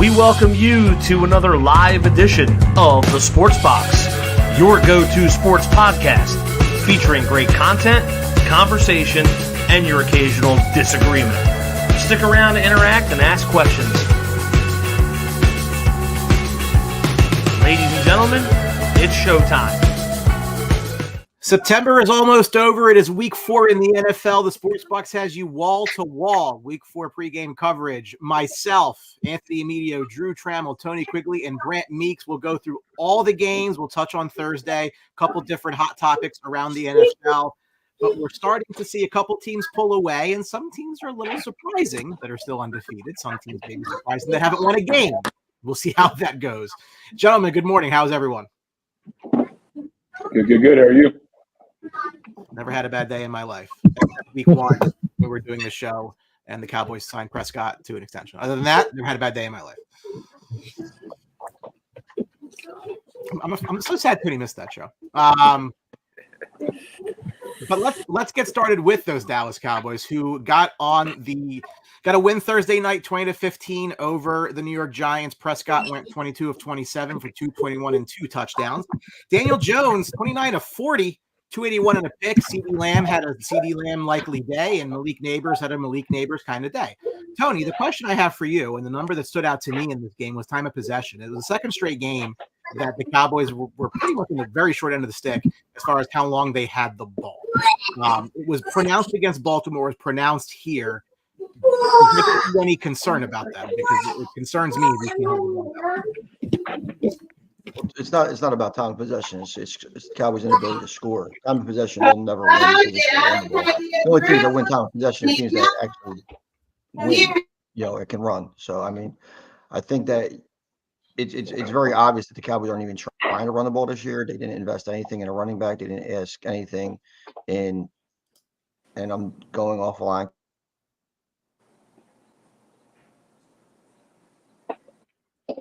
We welcome you to another live edition of The Sports Box, your go-to sports podcast featuring great content, conversation, and your occasional disagreement. Stick around to interact and ask questions. Ladies and gentlemen, it's showtime. September is almost over. It is week 4 in the NFL. The Sports Box has you wall to wall. Week 4 pregame coverage. Myself, Anthony Emilio, Drew Trammell, Tony Quigley, and Brant Meeks will go through all the games. We'll touch on Thursday, a couple different hot topics around the NFL. But we're starting to see a couple teams pull away, and some teams are a little surprising that are still undefeated. Some teams may be surprising that haven't won a game. We'll see how that goes. Gentlemen, good morning. How's everyone? Good. How are you? Never had a bad day in my life. Week 1, we were doing the show, and the Cowboys signed Prescott to an extension. Other than that, never had a bad day in my life. I'm so sad Tony missed that show. But let's get started with those Dallas Cowboys, who got a win Thursday night, 20-15 over the New York Giants. Prescott went 22 of 27 for 221 and 2 touchdowns. Daniel Jones, 29 of 40. 281 and a pick. CeeDee Lamb had a CeeDee Lamb likely day, and Malik Neighbors had a Malik Neighbors kind of day. Tony, the question I have for you, and the number that stood out to me in this game was time of possession. It was the second straight game that the Cowboys were pretty much in the very short end of the stick as far as how long they had the ball. It was pronounced against Baltimore, it was pronounced here. Is there any concern about that? Because it concerns me. It's not about time of possession. It's the Cowboys' inability to score. Time of possession will never win. The only teams that win time of possession are teams that actually win. It can run. So I think that it's very obvious that the Cowboys aren't even trying to run the ball this year. They didn't invest anything in a running back. They didn't ask anything in. And I'm going off the line.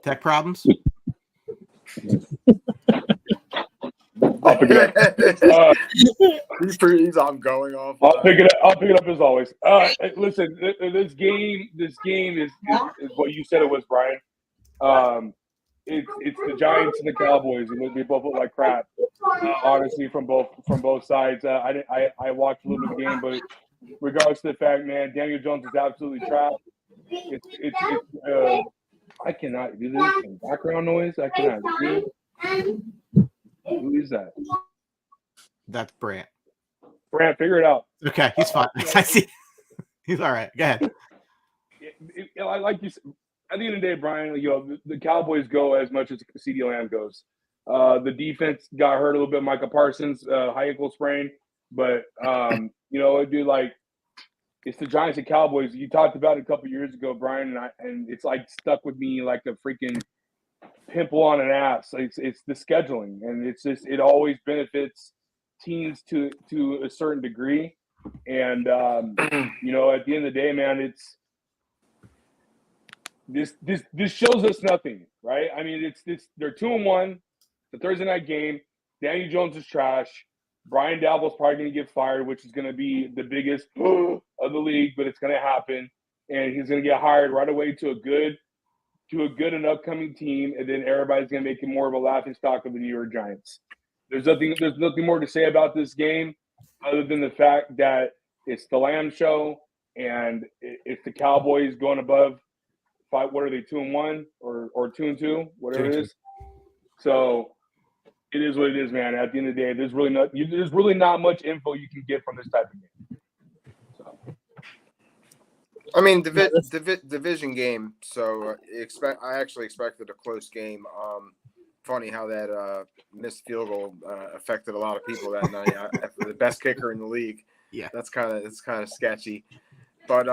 Tech problems. I'll pick it up. I'm going off. I'll pick it up as always. Listen, this game is what you said it was, Brian. It's the Giants and the Cowboys, and they both look like crap. Honestly, from both sides. I watched a little bit of the game, but regards to the fact, man, Daniel Jones is absolutely trash. I cannot do this. Background noise. I cannot do it. Who is that? That's Brant. Brant, figure it out. Okay, he's fine. I see. He's all right. Go ahead. I like you. At the end of the day, Brian, the Cowboys go as much as CeeDee Lamb goes. The defense got hurt a little bit. Micah Parsons, high ankle sprain, but dude, like. It's the Giants and Cowboys. You talked about it a couple years ago, Brian, and it's like stuck with me like a freaking pimple on an ass. It's the scheduling, and it always benefits teams to a certain degree. And at the end of the day, man, it's this shows us nothing, right? I mean, they're 2-1. The Thursday night game. Daniel Jones is trash. Brian Daboll's probably going to get fired, which is going to be the biggest of the league, but it's going to happen. And he's going to get hired right away to a good and upcoming team, and then everybody's going to make him more of a laughingstock of the New York Giants. There's nothing more to say about this game other than the fact that it's the Lamb show, and it's the Cowboys going above 5. What are they, 2-1 or 2-2, whatever it is? So. It is what it is, man. At the end of the day, there's really not much info you can get from this type of game. So. I mean, division game. So I actually expected a close game. Funny how that missed field goal affected a lot of people that night. After the best kicker in the league. Yeah, it's kind of sketchy. But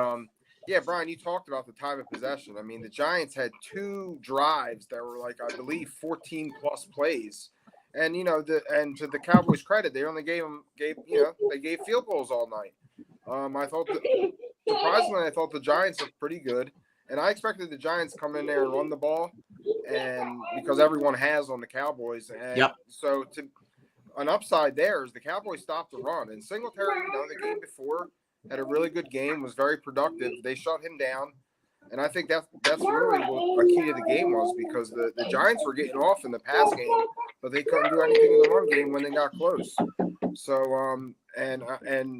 yeah, Brian, you talked about the time of possession. I mean, the Giants had 2 drives that were like, I believe, 14 plus plays. And and to the Cowboys' credit, they only gave field goals all night. Surprisingly, I thought the Giants looked pretty good, and I expected the Giants to come in there and run the ball, and because everyone has on the Cowboys, and so an upside there is the Cowboys stopped the run, and Singletary, the game before had a really good game, was very productive. They shut him down, And I think that's really what a key to the game was, because the Giants were getting off in the pass game, but they couldn't do anything in the run game when they got close. So and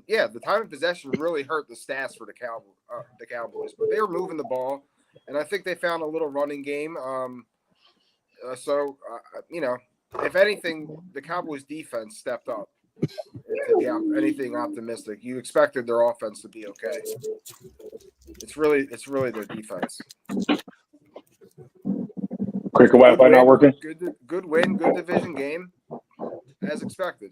yeah, the time of possession really hurt the stats for the Cowboys, but they were moving the ball, and I think they found a little running game. If anything, the Cowboys defense stepped up. To be anything optimistic, you expected their offense to be okay. It's really their defense. Cricket Wi-Fi not working. Good win, good division game, as expected.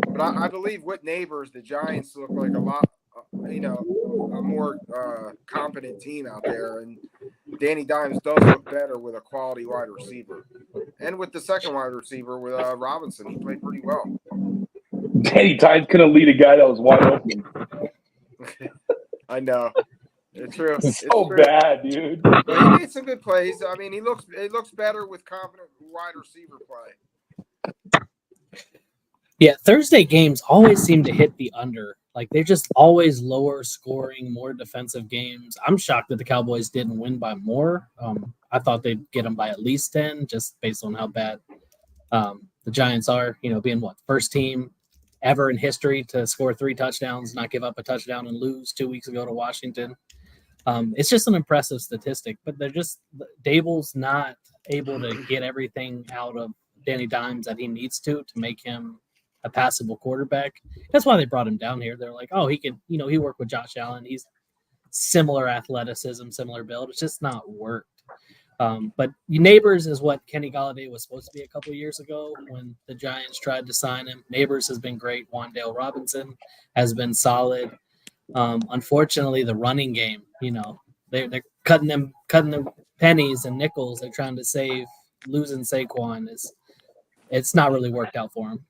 But I believe with Neighbors, the Giants look like a lot, a more competent team out there, and Danny Dimes does look better with a quality wide receiver, and with the second wide receiver with Robinson, he played pretty well. Danny Dimes couldn't lead a guy that was wide open. I know. It's true. It's so bad, dude. But he made some good plays. I mean, it looks better with competent wide receiver play. Yeah, Thursday games always seem to hit the under. Like, they're just always lower scoring, more defensive games. I'm shocked that the Cowboys didn't win by more. I thought they'd get them by at least 10, just based on how bad the Giants are. Being first team ever in history to score 3 touchdowns, not give up a touchdown and lose 2 weeks ago to Washington. It's just an impressive statistic, but Dable's not able to get everything out of Danny Dimes that he needs to make him a passable quarterback. That's why they brought him down here. They're like, oh, he can, he worked with Josh Allen. He's similar athleticism, similar build. It's just not worked. But Neighbors is what Kenny Golladay was supposed to be a couple of years ago when the Giants tried to sign him. Neighbors has been great. Wan'Dale Robinson has been solid. Unfortunately, the running game, they're cutting them pennies and nickels. They're trying to save. Losing Saquon it's not really worked out for them.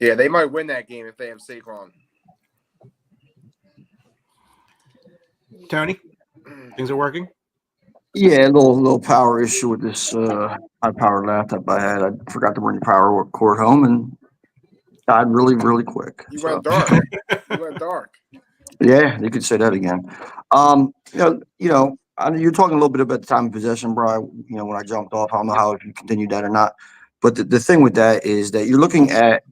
Yeah, they might win that game if they have Saquon. Tony, things are working? Yeah, a little power issue with this high power laptop I had. I forgot to bring the power cord home and died really, really quick. You went dark. You went dark. Yeah, you could say that again. You're talking a little bit about the time of possession, bro. When I jumped off, I don't know how if you continued that or not. But the thing with that is that you're looking at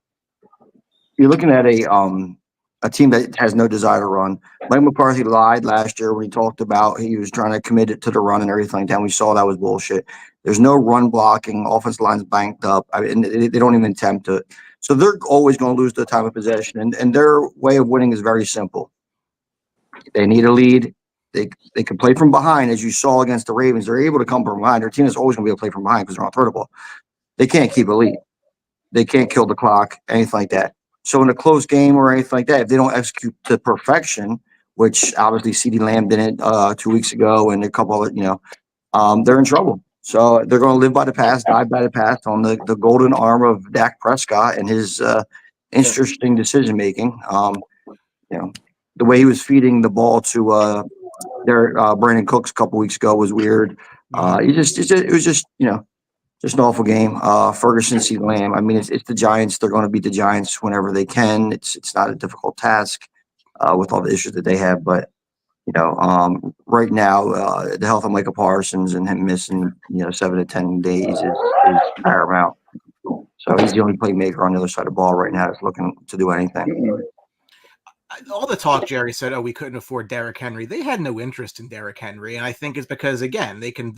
a team that has no desire to run. Mike McCarthy lied last year when he talked about he was trying to commit it to the run and everything like that. We saw that was bullshit. There's no run blocking. Offensive line's banked up. I mean, they don't even attempt it. So they're always going to lose the time of possession. And their way of winning is very simple. They need a lead. They can play from behind, as you saw against the Ravens. They're able to come from behind. Their team is always going to be able to play from behind because they're on third ball. They can't keep a lead. They can't kill the clock, anything like that. So in a close game or anything like that, if they don't execute to perfection, which obviously CeeDee Lamb did it 2 weeks ago and a couple of, they're in trouble. So they're going to live by the pass, die by the pass on the golden arm of Dak Prescott and his interesting decision-making. The way he was feeding the ball to Brandon Cooks a couple weeks ago was weird. It was just an awful game. Ferguson, CeeDee Lamb. I mean, it's the Giants. They're going to beat the Giants whenever they can. It's not a difficult task with all the issues that they have. But right now, the health of Micah Parsons and him missing 7 to 10 days is paramount. So he's the only playmaker on the other side of the ball right now that's looking to do anything. All the talk Jerry said, we couldn't afford Derrick Henry. They had no interest in Derrick Henry, and I think it's because again they can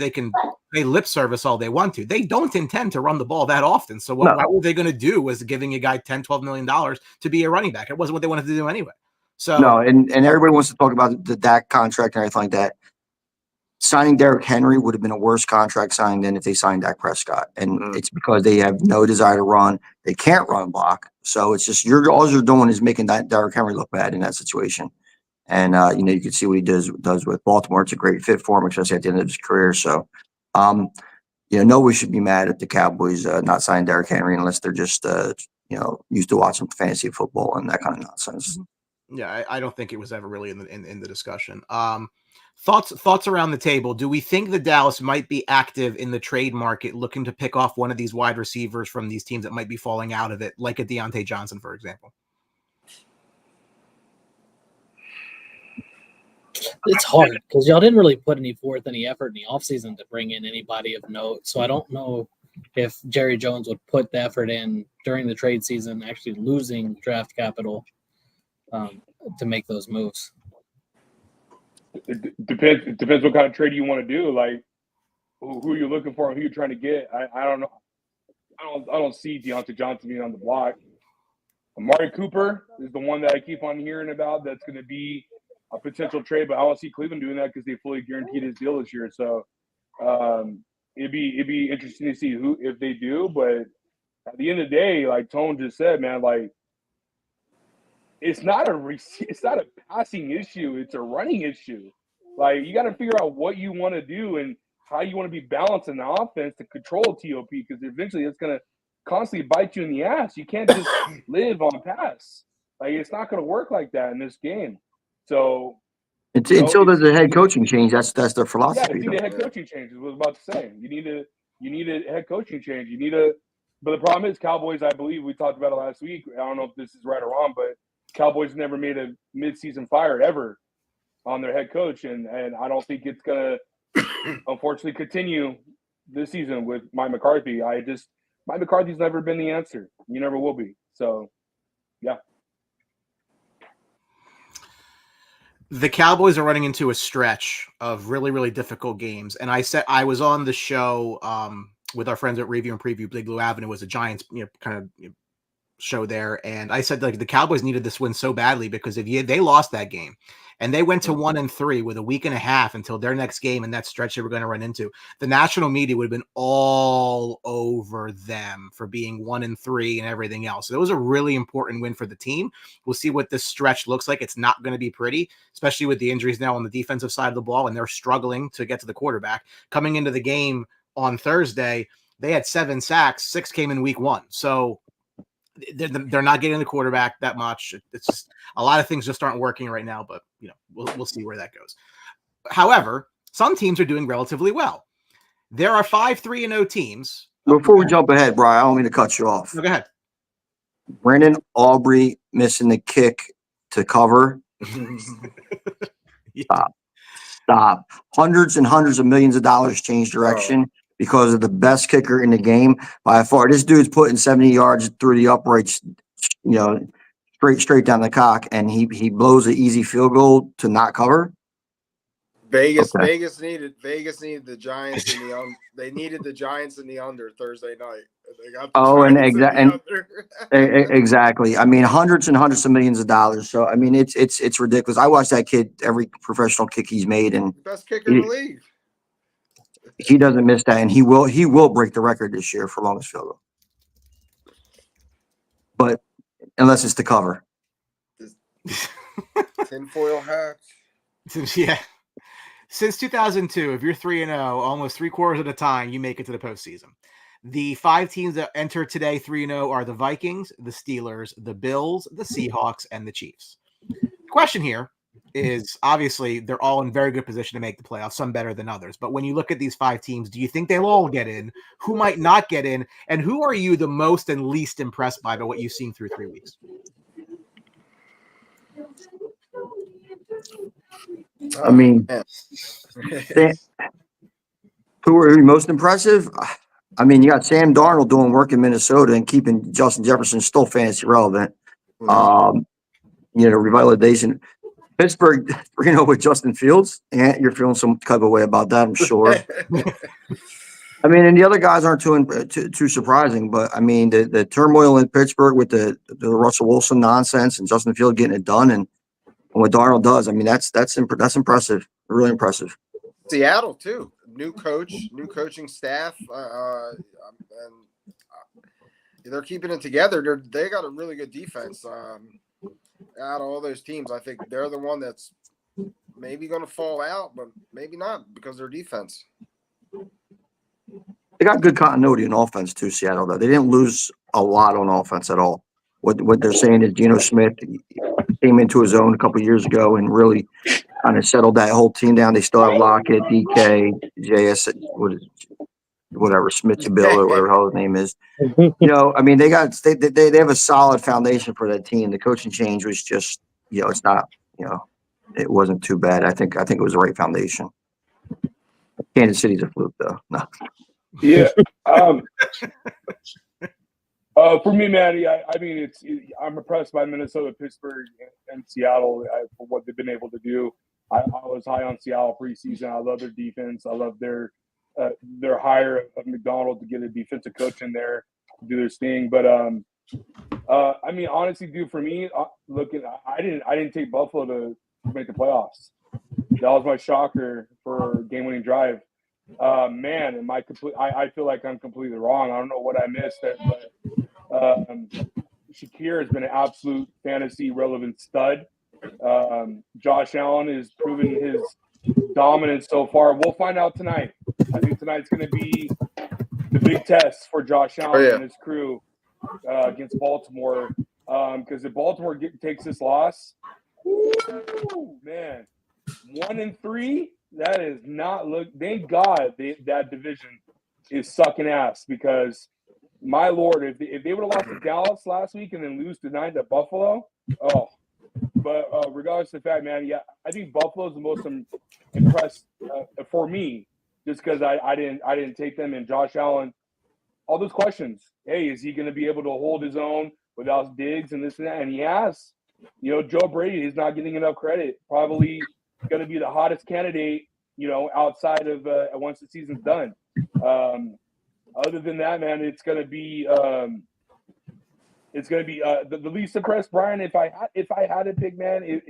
pay lip service all they want to. They don't intend to run the ball that often. So what were they going to do was giving a guy $10-12 million to be a running back? It wasn't what they wanted to do anyway. So no, and everybody wants to talk about the Dak contract and everything like that. Signing Derrick Henry would have been a worse contract signing than if they signed Dak Prescott. And it's because they have no desire to run. They can't run block. So it's just all you're doing is making that Derrick Henry look bad in that situation. And, you can see what he does with Baltimore. It's a great fit for him, especially at the end of his career. So, no, we should be mad at the Cowboys not signing Derrick Henry unless they're just, used to watching fantasy football and that kind of nonsense. Yeah, I don't think it was ever really in the discussion. Thoughts around the table. Do we think that Dallas might be active in the trade market looking to pick off one of these wide receivers from these teams that might be falling out of it, like a Deontay Johnson, for example? It's hard because y'all didn't really put any effort in the offseason to bring in anybody of note. So I don't know if Jerry Jones would put the effort in during the trade season, actually losing draft capital to make those moves. It depends what kind of trade you want to do. Like, who you're looking for and who you're trying to get. I don't know. I don't see Deontay Johnson being on the block. Amari Cooper is the one that I keep on hearing about that's going to be a potential trade, but I don't see Cleveland doing that because they fully guaranteed his deal this year. So it'd be interesting to see if they do. But at the end of the day, like Tone just said, man, like it's not a passing issue; it's a running issue. Like you got to figure out what you want to do and how you want to be balanced in the offense to control TOP, because eventually it's going to constantly bite you in the ass. You can't just live on pass. Like it's not going to work like that in this game. So until there's a head coaching change, that's their philosophy. Yeah, you need a head coaching change. Is what I was about to say. You need a head coaching change. But the problem is Cowboys. I believe we talked about it last week. I don't know if this is right or wrong, but Cowboys never made a midseason fire ever on their head coach, and I don't think it's gonna unfortunately continue this season with Mike McCarthy. Mike McCarthy's never been the answer. You never will be. So, yeah. The Cowboys are running into a stretch of really, really difficult games. And I was on the show with our friends at Review and Preview. Big Blue Avenue was a Giants, show there. And I said, like, the Cowboys needed this win so badly because they lost that game and they went to 1-3 with a week and a half until their next game and that stretch they were going to run into, the national media would have been all over them for being 1-3 and everything else. So it was a really important win for the team. We'll see what this stretch looks like. It's not going to be pretty, especially with the injuries now on the defensive side of the ball, and they're struggling to get to the quarterback. Coming into the game on Thursday, they had 7 sacks, 6 came in week 1. So they're not getting the quarterback that much. It's just a lot of things just aren't working right now, but we'll see where that goes. However, some teams are doing relatively well. There are 5 3-0 teams. Before we jump ahead, Brian, I don't mean to cut you off. No, go ahead. Brandon Aubrey missing the kick to cover. Stop. Hundreds and hundreds of millions of dollars change direction because of the best kicker in the game by far. This dude's putting 70 yards through the uprights, straight down the cock, and he blows an easy field goal to not cover. Vegas needed the Giants in the they needed the Giants in the under Thursday night. They got the exactly. I mean, hundreds and hundreds of millions of dollars. So I mean, it's ridiculous. I watch that kid every professional kick he's made, and best kicker in the league. He doesn't miss that, and he will break the record this year for longest field goal. But unless it's to cover. Tinfoil hat. Yeah. Since 2002, if you're 3-0, almost 3/4 of the time you make it to the postseason. The 5 teams that enter today 3-0 are the Vikings, the Steelers, the Bills, the Seahawks, and the Chiefs. The question here is, obviously they're all in very good position to make the playoffs, some better than others. But when you look at these 5 teams, do you think they'll all get in? Who might not get in? And who are you the most and least impressed by what you've seen through 3 weeks? I mean, who are you most impressive? I mean, you got Sam Darnold doing work in Minnesota and keeping Justin Jefferson still fantasy relevant. Revitalization. Pittsburgh, with Justin Fields, and you're feeling some type of way about that, I'm sure. I mean, and the other guys aren't too surprising, but I mean, the turmoil in Pittsburgh with the Russell Wilson nonsense and Justin Fields getting it done, and what Darnold does, I mean, that's impressive, really impressive. Seattle too, new coach, new coaching staff, and they're keeping it together. They got a really good defense. Out of all those teams, I think they're the one that's maybe going to fall out, but maybe not because of their defense. They got good continuity in offense too, Seattle, though. They didn't lose a lot on offense at all. What they're saying is Geno Smith came into his own a couple of years ago and really kind of settled that whole team down. They still have Lockett, DK, JS, whatever, Smith-Bill or whatever the hell his name is. I mean, they have a solid foundation for that team. The coaching change was just, it's not, it wasn't too bad. I think it was the right foundation. Kansas City's a fluke, though. No. Yeah. For me, Maddie, I mean, I'm impressed by Minnesota, Pittsburgh, and Seattle for what they've been able to do. I was high on Seattle preseason. I love their defense. I love their hire of McDonald to get a defensive coach in there to do their thing. But I mean, honestly, dude, for me, I didn't take Buffalo to make the playoffs. That was my shocker for game-winning drive. Man, I feel like I'm completely wrong. I don't know what I missed there, but Shakir has been an absolute fantasy relevant stud. Josh Allen is proving his dominance so far. We'll find out tonight. I think tonight's going to be the big test for Josh Allen and his crew against Baltimore. Because if Baltimore takes this loss, man, 1-3. That is not look. Thank God that division is sucking ass, because my Lord, if they would have lost to Dallas last week and then lose tonight to Buffalo, But regardless of the fact, man, yeah, I think Buffalo's the most impressed for me, just because I didn't take them. And Josh Allen, all those questions. Hey, is he going to be able to hold his own without Diggs and this and that? And he has. You know, Joe Brady is not getting enough credit. Probably going to be the hottest candidate, you know, outside of once the season's done. Other than that, man, it's going to be the least impressed, Brian. If I had to pick, man,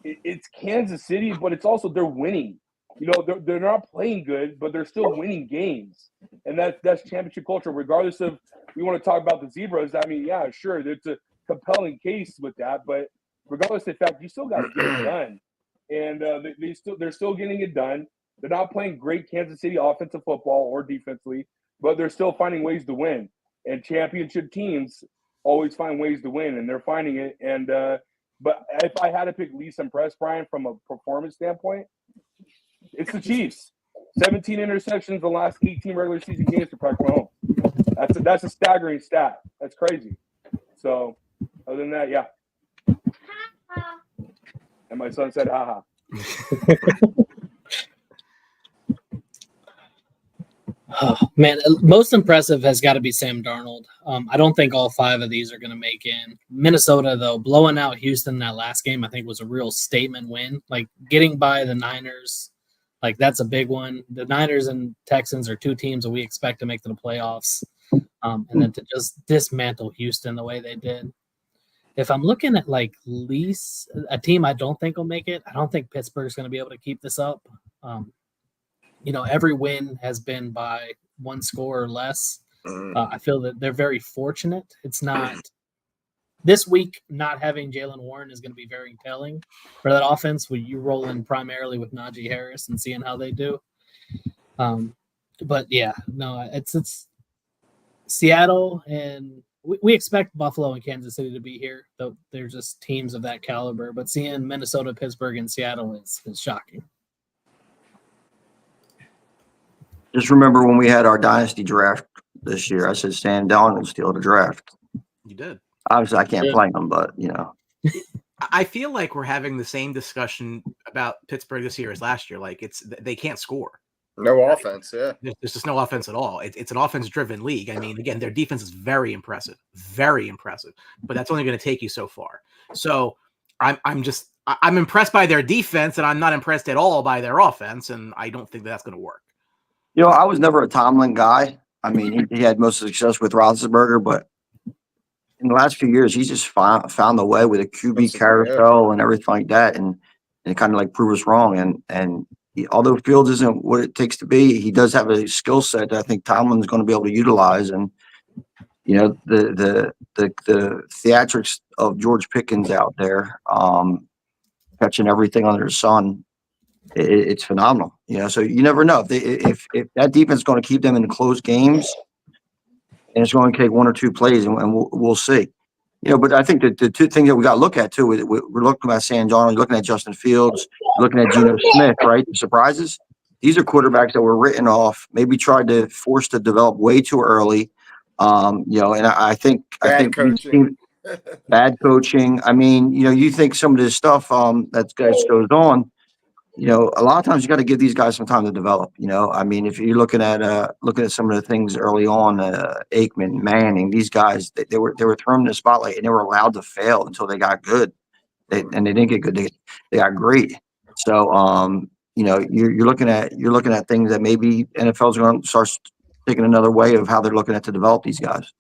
it's Kansas City, but it's also they're winning. You know, they're not playing good, but they're still winning games, and that's championship culture. Regardless of, we want to talk about the Zebras. I mean, yeah, sure, there's a compelling case with that, but regardless of the fact, you still got to get it done, and they're still getting it done. They're not playing great Kansas City offensive football or defensively, but they're still finding ways to win. And championship teams always find ways to win, and they're finding it. And but if I had to pick least impressed, Brian, from a performance standpoint, it's the Chiefs. 17 interceptions in the last 18 regular season games for Patrick Mahomes. That's a staggering stat. That's crazy. So other than that, yeah. And my son said, "Haha." Oh, man, most impressive has got to be Sam Darnold. I don't think all five of these are going to make in. Minnesota, though, blowing out Houston that last game, I think was a real statement win. Like, getting by the Niners, like, that's a big one. The Niners and Texans are two teams that we expect to make to the playoffs. And then to just dismantle Houston the way they did. If I'm looking at, like, least a team I don't think will make it, I don't think Pittsburgh's going to be able to keep this up. You know, every win has been by one score or less. I feel that they're very fortunate. It's not this week, not having Jalen Warren is going to be very telling for that offense when you roll in primarily with Najee Harris and seeing how they do. But yeah, no, it's Seattle, and we expect Buffalo and Kansas City to be here, though they're just teams of that caliber. But seeing Minnesota, Pittsburgh, and Seattle is shocking. Just remember when we had our dynasty draft this year, I said Sam Darnold will steal the draft. You did. Obviously, I can't play him, but, you know. I feel like we're having the same discussion about Pittsburgh this year as last year. Like, they can't score. No offense, yeah. There's just no offense at all. It's an offense-driven league. I mean, again, their defense is very impressive, but that's only going to take you so far. So I'm impressed by their defense, and I'm not impressed at all by their offense, and I don't think that's going to work. You know, I was never a Tomlin guy. I mean, he had most of the success with Roethlisberger, but in the last few years, he's just found the way with a QB carousel and everything like that, and kind of like prove us wrong. And although Fields isn't what it takes to be, he does have a skill set that I think Tomlin's going to be able to utilize. And you know, the theatrics of George Pickens out there, catching everything under the sun. It's phenomenal, you know. So you never know if that defense is going to keep them in close games, and it's going to take one or two plays, and we'll see, you know. But I think that the two things that we got to look at too, we're looking at Sam Darnold, looking at Justin Fields, looking at Geno Smith, right? The surprises. These are quarterbacks that were written off, maybe tried to force to develop way too early, you know. And I think bad coaching. I mean, you think some of this stuff that goes on. A lot of times you got to give these guys some time to develop. I mean, if you're looking at some of the things early on, Aikman, Manning, these guys, they were thrown in the spotlight and they were allowed to fail until they got good. And they didn't get good. They got great. So, you're looking at things that maybe NFL's going to start taking another way of how they're looking at to develop these guys.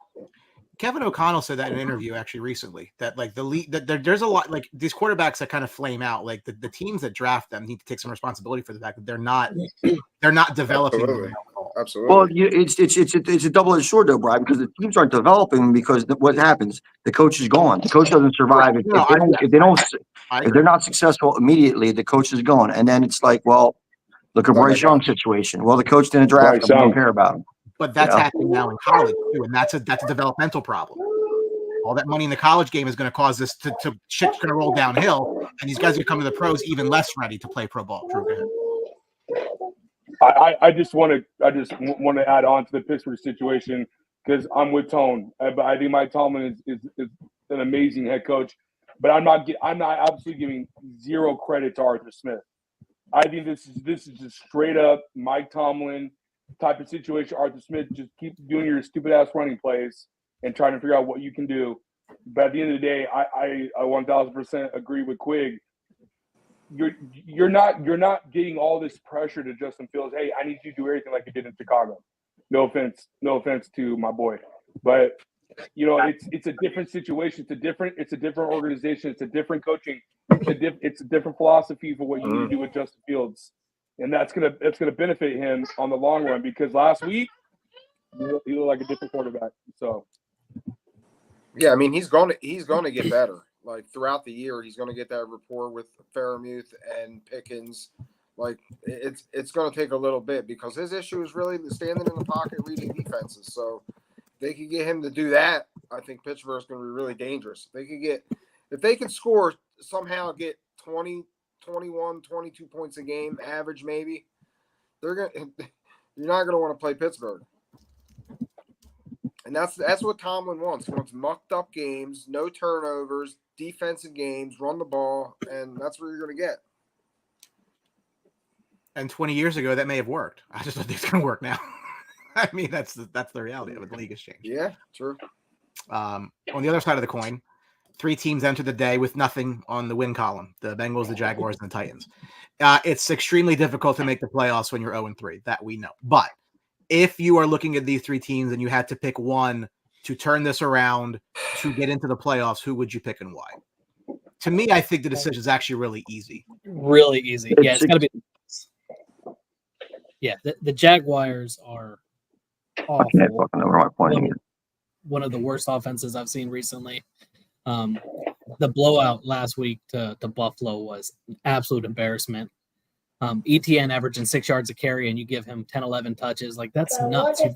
Kevin O'Connell said that in an interview actually recently, that like the league, that there's a lot, like these quarterbacks that kind of flame out, like the teams that draft them need to take some responsibility for the fact that they're not developing. Absolutely. Well, it's a double-edged sword though, Brian, because the teams aren't developing because what happens? The coach is gone. The coach doesn't survive. If they're not successful immediately, the coach is gone. And then it's like, well, look at Bryce Young's situation. Well, the coach didn't draft him. We don't care about him. But that's happening now in college too, and that's a developmental problem. All that money in the college game is going to cause this to shit's going to roll downhill, and these guys are coming to the pros even less ready to play pro ball. I just want to add on to the Pittsburgh situation because I'm with Tone. I think Mike Tomlin is an amazing head coach, but I'm not absolutely giving zero credit to Arthur Smith. I think this is just straight up Mike Tomlin type of situation. Arthur Smith, just keep doing your stupid ass running plays and trying to figure out what you can do. But at the end of the day, I 1000% agree with Quig. You're not getting all this pressure to Justin Fields. Hey, I need you to do everything like you did in Chicago. No offense to my boy, but it's a different situation. It's a different organization. It's a different coaching. It's a different philosophy for what you need to do with Justin Fields. And that's gonna benefit him on the long run because last week he looked like a different quarterback. So yeah, I mean he's gonna get better. Like throughout the year, he's gonna get that rapport with Freiermuth and Pickens. Like it's gonna take a little bit because his issue is really standing in the pocket, reading defenses. So if they could get him to do that, I think Pittsburgh's gonna be really dangerous. If they could score somehow, get 20. 21, 22 points a game, average maybe. You're not going to want to play Pittsburgh. And that's what Tomlin wants. He wants mucked up games, no turnovers, defensive games, run the ball, and that's what you're going to get. And 20 years ago, that may have worked. I just don't think it's going to work now. I mean, that's the reality of it. The league has changed. Yeah, true. On the other side of the coin, 3 teams enter the day with nothing on the win column: the Bengals, the Jaguars, and the Titans. It's extremely difficult to make the playoffs when you're 0-3. That we know. But if you are looking at these 3 teams and you had to pick one to turn this around to get into the playoffs, who would you pick and why? To me, I think the decision is actually really easy. Really easy. Yeah, it's got to be. Yeah, the Jaguars are awful. One of the worst offenses I've seen recently. The blowout last week to Buffalo was an absolute embarrassment. ETN averaging 6 yards a carry and you give him 10, 11 touches. Like that's nuts. You've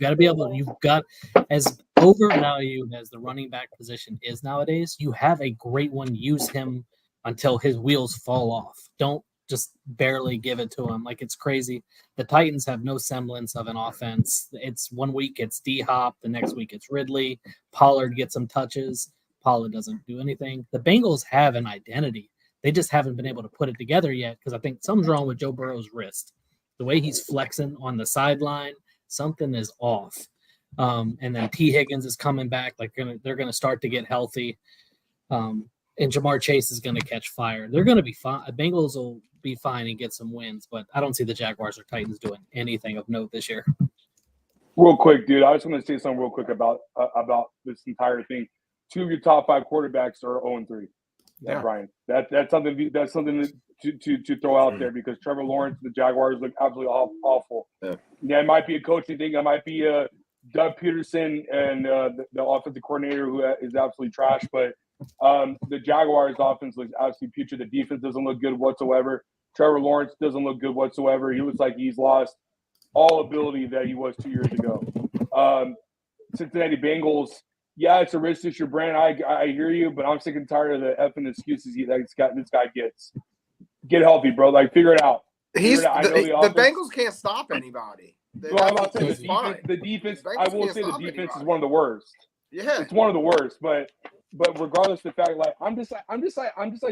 got as overvalued as the running back position is nowadays, you have a great one. Use him until his wheels fall off. Don't just barely give it to him. Like it's crazy. The Titans have no semblance of an offense. It's 1 week it's D-Hop. The next week it's Ridley. Pollard gets some touches. Pollard doesn't do anything. The Bengals have an identity. They just haven't been able to put it together yet because I think something's wrong with Joe Burrow's wrist. The way he's flexing on the sideline, something is off. And then T. Higgins is coming back. Like they're gonna start to get healthy. And Jamar Chase is gonna catch fire. They're gonna be fine. Bengals will be fine and get some wins, but I don't see the Jaguars or Titans doing anything of note this year. Real quick, dude, I just want to say something real quick about this entire thing. 2 of your top 5 quarterbacks are 0-3. Yeah, Brian. That's something to throw out there because Trevor Lawrence and the Jaguars look absolutely awful. Yeah, it might be a coaching thing. It might be Doug Peterson and the offensive coordinator who is absolutely trash. But the Jaguars' offense looks absolutely putrid. The defense doesn't look good whatsoever. Trevor Lawrence doesn't look good whatsoever. He looks like he's lost all ability that he was 2 years ago. Cincinnati Bengals. Yeah, it's a risk to your brand. I hear you, but I'm sick and tired of the effing excuses this guy gets. Get healthy, bro. Like, figure it out. The Bengals can't stop anybody. The defense. I will say the defense is one of the worst. Yeah, it's one of the worst. But But regardless of the fact, like I'm just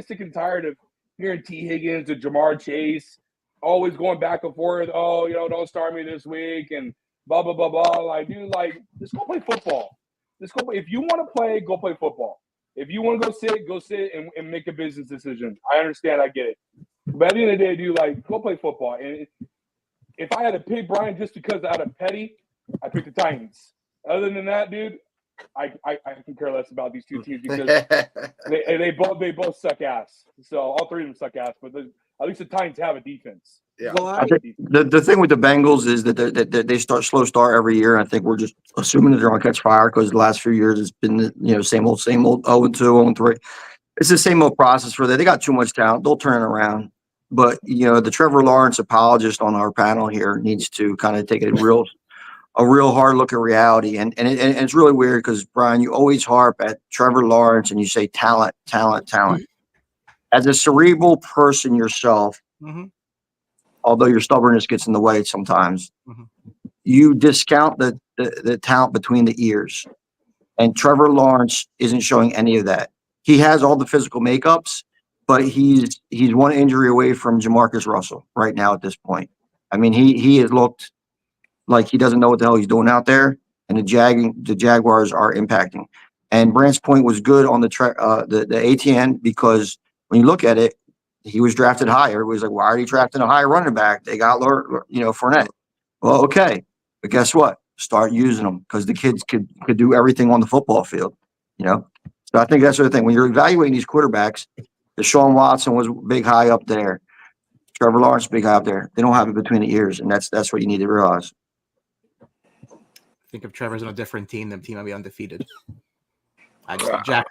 sick and tired of hearing T. Higgins and Jamar Chase always going back and forth. Oh, don't start me this week and blah blah blah blah. Like, dude, like just go play football. Just go play. If you want to play, go play football. If you want to go sit and make a business decision. I understand. I get it. But at the end of the day, dude, like go play football. And if I had to pick Brian just because out of petty, I picked the Titans. Other than that, dude, I can care less about these two teams because they both suck ass. So all three of them suck ass. But at least the Titans have a defense. Yeah. Well, I think the thing with the Bengals is that they start slow start every year. I think we're just assuming that they're going to catch fire because the last few years it's been same old 0-2, 0-3. It's the same old process for that. They got too much talent. They'll turn it around. But the Trevor Lawrence apologist on our panel here needs to kind of take a real hard look at reality. And it's really weird because Brian, you always harp at Trevor Lawrence and you say talent. As a cerebral person yourself. Mm-hmm. Although your stubbornness gets in the way sometimes, you discount the talent between the ears. And Trevor Lawrence isn't showing any of that. He has all the physical makeups, but he's one injury away from Jamarcus Russell right now at this point. I mean, he has looked like he doesn't know what the hell he's doing out there, and the Jaguars are impacting. And Brant's point was good on the ATN because when you look at it, he was drafted higher. It was like, why are you drafting a high running back? They got lower, Fournette. Well, okay. But guess what? Start using them because the kids could do everything on the football field, So I think that's the thing. When you're evaluating these quarterbacks, Deshaun Watson was big high up there. Trevor Lawrence big high up there. They don't have it between the ears, and that's what you need to realize. I think if Trevor's on a different team, the team might be undefeated. Pittsburgh,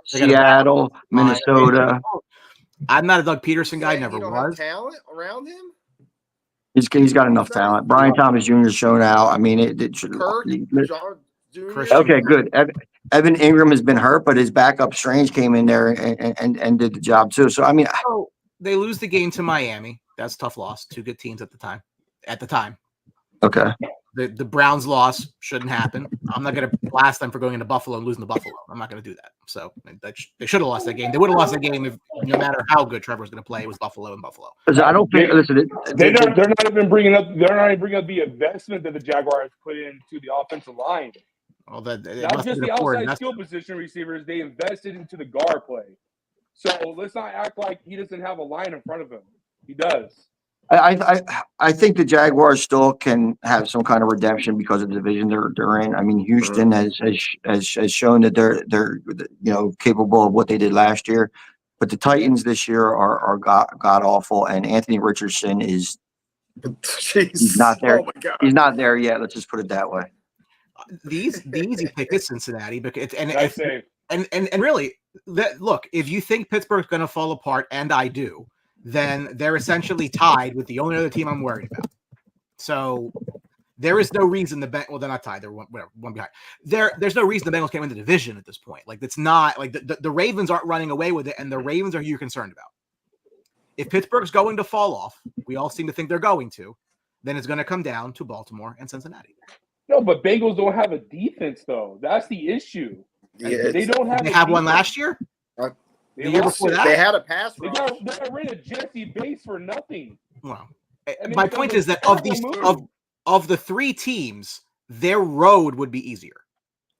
Seattle, Minnesota. I'm not a Doug Peterson guy. Never you don't was. Have talent around him. He's got enough talent. Brian Thomas Jr. is shown out. I mean, okay, good. Evan Ingram has been hurt, but his backup Strange came in there and did the job too. So I mean, they lose the game to Miami. That's a tough loss. Two good teams at the time. Okay. The Browns loss shouldn't happen. I'm not going to blast them for going into Buffalo and losing to Buffalo. I'm not going to do that. So they should have lost that game. They would have lost that game if no matter how good Trevor was going to play. It was Buffalo and Buffalo. I don't think. They're not even bringing up. They're not even bringing up the investment that the Jaguars put into the offensive line. Well, not just the outside skill position receivers. They invested into the guard play. So let's not act like he doesn't have a line in front of him. He does. I think the Jaguars still can have some kind of redemption because of the division they're in. I mean, Houston has shown that they're capable of what they did last year, but the Titans this year are god awful, and Anthony Richardson is he's not there. Oh he's not there yet. Let's just put it that way. The easy pick is Cincinnati, because and really, look, if you think Pittsburgh's going to fall apart, and I do. Then they're essentially tied with the only other team I'm worried about. So there is no reason they're not tied. They're one behind. There's no reason the Bengals can't win the division at this point. Like, it's not like the Ravens aren't running away with it, and the Ravens are who you're concerned about. If Pittsburgh's going to fall off, we all seem to think they're going to, then it's going to come down to Baltimore and Cincinnati. No, but Bengals don't have a defense, though. That's the issue. Yeah, they don't have. They have one last year. The year before that, they had a pass rush. They got rid of Jesse Bates for nothing. Well, my point is that of the three teams, their road would be easier.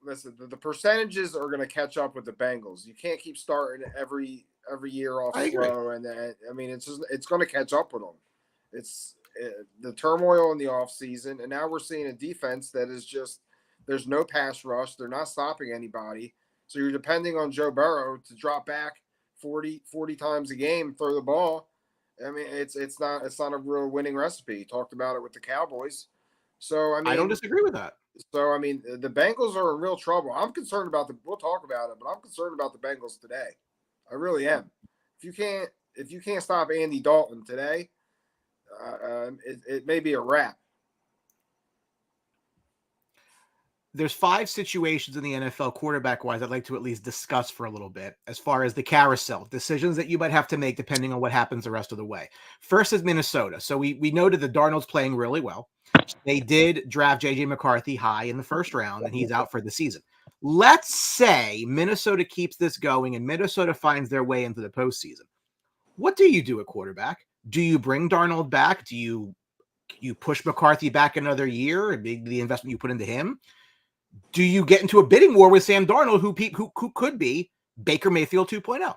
Listen, the percentages are going to catch up with the Bengals. You can't keep starting every year off slow, and I mean it's going to catch up with them. It's the turmoil in the offseason, and now we're seeing a defense that is just there's no pass rush. They're not stopping anybody. So you're depending on Joe Burrow to drop back 40 times a game, throw the ball. I mean, it's not a real winning recipe. You talked about it with the Cowboys. So I mean, I don't disagree with that. So I mean, the Bengals are in real trouble. I'm concerned about we'll talk about it, but I'm concerned about the Bengals today. I really am. If you can't stop Andy Dalton today, it may be a wrap. There's 5 situations in the NFL quarterback-wise I'd like to at least discuss for a little bit as far as the carousel, decisions that you might have to make depending on what happens the rest of the way. First is Minnesota. So we noted that Darnold's playing really well. They did draft J.J. McCarthy high in the first round, and he's out for the season. Let's say Minnesota keeps this going and Minnesota finds their way into the postseason. What do you do at quarterback? Do you bring Darnold back? Do you push McCarthy back another year and the investment you put into him? Do you get into a bidding war with Sam Darnold, who could be Baker Mayfield 2.0?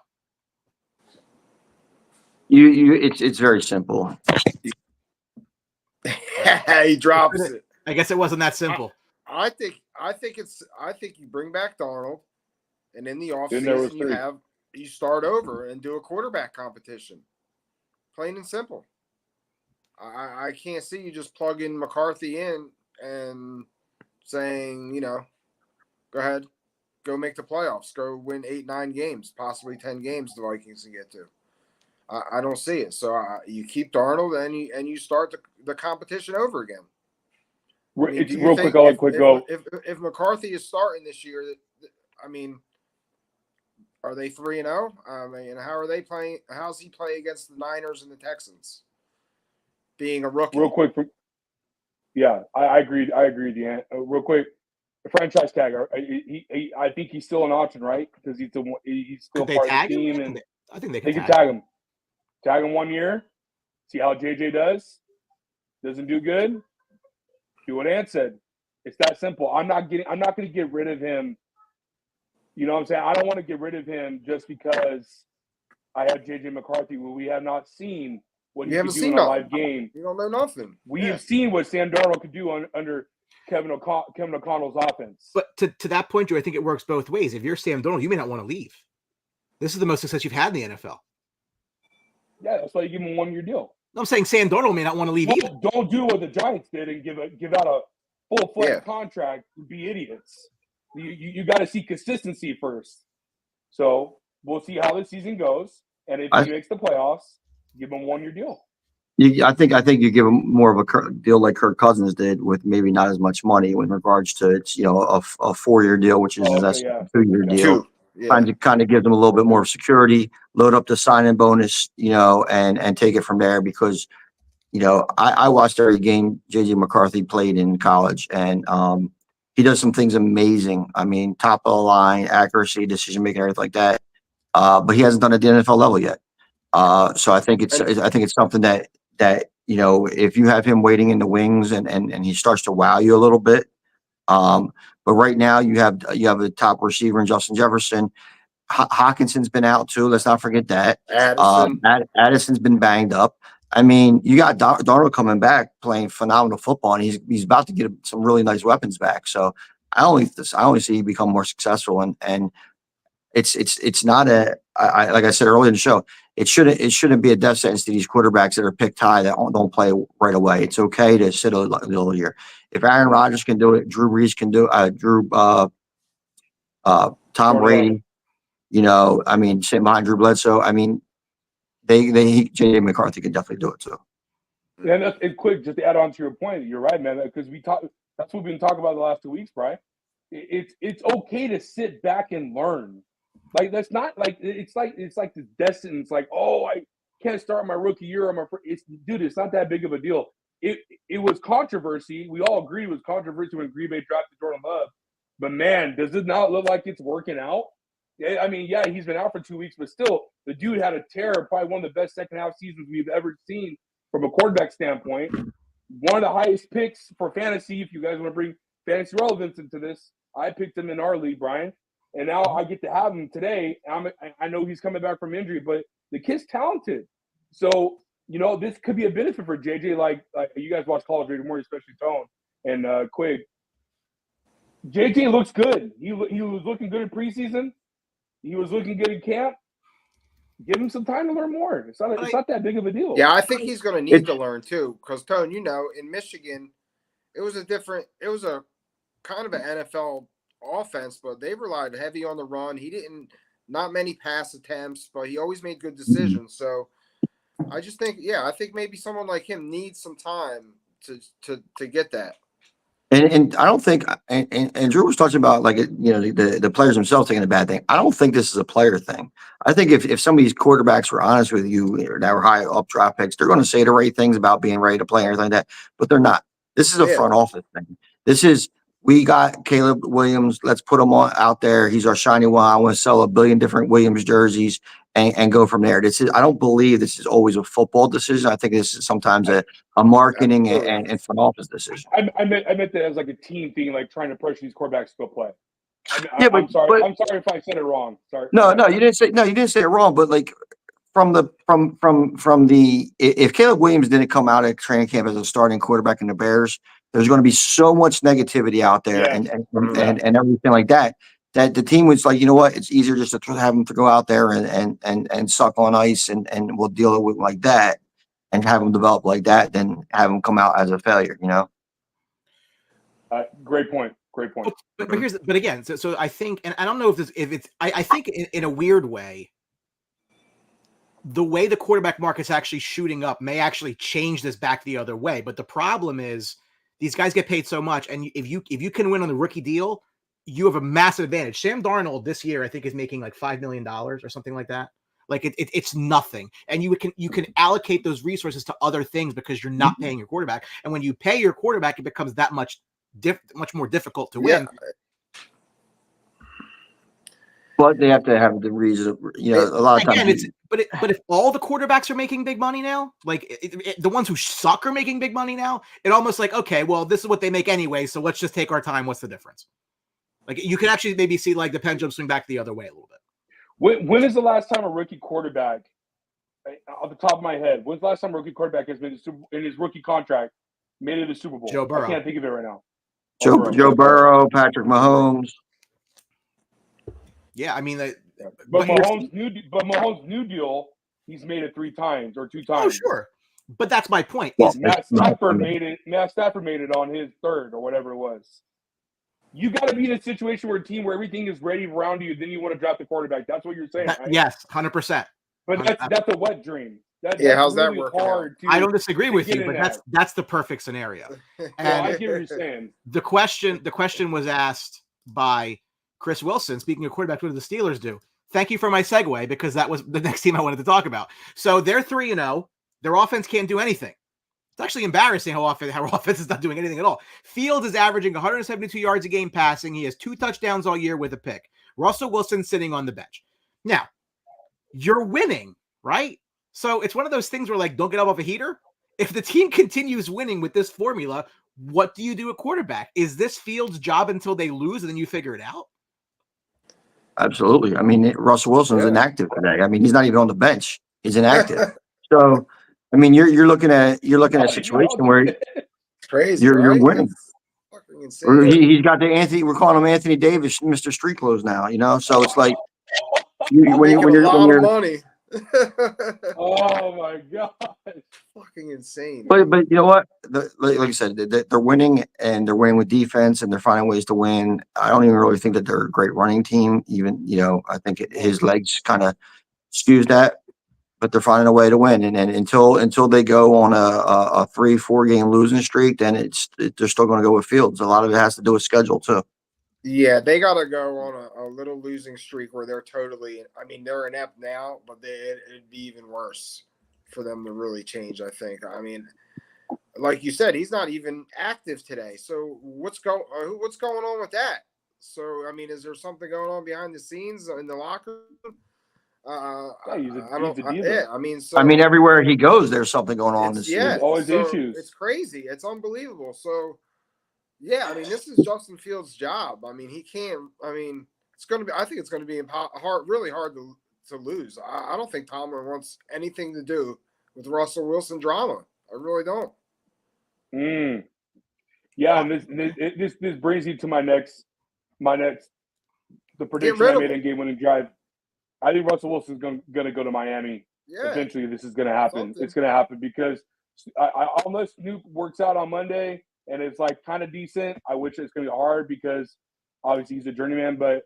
It's very simple. He drops it. I guess it wasn't that simple. I think you bring back Darnold, and in the offseason you start over and do a quarterback competition. Plain and simple. I can't see you just plugging McCarthy in and saying, go ahead, go make the playoffs, go win 8-9 games, possibly 10 games the Vikings can get to. I don't see it. So you keep Darnold and you start the competition over again. I mean, Real quick, I'll go. If McCarthy is starting this year, I mean, are they 3-0? I mean, how are they playing? How's he play against the Niners and the Texans? Being a rookie. Real quick, I agreed. Dan. Real quick, the franchise tag. I think he's still an option, right? Because he's still part of the team, and I think they can tag him. Tag him 1 year. See how JJ does. Doesn't do good. Do what Ant said. It's that simple. I'm not going to get rid of him. You know what I'm saying? I don't want to get rid of him just because I have JJ McCarthy. Well, we have not seen what he can do in a live game. You don't know nothing. We have seen what Sam Darnold could do under Kevin O'Connell's offense. But to that point, Joe, I think it works both ways. If you're Sam Darnold, you may not want to leave. This is the most success you've had in the NFL. Yeah, that's why you give him a 1-year deal. I'm saying Sam Darnold may not want to leave either. Don't do what the Giants did and give out a full-fledged contract and be idiots. You got to see consistency first. So we'll see how the season goes, and if he makes the playoffs, give him a 1-year deal. I think you give him more of a deal like Kirk Cousins did, with maybe not as much money in regards to it's a 4-year deal, which is a 2-year deal. Kind of gives them a little bit more security, load up the sign-in bonus, and take it from there. Because, I watched every game JJ McCarthy played in college, and he does some things amazing. I mean, top of the line, accuracy, decision making, everything like that. But he hasn't done it at the NFL level yet. So I think it's something that if you have him waiting in the wings and he starts to wow you a little bit. But right now you have a top receiver in Justin Jefferson. Hawkinson's been out too. Let's not forget that. Addison's been banged up. I mean, you got Darnold coming back playing phenomenal football, and he's about to get some really nice weapons back. So I only see you become more successful, and it's not like I said earlier in the show. It shouldn't be a death sentence to these quarterbacks that are picked high that don't play right away. It's okay to sit a little year. If Aaron Rodgers can do it, Drew Brees can do it. Tom Brady, I mean, sitting behind Drew Bledsoe. I mean, J.J. McCarthy can definitely do it too. Yeah, and quick, just to add on to your point, you're right, man. Because that's what we've been talking about the last 2 weeks, Brian. It's okay to sit back and learn. Like that's not like it's like this death sentence. Like, oh, I can't start my rookie year. It's not that big of a deal. It was controversy. We all agreed it was controversy when Green Bay drafted Jordan Love. But man, does it not look like it's working out? I mean, yeah, he's been out for 2 weeks, but still, the dude had a tear. Probably one of the best second half seasons we've ever seen from a quarterback standpoint. One of the highest picks for fantasy. If you guys want to bring fantasy relevance into this, I picked him in our league, Brian. And now I get to have him today. I know he's coming back from injury, but the kid's talented. So, this could be a benefit for JJ. Like you guys watch Call of Duty more, especially Tone and Quig. JJ looks good. He was looking good in preseason. He was looking good in camp. Give him some time to learn more. It's not that big of a deal. Yeah, I think he's going to need to learn too. Because Tone, in Michigan, it was a kind of an NFL offense, but they relied heavy on the run. Not many pass attempts, but he always made good decisions. So I just think, I think maybe someone like him needs some time to get that. And I don't think, and Drew was talking about the players themselves taking a bad thing. I don't think this is a player thing. I think if some of these quarterbacks were honest with you that were high up draft picks, they're going to say the right things about being ready to play and everything like that, but they're not. This is a Yeah. front office thing. This is, we got Caleb Williams. Let's put him out there. He's our shiny one. I want to sell 1 billion different Williams jerseys and go from there. This is, I don't believe this is always a football decision. I think this is sometimes a marketing and front office decision. I meant that as like a team thing, like trying to pressure these quarterbacks to go play. I'm sorry. But I'm sorry if I said it wrong. Sorry. no, you didn't say it wrong. But like from the if Caleb Williams didn't come out at training camp as a starting quarterback in the Bears, there's going to be so much negativity out there and everything like that. That the team was like, you know what, it's easier just to have him to go out there and suck on ice and we'll deal with like that and have him develop like that than have him come out as a failure, you know? Great point. But again, so I think, and I don't know I think in a weird way, the way the quarterback market's actually shooting up may actually change this back the other way. But the problem is these guys get paid so much, and if you can win on the rookie deal, you have a massive advantage. Sam Darnold this year, I think, is making like $5 million or something like that. Like it's nothing, and you can allocate those resources to other things because you're not paying your quarterback. And when you pay your quarterback, it becomes that much more difficult to win. But they have to have the reason, you know, a lot of times. But if all the quarterbacks are making big money now, like the ones who suck are making big money now, it almost like, okay, well, this is what they make anyway, so let's just take our time. What's the difference? Like you can actually maybe see like the pendulum swing back the other way a little bit. When is the last time a rookie quarterback, off the top of my head, when's the last time a rookie quarterback has been in his rookie contract made it to the Super Bowl? Joe Burrow. I can't think of it right now. Joe Burrow, Patrick Mahomes. Yeah, I mean, but Mahomes' new deal, he's made it 3 times or 2 times. Oh, sure. But that's my point. Well, Matt Stafford made it on his 3rd or whatever it was. You got to be in a situation where a team where everything is ready around you, then you want to draft the quarterback. That's what you're saying, right? Yes, 100%. But that's a wet dream. That's how's really that working? hard I don't disagree with you, but that's the perfect scenario. And I get what you're saying. The question was asked by Chris Wilson. Speaking of quarterbacks, what do the Steelers do? Thank you for my segue, because that was the next team I wanted to talk about. So they're 3-0. Their offense can't do anything. It's actually embarrassing how offense is not doing anything at all. Fields is averaging 172 yards a game passing. He has 2 touchdowns all year with a pick. Russell Wilson sitting on the bench. Now, you're winning, right? So it's one of those things where, like, don't get up off a heater. If the team continues winning with this formula, what do you do at quarterback? Is this Fields' job until they lose and then you figure it out? Absolutely. I mean, Russell Wilson's inactive today. I mean, he's not even on the bench. He's inactive. So, I mean, you're looking at a situation where it's crazy. You're winning. That's fucking insane. He's got the Anthony. We're calling him Anthony Davis, Mr. Street Clothes now. You know, so it's like when you're money. Oh my god, fucking insane. But you know what? Like I said, they're winning, and they're winning with defense, and they're finding ways to win. I don't even really think that they're a great running team. Even, you know, I think his legs kind of skews that, but they're finding a way to win. And until they go on a 3-4 game losing streak, then they're still going to go with Fields. A lot of it has to do with schedule too. Yeah, they got to go on a little losing streak where they're totally – I mean, they're inept now, but it'd be even worse for them to really change, I think. I mean, like you said, he's not even active today. So what's going on with that? So, I mean, is there something going on behind the scenes in the locker room? I mean, so, I mean, everywhere he goes, there's something going on. Yeah, always issues. It's crazy. It's unbelievable. So, yeah, I mean, this is Justin Fields' job. I mean, he can't. I mean, it's going to be. I think it's going to be really hard to lose. I don't think Tomlin wants anything to do with Russell Wilson drama. I really don't. Yeah, and this brings you to my next the prediction I made in game-winning drive. I think Russell Wilson's going to go to Miami. Yeah. Eventually, this is going to happen. It's going to happen because unless Snoop works out on Monday and it's like kind of decent, I wish it's going to be hard because obviously he's a journeyman. But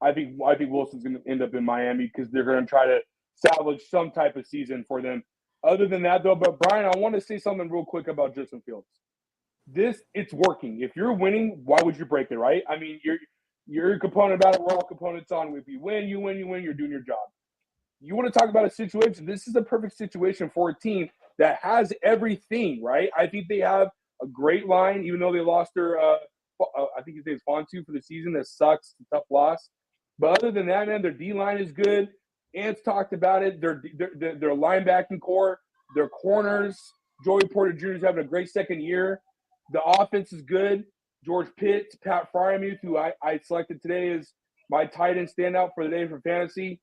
I think Wilson's going to end up in Miami because they're going to try to salvage some type of season for them. Other than that, though, but Brian, I want to say something real quick about Justin Fields. It's working. If you're winning, why would you break it, right? I mean, you're a component about it. We're all components on it. If you win, you're doing your job. You want to talk about a situation. This is a perfect situation for a team that has everything, right? I think they have a great line, even though they lost their I think his name's Fontu for the season. That sucks. It's a tough loss. But other than that, man, their D line is good. Ant's talked about it. Their linebacking core, their corners. Joey Porter Jr. is having a great second year. The offense is good. George Pitts, Pat Fryermuth, who I selected today as my tight end standout for the day for fantasy.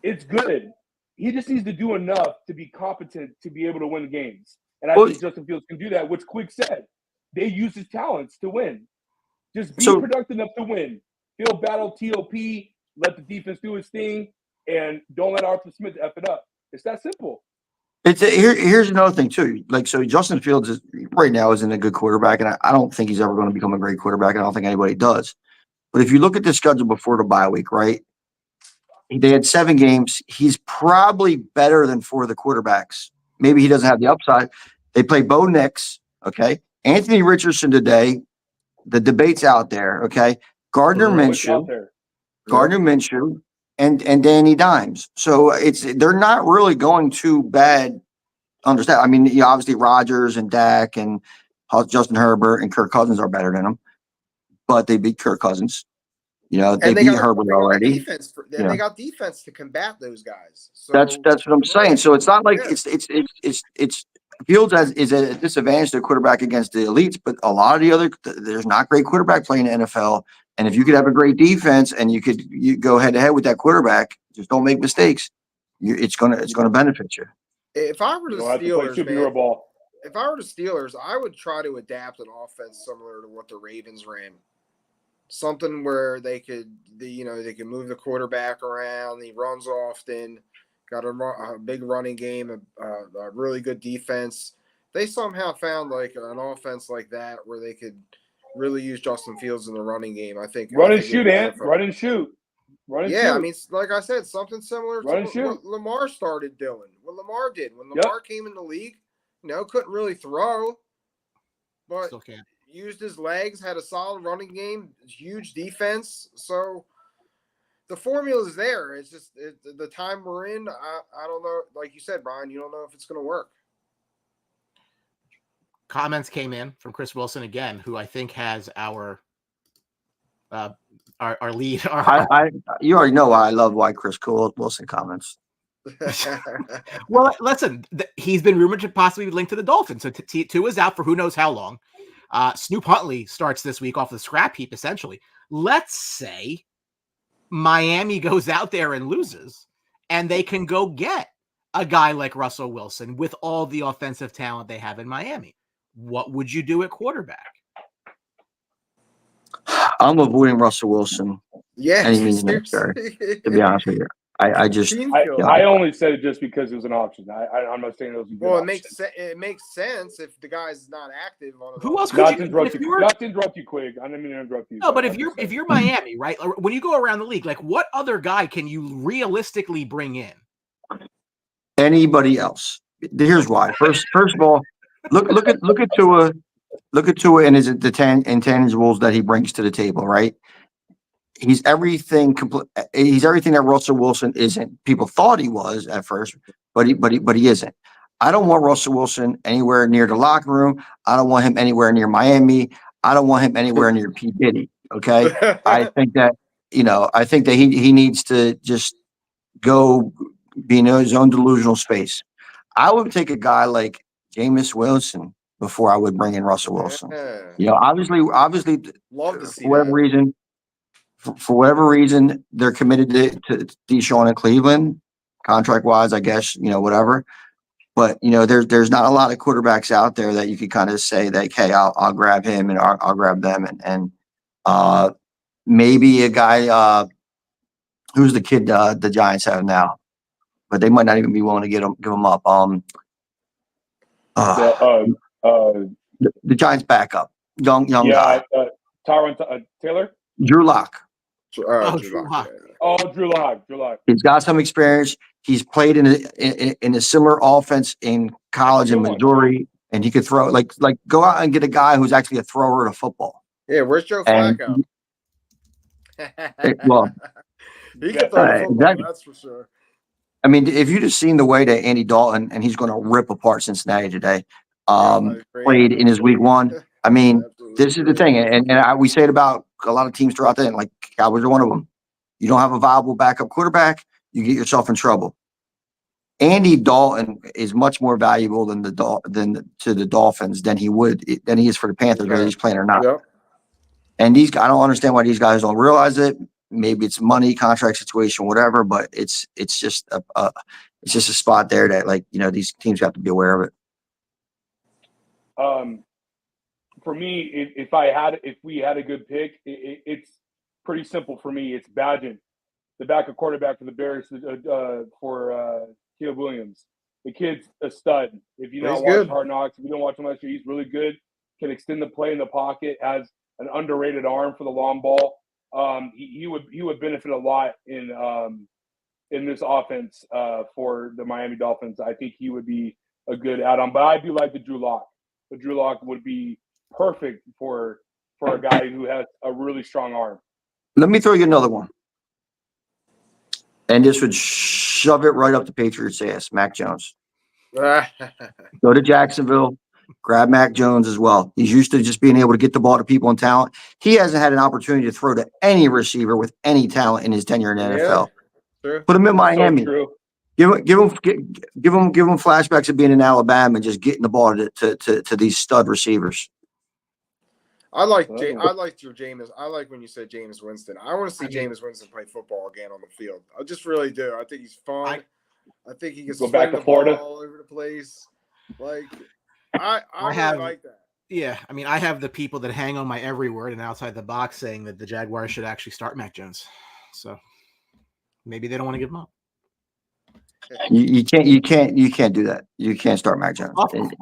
It's good. He just needs to do enough to be competent to be able to win games. And I think Justin Fields can do that, which Quick said. They use his talents to win. Just be productive enough to win. Field battle, TOP, let the defense do its thing, and don't let Arthur Smith F it up. It's that simple. Here's another thing, too. Like, so Justin Fields right now isn't a good quarterback, and I don't think he's ever going to become a great quarterback, and I don't think anybody does. But if you look at the schedule before the bye week, right, they had 7 games. He's probably better than 4 of the quarterbacks. Maybe he doesn't have the upside. They play Bo Nix, okay? Anthony Richardson today. The debate's out there, okay? Gardner Minshew, and Danny Dimes. So they're not really going too bad. Understand? I mean, obviously Rodgers and Dak and Justin Herbert and Kirk Cousins are better than them, but they beat Kirk Cousins. They beat Herbert already. They got defense to combat those guys. So that's what I'm saying. So it's not like it's Fields is a disadvantage to a quarterback against the elites, but a lot of the other there's not great quarterback playing in the NFL. And if you could have a great defense and you go head to head with that quarterback, just don't make mistakes. It's gonna benefit you. If I were the Steelers, I would try to adapt an offense similar to what the Ravens ran. Something where they could move the quarterback around. He runs often. Got a big running game, a really good defense. They somehow found like an offense like that where they could really use Justin Fields in the running game. I think run and shoot. I mean, like I said, something similar to what Lamar started doing. What Lamar did when Lamar came in the league, couldn't really throw, but used his legs, had a solid running game, huge defense. So the formula is there. It's just the time we're in. I don't know. Like you said, Brian, you don't know if it's going to work. Comments came in from Chris Wilson again, who I think has our lead. You already know why I love Chris Wilson comments. Well, listen, he's been rumored to possibly be linked to the Dolphins. So Tua is out for who knows how long. Snoop Huntley starts this week off the scrap heap, essentially. Let's say Miami goes out there and loses, and they can go get a guy like Russell Wilson with all the offensive talent they have in Miami. What would you do at quarterback? I'm avoiding Russell Wilson. Yeah, any means necessary. To be honest with you, I only said it just because it was an option. I'm not saying those. Well, it makes sense if the guy's not active. Who else could you? Not to interrupt you, Quig. I didn't mean to interrupt you. No, but if you're Miami, right? When you go around the league, like what other guy can you realistically bring in? Anybody else? Here's why. First of all, look at Tua. Look at Tua and his intangibles that he brings to the table, right? He's everything that Russell Wilson isn't. People thought he was at first, but he isn't. I don't want Russell Wilson anywhere near the locker room. I don't want him anywhere near Miami. I don't want him anywhere near P. Diddy. Okay. I think that he needs to just go be in his own delusional space. I would take a guy like Jameis Winston before I would bring in Russell Wilson. Obviously, love to see for whatever reason, they're committed to Deshaun in Cleveland, contract-wise, I guess, whatever. But, there's not a lot of quarterbacks out there that you could kind of say that, hey, I'll grab him and I'll grab them. And maybe a guy who's the kid the Giants have now, but they might not even be willing to give him up. The Giants backup, young guy. Tyron Taylor? Drew Lock. Drew Lock. Drew Lock. He's got some experience. He's played in a similar offense in college in Missouri, and he could throw. Like go out and get a guy who's actually a thrower of football. Yeah, where's Joe Flacco? He can throw the football, exactly. That's for sure. I mean, if you just seen the way that Andy Dalton, and he's going to rip apart Cincinnati today. played in his week one. I mean, this is the thing, and we say it about a lot of teams throughout the end, like Cowboys are one of them. You don't have a viable backup quarterback, you get yourself in trouble. Andy Dalton is much more valuable to the Dolphins than he is for the Panthers, whether he's playing or not. Yep. And I don't understand why these guys don't realize it. Maybe it's money, contract situation, whatever. But it's just a spot there that, like, these teams have to be aware of it. For me, if we had a good pick, it's pretty simple for me. It's Badgett, the backup quarterback for the Bears, for Caleb Williams. The kid's a stud. If you don't watch Hard Knocks, if you don't watch him last year, he's really good. Can extend the play in the pocket. Has an underrated arm for the long ball. He would benefit a lot in this offense for the Miami Dolphins. I think he would be a good add-on. But I do like the Drew Lock. The Drew Lock would be perfect for a guy who has a really strong arm. Let me throw you another one. And this would shove it right up the Patriots' ass, Mac Jones. Go to Jacksonville, grab Mac Jones as well. He's used to just being able to get the ball to people and talent. He hasn't had an opportunity to throw to any receiver with any talent in his tenure in the NFL. Sure. Put him in Miami. So Give him flashbacks of being in Alabama and just getting the ball to these stud receivers. I like your Jameis. I like when you said Jameis Winston. I want to see Jameis Winston play football again on the field. I just really do. I think he's fun. I think he can go back to Florida all over the place. Like I really like that. Yeah, I mean, I have the people that hang on my every word and outside the box saying that the Jaguars should actually start Mac Jones. So maybe they don't want to give him up. You can't do that. You can't start Mac Jones.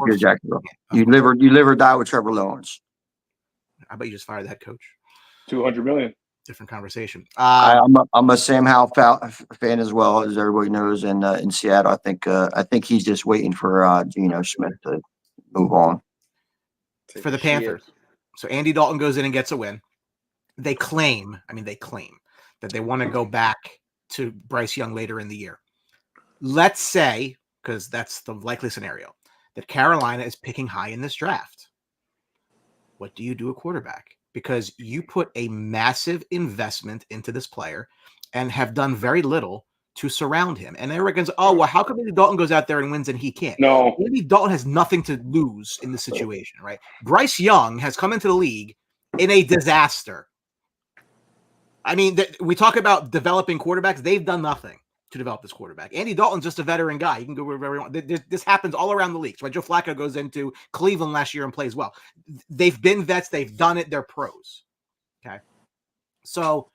You're Jacksonville. You live or die with Trevor Lawrence. I bet you just fired that coach. $200 million. Different conversation. I'm a Sam Howell fan as well, as everybody knows. And in Seattle, I think he's just waiting for Geno Smith to move on. For the Panthers. So Andy Dalton goes in and gets a win. They claim that they want to go back to Bryce Young later in the year. Let's say, because that's the likely scenario, that Carolina is picking high in this draft. What do you do at quarterback? Because you put a massive investment into this player and have done very little to surround him. And everyone's, how come Andy Dalton goes out there and wins and he can't? No. Andy Dalton has nothing to lose in this situation, right? Bryce Young has come into the league in a disaster. I mean, we talk about developing quarterbacks. They've done nothing to develop this quarterback. Andy Dalton's just a veteran guy. He can go wherever he wants. This happens all around the league. So when Joe Flacco goes into Cleveland last year and plays well, they've been vets. They've done it. They're pros. Okay. So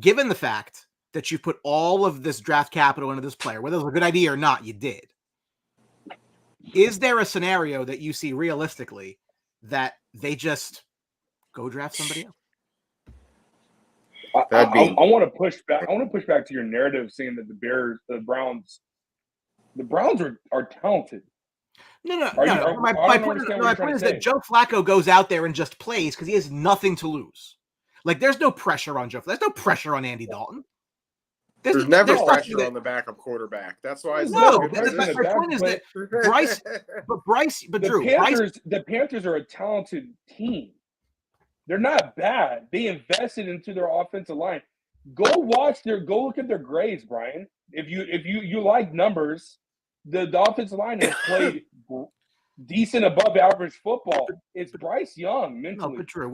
given the fact that you put all of this draft capital into this player, whether it was a good idea or not, you did. Is there a scenario that you see realistically that they just go draft somebody else? I want to push back. I want to push back to your narrative saying that the Browns are talented. No. My point is that Joe Flacco goes out there and just plays because he has nothing to lose. Like, there's no pressure on Joe. There's no pressure on Andy Dalton. There's never pressure on the backup quarterback. That's why. My point is that Drew, the Panthers are a talented team. They're not bad. They invested into their offensive line. Go look at their grades, Brian. If you like numbers, the offensive line has played decent above average football. It's Bryce Young mentally. No, but Drew,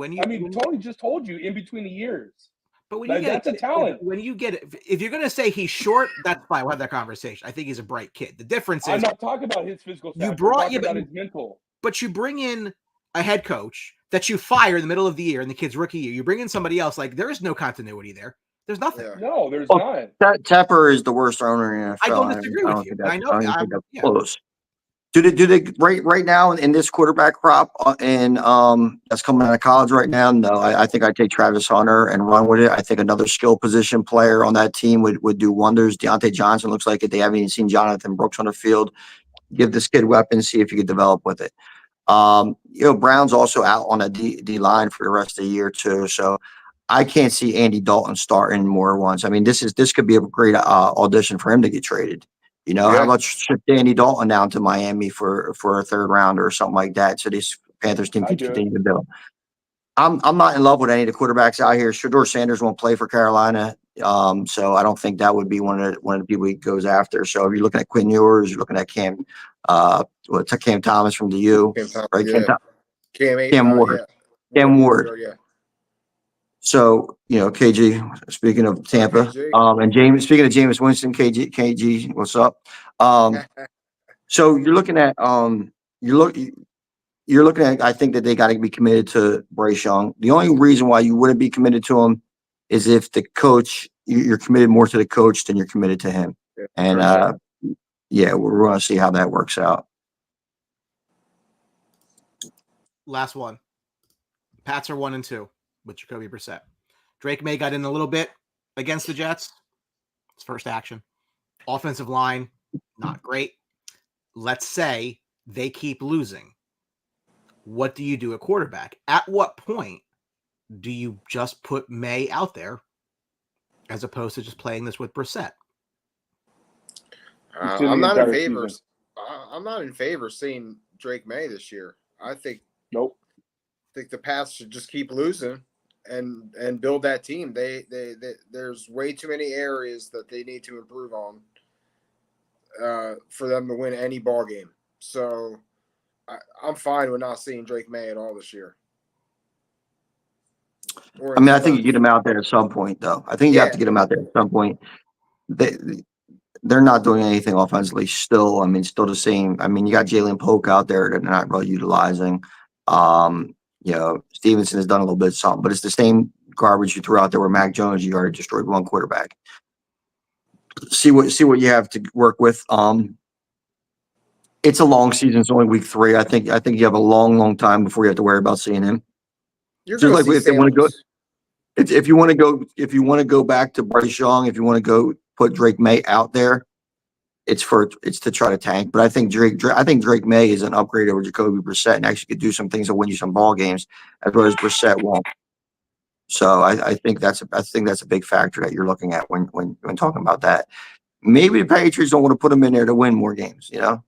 Tony just told you in between the years. But when that's a talent. When you get it, if you're going to say he's short, that's fine. We'll have that conversation. I think he's a bright kid. The difference is I'm not talking about his physical stats. About his mental. But you bring in a head coach that you fire in the middle of the year in the kid's rookie year. You bring in somebody else. Like, there is no continuity there. There's nothing. Yeah. No, there's not. Tepper is the worst owner in the NFL. I don't disagree with you. I know. Close. Do they right now in this quarterback crop and that's coming out of college right now? No, I think I'd take Travis Hunter and run with it. I think another skill position player on that team would do wonders. Deontay Johnson looks like it. They haven't even seen Jonathan Brooks on the field. Give this kid weapons, see if you could develop with it. Brown's also out on a D line for the rest of the year too. So I can't see Andy Dalton starting more once. I mean, this could be a great audition for him to get traded. You know, Yeah. how about ship Danny Dalton down to Miami for a third rounder or something like that, so this Panthers team I can do it. continue to build. I'm not in love with any of the quarterbacks out here. Shador Sanders won't play for Carolina, so I don't think that would be one of the people he goes after. So if you're looking at Quinn Ewers, you're looking at Cam Thomas from the U, Cam Thomas, right? yeah. Cam Ward. Yeah. Cam Ward. Yeah. So, you know, KG, speaking of Tampa, KG. and speaking of Jameis Winston, KG, what's up? So you're looking at, I think that they got to be committed to Bryce Young. The only reason why you wouldn't be committed to him is if the coach, you're committed more to the coach than you're committed to him. Yeah, And, we're going to see how that works out. Last one. Pats are 1-2 with Jacoby Brissett. Drake May got in a little bit against the Jets. His first action. Offensive line, not great. Let's say they keep losing. What do you do at quarterback? At what point do you just put May out there as opposed to just playing this with Brissett? I'm not in favor. I'm not in favor of seeing Drake May this year. I think Nope. the Pats should just keep losing and build that team. They there's way too many areas that they need to improve on for them to win any ball game. So I'm fine with not seeing Drake May at all this year. I mean, I think you get him out there at some point, though. I think you have to get him out there at some point. They're not doing anything offensively still. I mean, still the same. I mean, you got Jalen Polk out there that they're not really utilizing. You know, Stevenson has done a little bit of something, but it's the same garbage you threw out there where Mac Jones, you already destroyed one quarterback. See what you have to work with. It's a long season. It's only week 3. I think you have a long time before you have to worry about seeing him. You're just like if they want to go, Samuels. if you want to go back to Bryce Young, if you want to go put Drake May out there, it's to try to tank. But I think Drake May is an upgrade over Jacoby Brissett and actually could do some things to win you some ball games, as well as Brissett won't. So I think that's a big factor that you're looking at when talking about that. Maybe the Patriots don't want to put him in there to win more games. You know.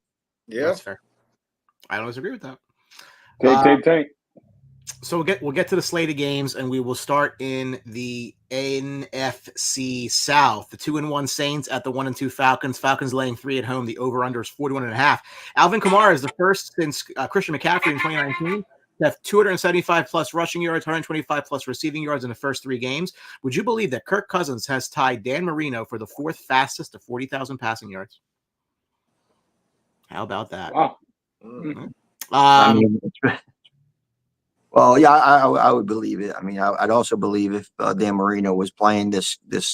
Yeah, that's fair. I don't disagree with that. Tank. So we'll get to the slate of games, and we will start in the NFC South. The 2-1 Saints at the 1-2 Falcons. Falcons laying 3 at home. The over/under is 41.5. Alvin Kamara is the first since Christian McCaffrey in 2019 to have 275 plus rushing yards, 125 plus receiving yards in the first 3 games. Would you believe that Kirk Cousins has tied Dan Marino for the 4th fastest to 40,000 passing yards? How about that? Wow. I mean, well, yeah, I would believe it. I mean, I'd also believe if Dan Marino was playing this week,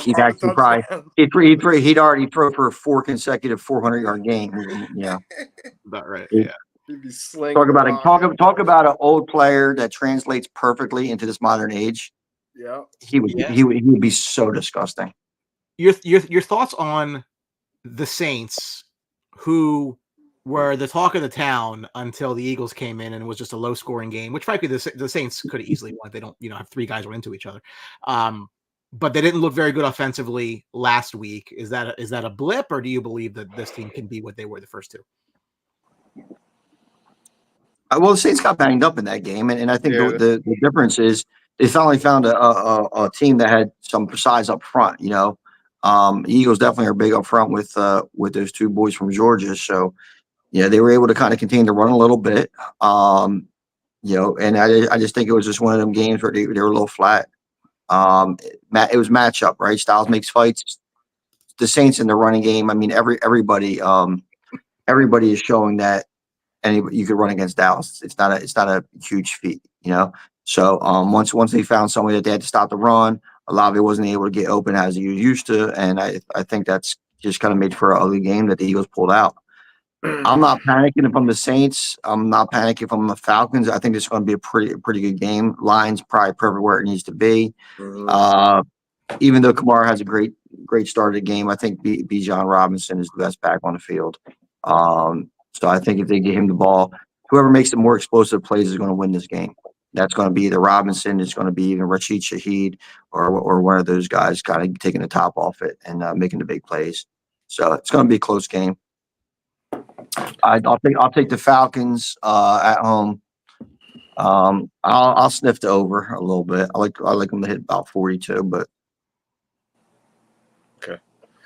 he'd actually probably he'd already throw for a 4 consecutive 400-yard game. Yeah, about right. Yeah, he'd be slinging. Talk about an old player that translates perfectly into this modern age. Yeah, he would be so disgusting. Your thoughts on the Saints, who were the talk of the town until the Eagles came in and it was just a low-scoring game, which frankly the Saints could have easily won. They don't, have 3 guys run into each other, but they didn't look very good offensively last week. Is that a blip, or do you believe that this team can be what they were the first 2? Well, the Saints got banged up in that game, and I think the difference is they finally found a team that had some size up front. The Eagles definitely are big up front with those 2 boys from Georgia. So, they were able to kind of contain the run a little bit. And I just think it was just one of them games where they were a little flat. It was matchup, right? Styles makes fights. The Saints in the running game. I mean, everybody is showing that you could run against Dallas. It's not a huge feat, So once they found somebody that they had to stop the run, Olave wasn't able to get open as he used to, and I think that's just kind of made for an ugly game that the Eagles pulled out. I'm not panicking if I'm the Saints. I'm not panicking if I'm the Falcons. I think it's going to be a pretty good game. Line's probably perfect where it needs to be. Even though Kamara has a great start of the game, I think Bijan Robinson is the best back on the field. So I think if they get him the ball, whoever makes the more explosive plays is going to win this game. That's going to be either Robinson, it's going to be even Rashid Shaheed, or one of those guys kind of taking the top off it and making the big plays. So it's going to be a close game. I'll take the Falcons at home. I'll sniff the over a little bit. I like them to hit about 42, but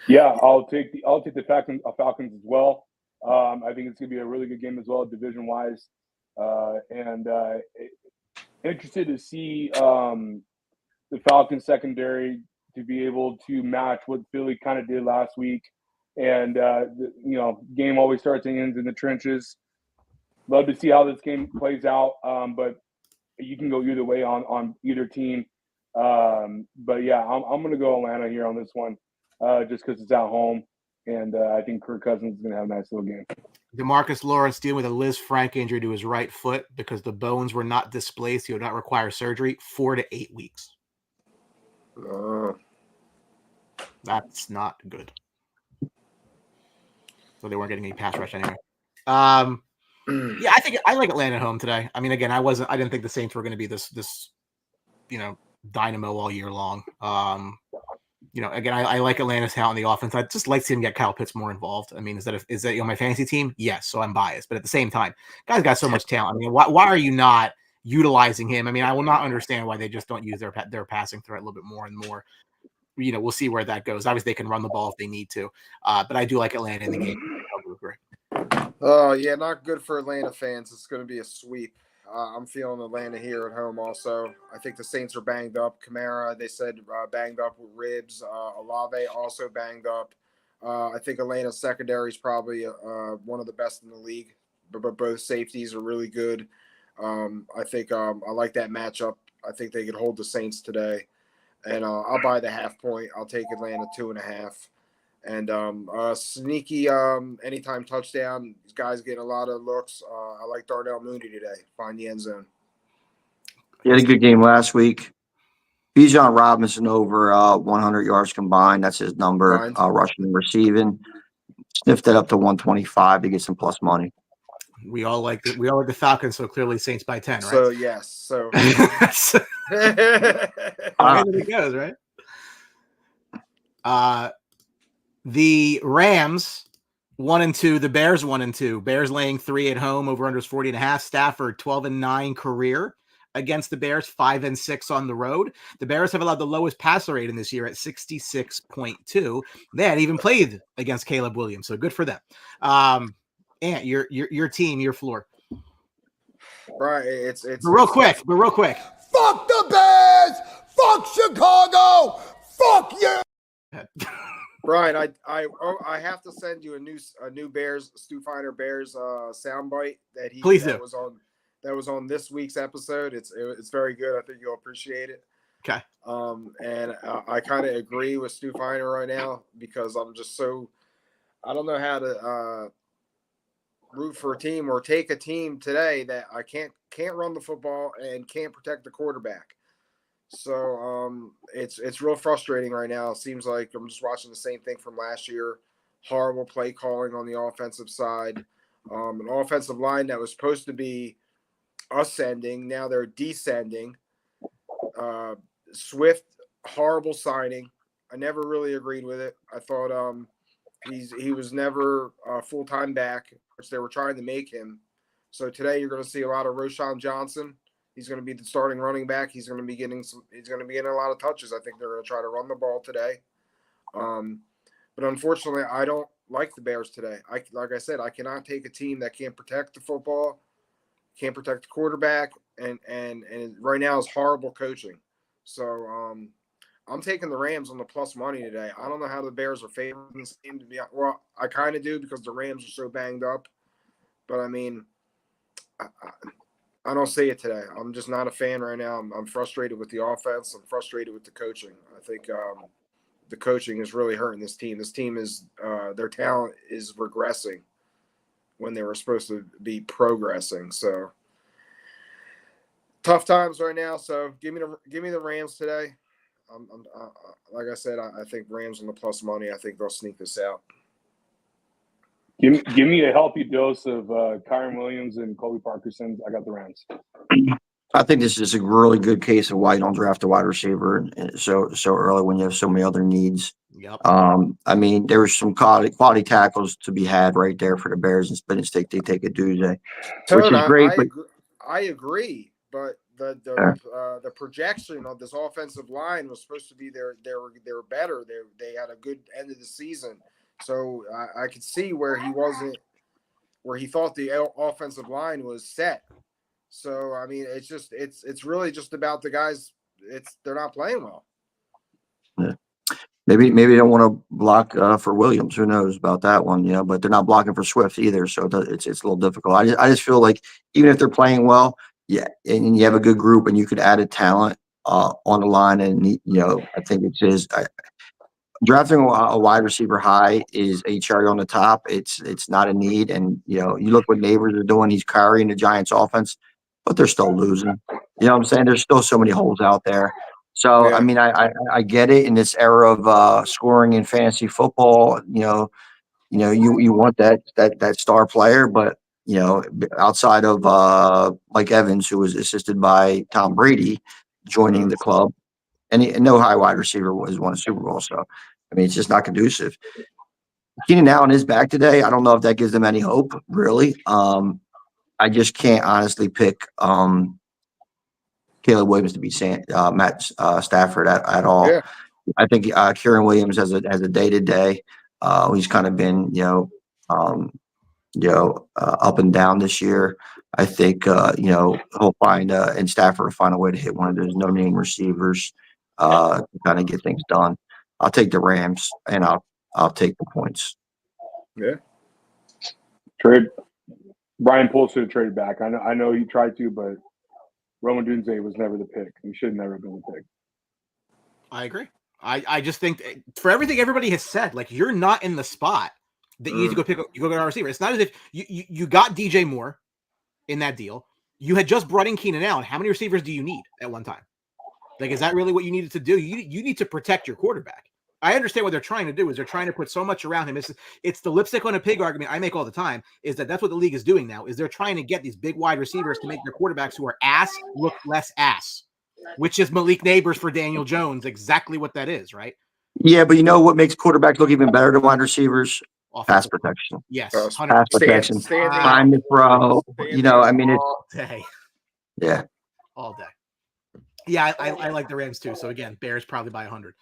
Yeah, I'll take the Falcons as well. I think it's going to be a really good game as well, division wise, and interested to see the Falcons secondary to be able to match what Philly kind of did last week. And game always starts and ends in the trenches. Love to see how this game plays out, but you can go either way on either team. But yeah, I'm going to go Atlanta here on this one, just because it's at home, and I think Kirk Cousins is going to have a nice little game. DeMarcus Lawrence dealing with a Liz Frank injury to his right foot because the bones were not displaced. He would not require surgery. 4 to 8 weeks. That's not good. So they weren't getting any pass rush anyway. Yeah, I think I like Atlanta at home today. I mean, again, I didn't think the Saints were going to be this dynamo all year long. Again, I like Atlanta's talent in the offense. I'd just like to see him get Kyle Pitts more involved. I mean, is that my fantasy team? Yes, so I'm biased, but at the same time, guy's got so much talent. I mean, why are you not utilizing him? I mean, I will not understand why they just don't use their passing threat a little bit more and more. We'll see where that goes. Obviously, they can run the ball if they need to, but I do like Atlanta in the game. Oh, yeah, not good for Atlanta fans. It's going to be a sweep. I'm feeling Atlanta here at home also. I think the Saints are banged up. Kamara, they said, banged up with ribs. Olave also banged up. I think Atlanta's secondary is probably one of the best in the league, but both safeties are really good. I think I like that matchup. I think they could hold the Saints today. And I'll buy the half point. I'll take Atlanta 2.5. And sneaky anytime touchdown. These guys getting a lot of looks. I like Darnell Mooney today. Find the end zone. He had a good game last week. Bijan Robinson over 100 yards combined. That's his number. Rushing and receiving. Sniffed it up to 125 to get some plus money. We all like the Falcons, so clearly Saints by 10, right? So yes. So it goes, right? The Rams 1-2, the Bears 1-2. Bears laying 3 at home, over unders 40.5. Stafford 12-9 career against the Bears, 5-6 on the road. The Bears have allowed the lowest passer rate in this year at 66.2. They hadn't even played against Caleb Williams, so good for them. And your team, your floor. Right, it's real quick. Fuck the Bears! Fuck Chicago! Fuck you! Brian, I have to send you a new Bears Stu Feiner Bears soundbite that was on this week's episode. It's very good. I think you'll appreciate it. Okay. And I kind of agree with Stu Feiner right now because I'm just I don't know how to root for a team or take a team today that I can't run the football and can't protect the quarterback. So it's real frustrating right now. It seems like I'm just watching the same thing from last year. Horrible play calling on the offensive side. An offensive line that was supposed to be ascending, now they're descending. Swift, horrible signing. I never really agreed with it. I thought he was never a full-time back, which they were trying to make him. So today you're going to see a lot of Roschon Johnson. He's going to be the starting running back. He's going to be getting a lot of touches. I think they're going to try to run the ball today. But unfortunately, I don't like the Bears today. Like I said, I cannot take a team that can't protect the football, can't protect the quarterback, and right now is horrible coaching. So I'm taking the Rams on the plus money today. I don't know how the Bears are favored in this game to be. Well, I kind of do because the Rams are so banged up. But I mean, I don't see it today. I'm just not a fan right now. I'm frustrated with the offense. I'm frustrated with the coaching. I think the coaching is really hurting this team. This team is their talent is regressing when they were supposed to be progressing. So tough times right now. So give me the Rams today. Like I said, I think Rams on the plus money. I think they'll sneak this out. Give me a healthy dose of Kyron Williams and Colby Parkinson. I got the Rams. I think this is a really good case of why you don't draft a wide receiver and so early when you have so many other needs. Yep. I mean, there was some quality tackles to be had right there for the Bears, and instead they take a Tuesday, which Tone, is great. But I agree, but uh, the projection of this offensive line was supposed to be they were better. They had a good end of the season, so I could see where he wasn't, where he thought the offensive line was set. So I mean, it's really just about the guys. They're not playing well. maybe they don't want to block for Williams. Who knows about that one? But they're not blocking for Swift either, so it's a little difficult. I just feel like even if they're playing well, yeah, and you have a good group and you could add a talent on the line, and I think it's his. Drafting a wide receiver high is a cherry on the top. It's not a need, and you look what Neighbors are doing. He's carrying the Giants' offense, but they're still losing. You know what I'm saying? There's still so many holes out there. So Yeah. I mean, I get it in this era of scoring in fantasy football. You want that star player, but outside of Mike Evans, who was assisted by Tom Brady joining the club, and no high wide receiver has won a Super Bowl. So I mean, it's just not conducive. Keenan Allen is back today. I don't know if that gives them any hope, really. I just can't honestly pick Caleb Williams to be Matt Stafford at all. Yeah. I think Kieran Williams has a day to day. He's kind of been up and down this year. I think he'll find and Stafford will find a way to hit one of those no name receivers to kind of get things done. I'll take the Rams and I'll take the points. Yeah. Trade. Brian Poole should have traded back. I know he tried to, but Roman Dunze was never the pick. He should have never been the pick. I agree. I just think for everything everybody has said, like you're not in the spot that you need to go pick up. You go get a receiver. It's not as if you got DJ Moore in that deal. You had just brought in Keenan Allen. How many receivers do you need at one time? Like, is that really what you needed to do? You need to protect your quarterback. I understand what they're trying to do is they're trying to put so much around him. It's the lipstick on a pig argument I make all the time, is that's what the league is doing now, is they're trying to get these big wide receivers to make their quarterbacks who are ass look less ass, which is Malik Neighbors for Daniel Jones, exactly what that is, right? Yeah, but you know what makes quarterbacks look even better than wide receivers? Pass protection. Yes, pass protection. Time to throw. I mean, it's all day. Yeah. All day. Yeah, I like the Rams too. So again, Bears probably by 100.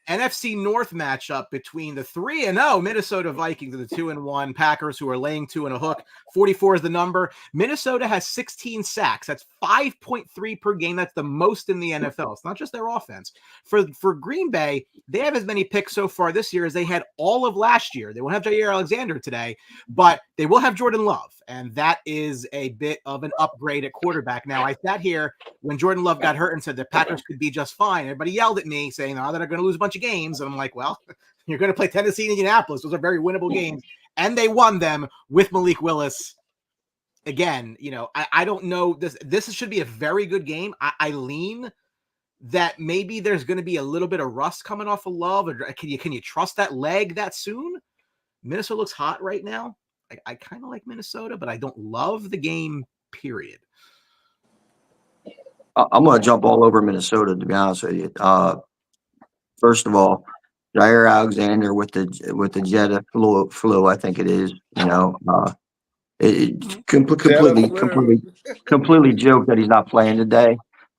NFC North matchup between the 3-0 Minnesota Vikings and the 2-1 Packers, who are laying 2 and a hook. 44 is the number. Minnesota has 16 sacks. That's 5.3 per game. That's the most in the NFL. It's not just their offense. For Green Bay, they have as many picks so far this year as they had all of last year. They won't have Jair Alexander today, but they will have Jordan Love, and that is a bit of an upgrade at quarterback. Now, I sat here when Jordan Love got hurt and said the Packers could be just fine. Everybody yelled at me saying, "Oh, they're going to lose a bunch of games." And I'm like, well, you're going to play Tennessee and Indianapolis. Those are very winnable games. And they won them with Malik Willis. Again, I don't know. This should be a very good game. I lean that maybe there's going to be a little bit of rust coming off of Love. Or can you trust that leg that soon? Minnesota looks hot right now. I kind of like Minnesota, but I don't love the game, period. I'm going to jump all over Minnesota, to be honest with you. First of all, Jair Alexander with the Jetta flu, I think it is. Completely joke that he's not playing today.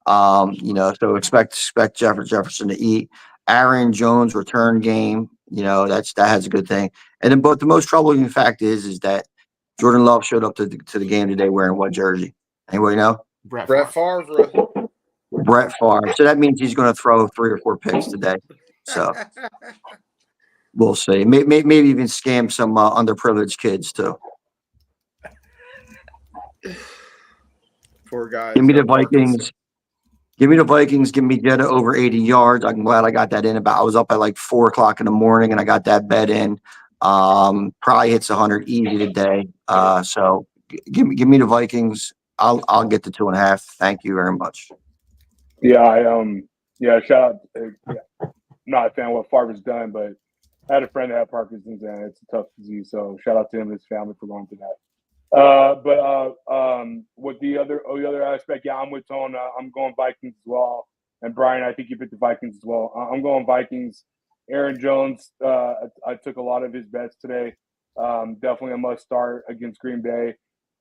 So expect Jefferson to eat. Aaron Jones return game. That has a good thing. And then, but the most troubling fact is that Jordan Love showed up to the game today wearing what jersey? Anybody know? Brett Favre. Brett Favre. So that means he's going to throw 3 or 4 picks today. So we'll see. Maybe even scam some underprivileged kids too. Poor guys. Give me the Vikings. Give me the Vikings. Give me Jetta over 80 yards. I'm glad I got that in. I was up at like 4:00 in the morning and I got that bet in. Probably hits 100 easy today. So give me the Vikings. I'll get the 2.5. Thank you very much. Yeah, shout out. I'm not a fan of what Favre's done, but I had a friend that had Parkinson's and it's a tough disease. So shout out to him and his family for going through that. With the other aspect, yeah, I'm with Tone. I'm going Vikings as well. And Brian, I think you picked the Vikings as well. I'm going Vikings. Aaron Jones, I took a lot of his bets today. Definitely a must start against Green Bay.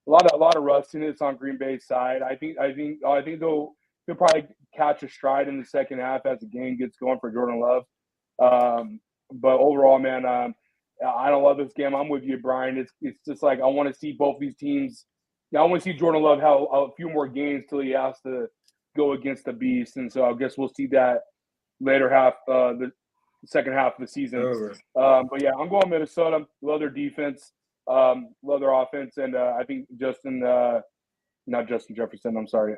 A lot of rustiness on Green Bay's side. I think they'll probably catch a stride in the second half as the game gets going for Jordan Love. But overall, man, I don't love this game. I'm with you, Brian. It's just like I want to see both these teams. I want to see Jordan Love have a few more games till he has to go against the beast, and so I guess we'll see that later half, the second half of the season. But yeah, I'm going Minnesota. Love their defense, love their offense, and I think not Justin Jefferson. I'm sorry,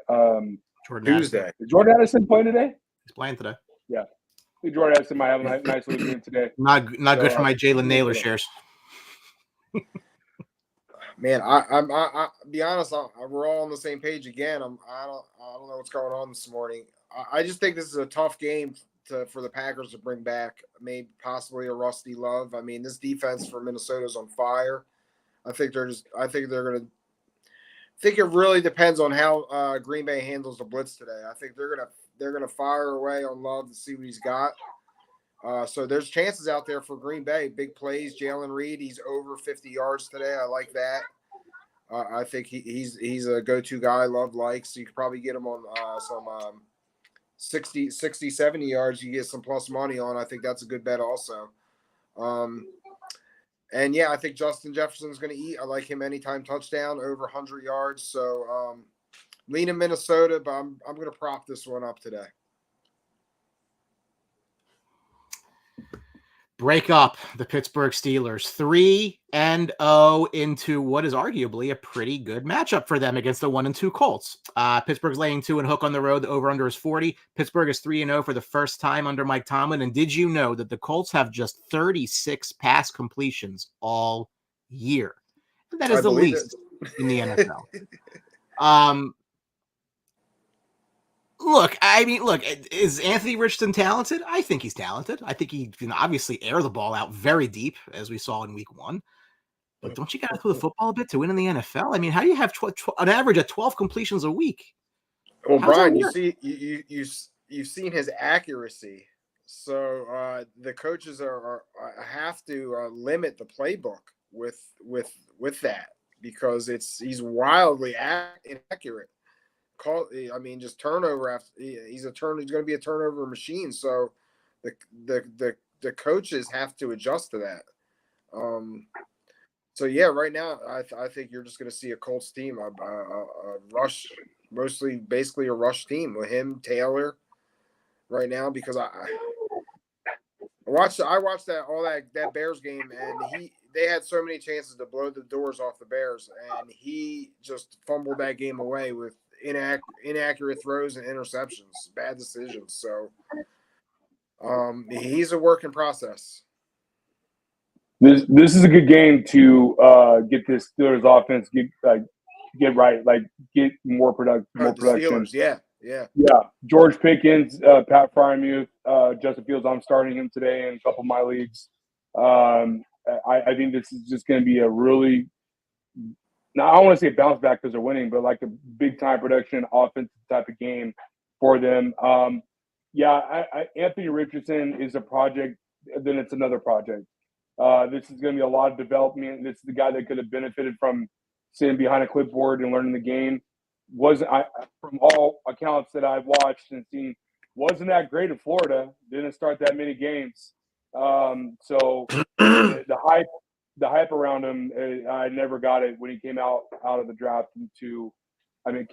Jordan Tuesday. Addison. Is Jordan Addison playing today? He's playing today. Yeah, I think Jordan Addison might have a nice little game today. Not good for my Jalen Naylor shares. Man, I be honest, we're all on the same page again. I don't know what's going on this morning. I just think this is a tough game for the Packers to bring back, maybe possibly a rusty Love. I mean, this defense for Minnesota is on fire. I think it really depends on how Green Bay handles the blitz today. I think they're gonna fire away on Love to see what he's got. So there's chances out there for Green Bay. Big plays. Jalen Reed, he's over 50 yards today. I like that. I think he's a go-to guy Love likes. You could probably get him on some 60, 70 yards. You get some plus money on. I think that's a good bet also. And, yeah, I think Justin Jefferson's going to eat. I like him anytime touchdown, over 100 yards. So leaning Minnesota, but I'm going to prop this one up today. Break up the Pittsburgh Steelers 3-0 into what is arguably a pretty good matchup for them against the 1-2 Colts. Pittsburgh's laying 2 and hook on the road. The over-under is 40. Pittsburgh is 3-0 for the first time under Mike Tomlin. And did you know that the Colts have just 36 pass completions all year? And that is the least in the NFL. Look, is Anthony Richardson talented? I think he's talented. I think he can obviously air the ball out very deep, as we saw in week 1. But don't you got to throw the football a bit to win in the NFL? I mean, how do you have an average of 12 completions a week? Well, Brian, you've seen his accuracy. So the coaches have to limit the playbook with that because he's wildly inaccurate. Just turnover after he's going to be a turnover machine. So the coaches have to adjust to that. So yeah, right now I think you're just going to see a Colts team, a rush, basically a rush team with him, Taylor, right now because I watched that Bears game and they had so many chances to blow the doors off the Bears and he just fumbled that game away with inaccurate throws and interceptions, bad decisions. So he's a work in process. This is a good game to get this Steelers offense get right, like get more production. Steelers, yeah. George Pickens, Pat Frymuth, Justin Fields. I'm starting him today in a couple of my leagues. I think this is just going to be a really. Now, I don't want to say bounce back because they're winning, but like a big-time production offensive type of game for them. Anthony Richardson is a project, then it's another project. This is going to be a lot of development. This is the guy that could have benefited from sitting behind a clipboard and learning the game. From all accounts that I've watched and seen, wasn't that great at Florida. Didn't start that many games. So the hype around him, I never got it when he came out of the draft came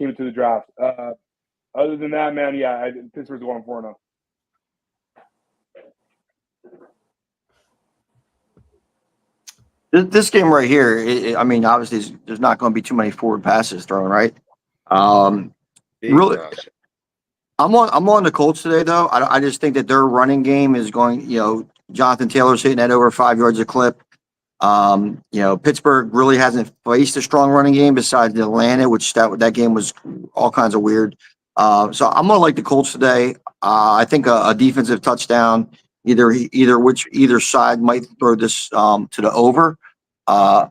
into the draft. Other than that, man, Pittsburgh's going 4-0. This game right here, obviously there's not going to be too many forward passes thrown, right? Really, I'm on the Colts today, though. I just think that their running game is going. Jonathan Taylor's hitting at over 5 yards a clip. Pittsburgh really hasn't faced a strong running game besides Atlanta, which that game was all kinds of weird. So I'm gonna like the Colts today. I think a defensive touchdown, either side might throw this to the over.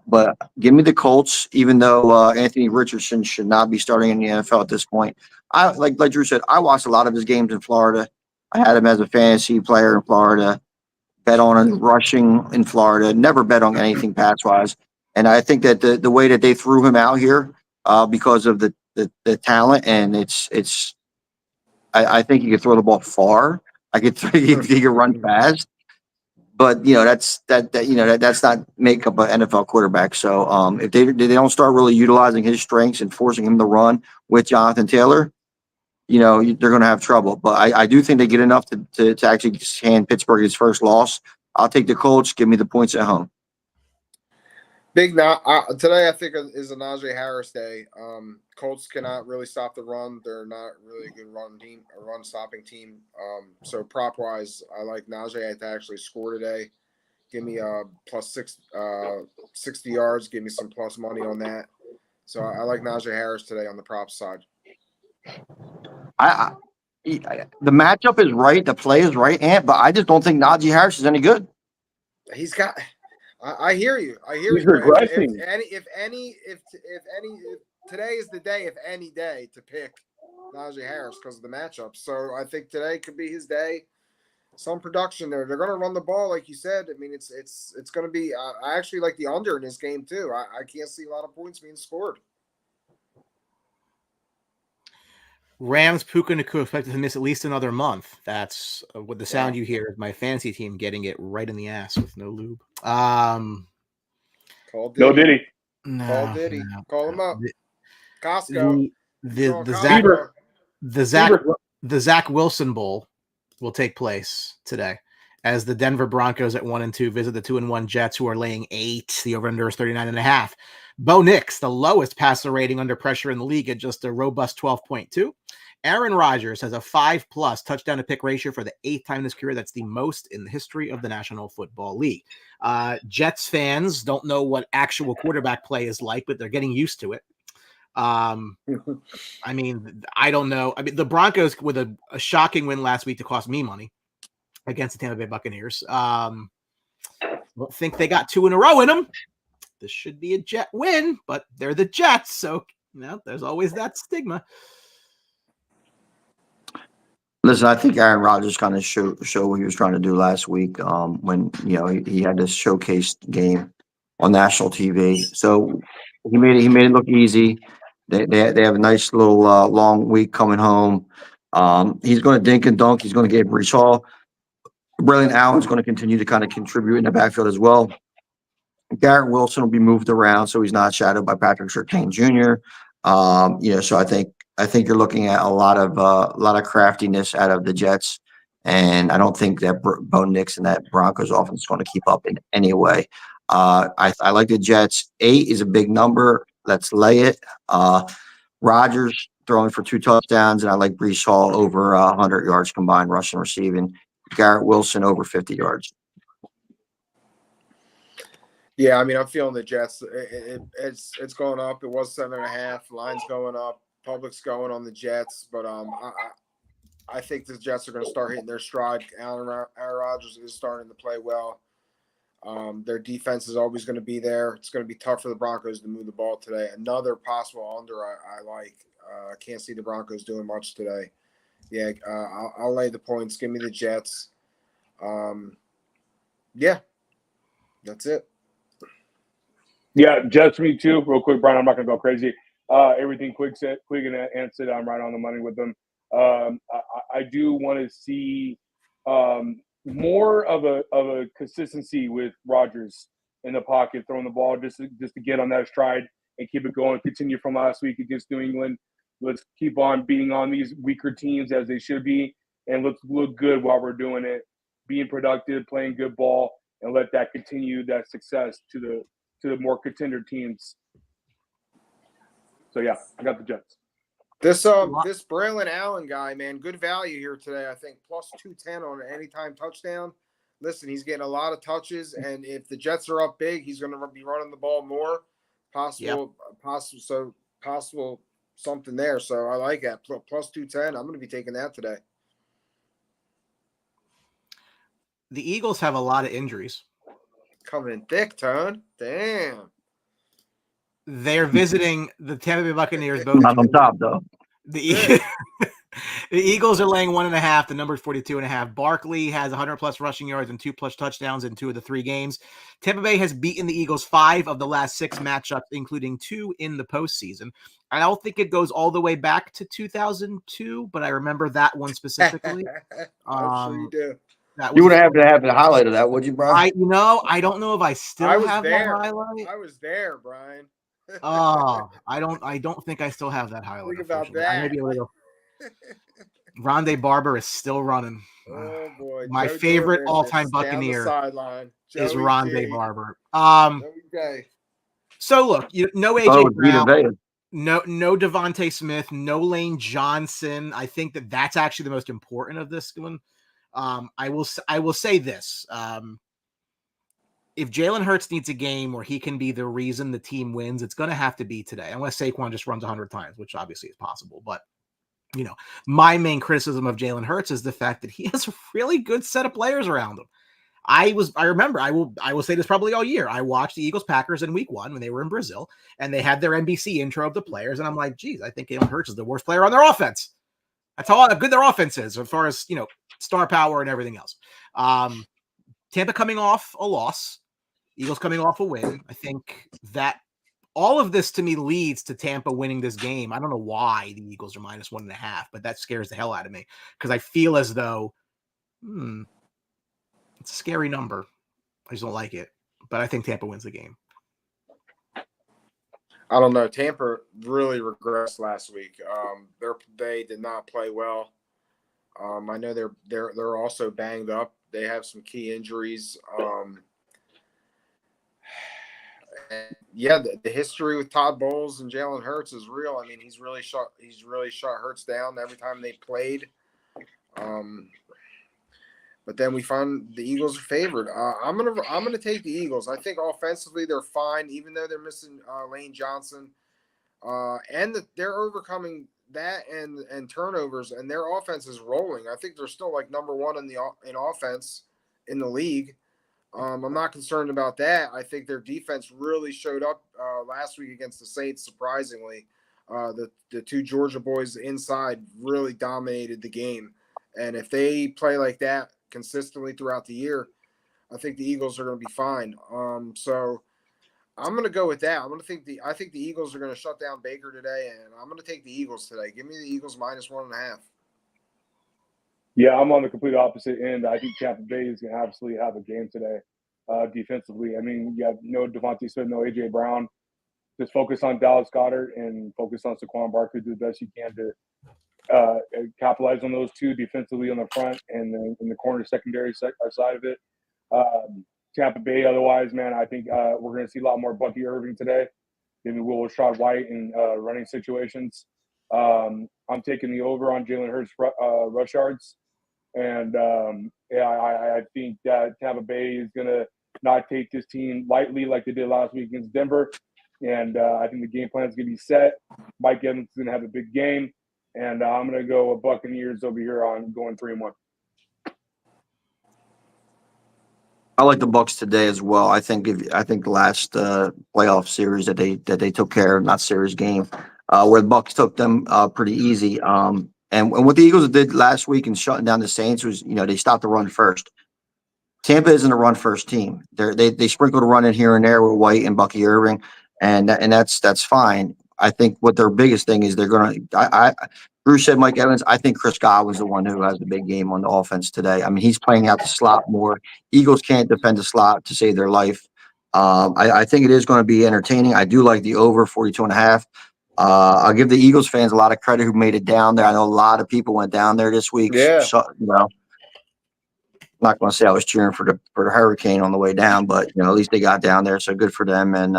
But give me the Colts, even though Anthony Richardson should not be starting in the NFL at this point. I like Drew said, I watched a lot of his games in Florida. I had him as a fantasy player in Florida, bet on him rushing in Florida, never bet on anything pass wise. And I think that the way that they threw him out here because of the talent, and I think he could throw the ball far. He could run fast. But that's not make up an NFL quarterback. So if they don't start really utilizing his strengths and forcing him to run with Jonathan Taylor, they're going to have trouble. But I do think they get enough to actually hand Pittsburgh his first loss. I'll take the Colts. Give me the points at home. Today I think is a Najee Harris day. Colts cannot really stop the run. They're not really a good run stopping team. So prop wise, I like Najee to actually score today. Give me plus 60 yards. Give me some plus money on that. So I like Najee Harris today on the prop side. The matchup is right. The play is right, but I just don't think Najee Harris is any good. He's got. I hear you. He's regressing. If today is the day, if any day, to pick Najee Harris because of the matchup. So I think today could be his day. Some production there. They're going to run the ball, like you said. I mean, it's going to be. I actually like the under in this game too. I can't see a lot of points being scored. Rams Puka Nacua expected to miss at least another month. That's what the sound you hear of my fantasy team getting it right in the ass with no lube. Call Diddy. No Diddy. No, Call Diddy. no. Call him up. Costco. The Zach Wilson Bowl will take place today as the Denver Broncos at 1-2 visit the 2-1 Jets, who are laying 8. The over-under is 39.5. Bo Nix, the lowest passer rating under pressure in the league at just a robust 12.2. Aaron Rodgers has a 5+ touchdown to pick ratio for the 8th time in his career. That's the most in the history of the National Football League. Jets fans don't know what actual quarterback play is like, but they're getting used to it. I mean, I don't know. I mean, the Broncos with a shocking win last week to cost me money against the Tampa Bay Buccaneers. Don't think they got 2 in a row in them. This should be a Jet win, but they're the Jets, so there's always that stigma. Listen, I think Aaron Rodgers kind of show what he was trying to do last week when he had this showcase game on national TV. So he made it look easy. They have a nice little long week coming home. He's going to dink and dunk. He's going to get Breece Hall. Brilliant Allen's going to continue to kind of contribute in the backfield as well. Garrett Wilson will be moved around, so he's not shadowed by Patrick Surtain Jr. So I think you're looking at a lot of craftiness out of the Jets, and I don't think that Bo Nix and that Broncos offense is going to keep up in any way. I like the Jets. 8 is a big number. Let's lay it. Rodgers throwing for 2 touchdowns, and I like Breece Hall over 100 yards combined rushing and receiving. Garrett Wilson over 50 yards. Yeah, I mean, I'm feeling the Jets. It's going up. It was 7.5. Line's going up. Public's going on the Jets, but I think the Jets are going to start hitting their stride. Aaron Rodgers is starting to play well. Their defense is always going to be there. It's going to be tough for the Broncos to move the ball today. Another possible under I like. I can't see the Broncos doing much today. Yeah, I'll lay the points. Give me the Jets. Yeah, that's it. Yeah, Jets me too. Real quick, Brian, I'm not going to go crazy. Everything Quig and Ant said, I'm right on the money with them. I do want to see more of a consistency with Rodgers in the pocket, throwing the ball just to get on that stride and keep it going. Continue from last week against New England. Let's keep on beating on these weaker teams as they should be, and let's look good while we're doing it. Being productive, playing good ball, and let that continue that success to the more contender teams. So yeah, I got the Jets. This Braylon Allen guy, man, good value here today. I think plus 210 on an anytime touchdown. Listen, he's getting a lot of touches, and if the Jets are up big, he's going to be running the ball more. Possible something there. So I like that. Plus 210. I'm going to be taking that today. The Eagles have a lot of injuries. coming in thick, Tone. Damn. They're visiting the Tampa Bay Buccaneers. Both Not on top though. the the Eagles are laying 1.5. The number is 42.5. Barkley has 100+ rushing yards and 2+ touchdowns in 2 of the 3 games. Tampa Bay has beaten the Eagles 5 of the last 6 matchups, including 2 in the postseason. I don't think it goes all the way back to 2002, but I remember that one specifically. I'm sure you do. That You was wouldn't have to have the highlight of that, would you, Brian? I don't know if I still I was have there. that highlight. I was there, Brian. I don't think I still have that highlight. Think about unfortunately. I may that. be able to go. Rondé Barber is still running. Oh boy. My Joe favorite Douglas all-time is down the Buccaneer sideline. is Joey Rondé G. Barber. Okay. So look, no Oh, AJ it's Vita Brown, Vea. no Devontae Smith, no Lane Johnson. I think that's actually the most important of this one. I will say this. If Jalen Hurts needs a game where he can be the reason the team wins, it's going to have to be today. Unless Saquon just runs 100 times, which obviously is possible. But, my main criticism of Jalen Hurts is the fact that he has a really good set of players around him. I remember, I will say this probably all year. I watched the Eagles-Packers in week 1 when they were in Brazil, and they had their NBC intro of the players, and I'm like, geez, I think Jalen Hurts is the worst player on their offense. That's how good their offense is as far as, star power and everything else. Tampa coming off a loss. Eagles coming off a win. I think that all of this to me leads to Tampa winning this game. I don't know why the Eagles are -1.5, but that scares the hell out of me because I feel as though it's a scary number. I just don't like it, but I think Tampa wins the game. I don't know. Tampa really regressed last week. They did not play well. I know they're also banged up. They have some key injuries. Yeah, the history with Todd Bowles and Jalen Hurts is real. I mean, he's really shut Hurts down every time they played. But then we find the Eagles are favored. I'm gonna take the Eagles. I think offensively they're fine, even though they're missing Lane Johnson, and they're overcoming that and turnovers, and their offense is rolling. I think they're still like number 1 in offense in the league. I'm not concerned about that. I think their defense really showed up last week against the Saints, surprisingly. The 2 Georgia boys inside really dominated the game. And if they play like that consistently throughout the year, I think the Eagles are going to be fine. So I'm going to go with that. I think the Eagles are going to shut down Baker today, and I'm going to take the Eagles today. Give me the Eagles -1.5. Yeah, I'm on the complete opposite end. I think Tampa Bay is going to absolutely have a game today defensively. I mean, you have no Devontae Smith, no A.J. Brown. Just focus on Dallas Goedert and focus on Saquon Barkley. Do the best you can to capitalize on those 2 defensively on the front and then in the corner secondary side of it. Tampa Bay, otherwise, man, I think we're going to see a lot more Bucky Irving today. Maybe Will Rashad White in running situations. I'm taking the over on Jalen Hurts rush yards. And, I think that Tampa Bay is going to not take this team lightly like they did last week against Denver. And I think the game plan is going to be set. Mike Evans is going to have a big game. And I'm going to go with Buccaneers over here on going 3-1. I like the Bucks today as well. I think the last playoff series that they took care of, not series game, where the Bucks took them pretty easy. And what the Eagles did last week in shutting down the Saints was, they stopped the run first. Tampa isn't a run first team. They sprinkled a run in here and there with White and Bucky Irving, and that's fine. I think what their biggest thing is they're going to. Bruce said Mike Evans. I think Chris Godwin's the one who has the big game on the offense today. I mean, he's playing out the slot more. Eagles can't defend the slot to save their life. I think it is going to be entertaining. I do like the over 42.5. I'll give the Eagles fans a lot of credit who made it down there. I know a lot of people went down there this week. Yeah. So, I'm not going to say I was cheering for the Hurricane on the way down, but at least they got down there, so good for them. And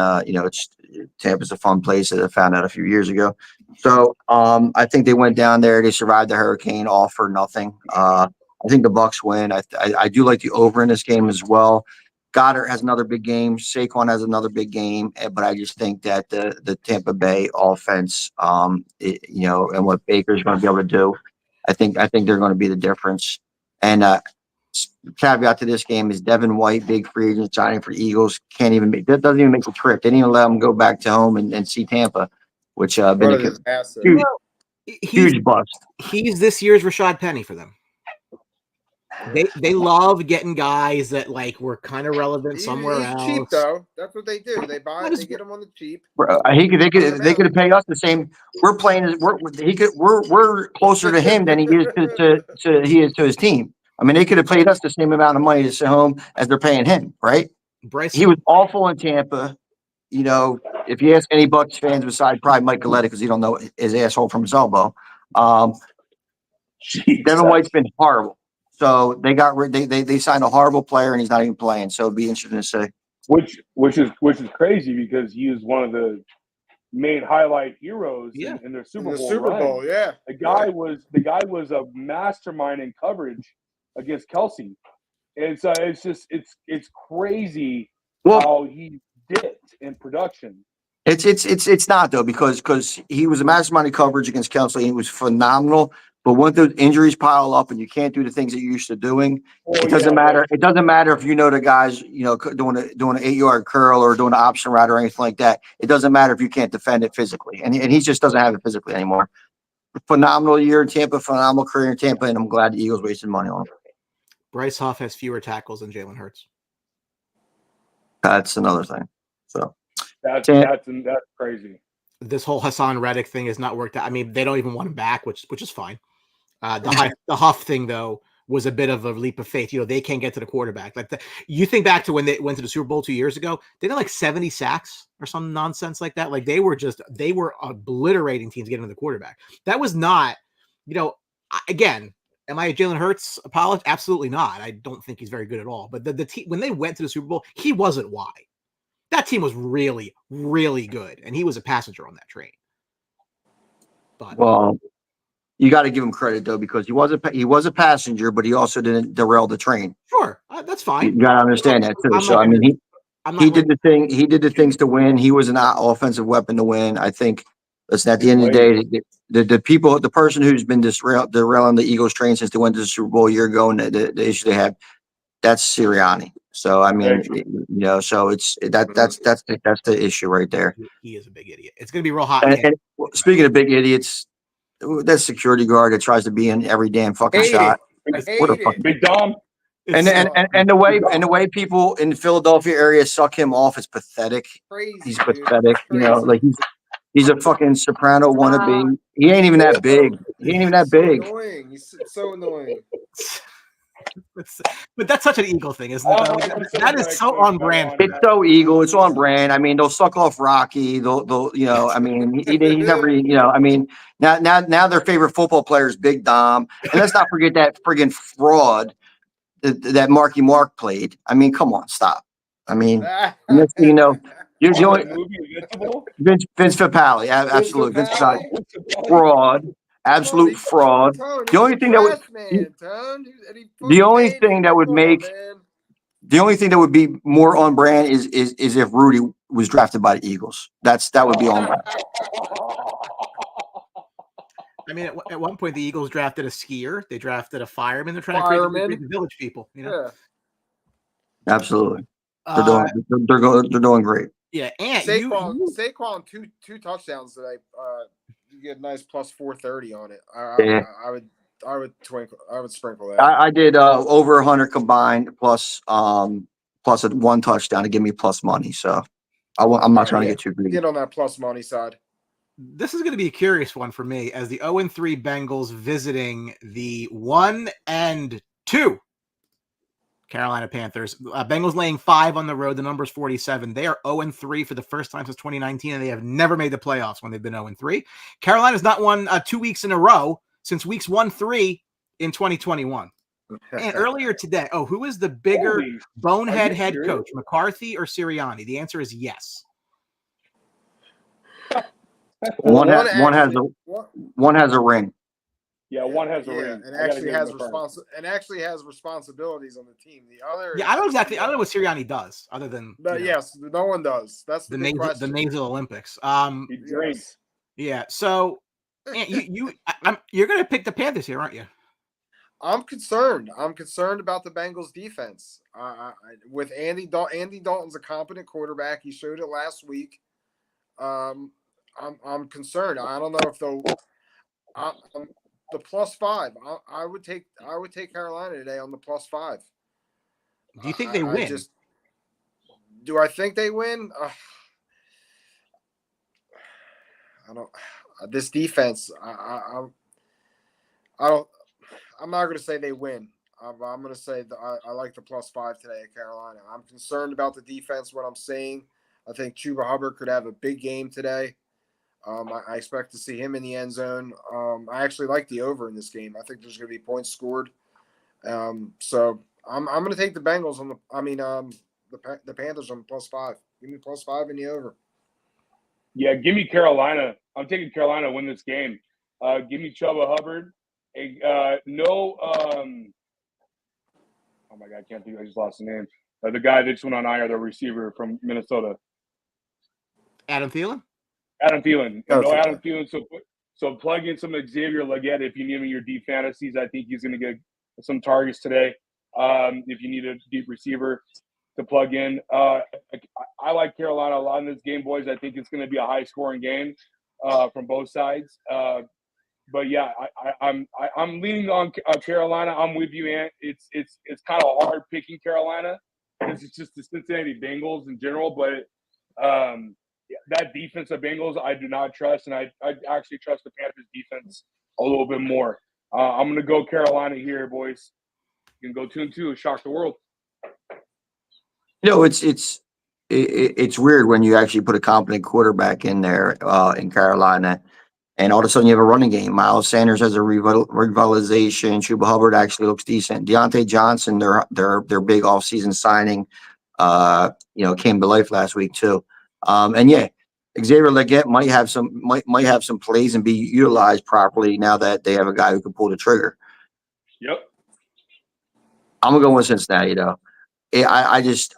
Tampa's a fun place that I found out a few years ago. So I think they went down there, they survived the Hurricane all for nothing. I think the Bucks win. I do like the over in this game as well. Goddard has another big game. Saquon has another big game, but I just think that the Tampa Bay offense, and what Baker's going to be able to do, I think they're going to be the difference. And caveat to this game is Devin White, big free agent signing for Eagles, doesn't even make the trip. They didn't even let him go back to home and see Tampa, which been What a a disaster. huge, He's huge bust. he's this year's Rashad Penny for them. They love getting guys that like were kind of relevant somewhere He's else. cheap though. That's what they do. They get him on the cheap. They could pay us the same. We're closer to him than he is to his team. I mean, they could have paid us the same amount of money to sit home as they're paying him, right? Bryce, He was awful in Tampa. You know, if you ask any Bucs fans besides probably Mike Galletta, because he don't know his asshole from his elbow. Devin White's been horrible. So they signed a horrible player and he's not even playing. So it'd be interesting to see. Which is crazy because he was one of the main highlight heroes in their Super Bowl. Yeah. The guy was a mastermind in coverage against Kelsey. And so it's crazy how he dipped in production. It's not though, because he was a mastermind in coverage against Kelsey. He was phenomenal. But once those injuries pile up and you can't do the things that you're used to doing, it doesn't matter. It doesn't matter if you know the guys, doing an 8-yard curl or doing an option route or anything like that. It doesn't matter if you can't defend it physically. And he just doesn't have it physically anymore. Phenomenal year in Tampa, phenomenal career in Tampa, and I'm glad the Eagles wasted money on him. Bryce Huff has fewer tackles than Jalen Hurts. That's another thing. So that's crazy. This whole Hassan Reddick thing has not worked out. I mean, they don't even want him back, which is fine. The Huff thing, though, was a bit of a leap of faith. They can't get to the quarterback. You think back to when they went to the Super Bowl 2 years ago, they had like 70 sacks or some nonsense like that. Like they were obliterating teams getting to the quarterback. That was not, again, am I a Jalen Hurts apologist? Absolutely not. I don't think he's very good at all. But the team, when they went to the Super Bowl, he wasn't why. That team was really, really good, and he was a passenger on that train. But you got to give him credit though, because he was a passenger, but he also didn't derail the train. Sure, that's fine. You got to understand that too. So I mean, he did the thing. He did the things to win. He was an offensive weapon to win. I think. Listen, at the end of the day, the person who's been derailing the Eagles train since they went to the Super Bowl a year ago, and the issue they have, that's Sirianni. So I mean, so that's the issue right there. He is a big idiot. It's going to be real hot. And speaking of big idiots, that security guard that tries to be in every damn fucking shot. What a fucking Big Dom. And the way people in the Philadelphia area suck him off is pathetic. Crazy, he's pathetic. Like he's a fucking soprano wannabe. He ain't even that big. He ain't even that big. Annoying. He's so annoying. But that's such an Eagle thing, isn't it? That is so on brand. It's so Eagle. It's on brand. I mean, they'll suck off Rocky. They'll I mean, he never, I mean, now their favorite football player is Big Dom. And let's not forget that friggin' fraud that Marky Mark played. I mean, come on, stop. I mean, next thing you know, you're Vince Papale. Absolutely. Vince Papale. Fraud. Absolute fraud. The only thing that would be more on brand is if Rudy was drafted by the Eagles. That would be on brand. I mean, at one point the Eagles drafted a skier. They drafted a fireman. They're trying to create the village people. Yeah. Absolutely. They're doing great. Yeah, and Saquon two touchdowns today. You get a nice plus 430 on it. I would sprinkle that. I did over 100 combined plus one touchdown to give me plus money. So I'm not trying to get too greedy. Get on that plus money side. This is going to be a curious one for me as the 0-3 Bengals visiting the 1-2 Carolina Panthers. Bengals laying 5 on the road. The number is 47. They are 0-3 for the first time since 2019, and they have never made the playoffs when they've been 0-3. Carolina's not won 2 weeks in a row since weeks 1-3 in 2021. And earlier today, who is the bigger bonehead head coach, McCarthy or Sirianni? The answer is yes. One has a ring. Yeah, one has a ring. And actually has responsibilities on the team. The other, I don't know what Sirianni does other than. But yes, no one does. That's the nasal Olympics. He drinks. Yeah. So, you're gonna pick the Panthers here, aren't you? I'm concerned. I'm concerned about the Bengals defense. With Andy Dalton's a competent quarterback. He showed it last week. I'm concerned. I don't know if they'll. The +5. I would take Carolina today on the +5. Do you think they win? Do I think they win? I don't. This defense. I don't. I'm not going to say they win. I'm going to say I like the +5 today at Carolina. I'm concerned about the defense. What I'm seeing, I think Chuba Hubbard could have a big game today. I expect to see him in the end zone. I actually like the over in this game. I think there's going to be points scored. So I'm going to take the Bengals on the Panthers on +5. Give me +5 in the over. Yeah, give me Carolina. I'm taking Carolina to win this game. Give me Chuba Hubbard. Oh my God, I can't think. I just lost the name. The guy that just went on IR, the receiver from Minnesota. Adam Thielen. Adam Thielen. So plug in some Xavier Legette if you need him in your deep fantasies. I think he's going to get some targets today. If you need a deep receiver to plug in, I like Carolina a lot in this game, boys. I think it's going to be a high-scoring game from both sides. But yeah, I'm leaning on Carolina. I'm with you, Ant. It's kind of hard picking Carolina because it's just the Cincinnati Bengals in general. But that defense of Bengals, I do not trust, and I actually trust the Panthers defense a little bit more. I'm going to go Carolina here, boys. You can go 2-2 and shock the world. It's weird when you actually put a competent quarterback in there in Carolina. And all of a sudden, you have a running game. Miles Sanders has a revitalization. Chuba Hubbard actually looks decent. Deontay Johnson, their big offseason signing, came to life last week too. And yeah, Xavier Legette might have some plays and be utilized properly now that they have a guy who can pull the trigger. Yep. I'm gonna go with Cincinnati though. I just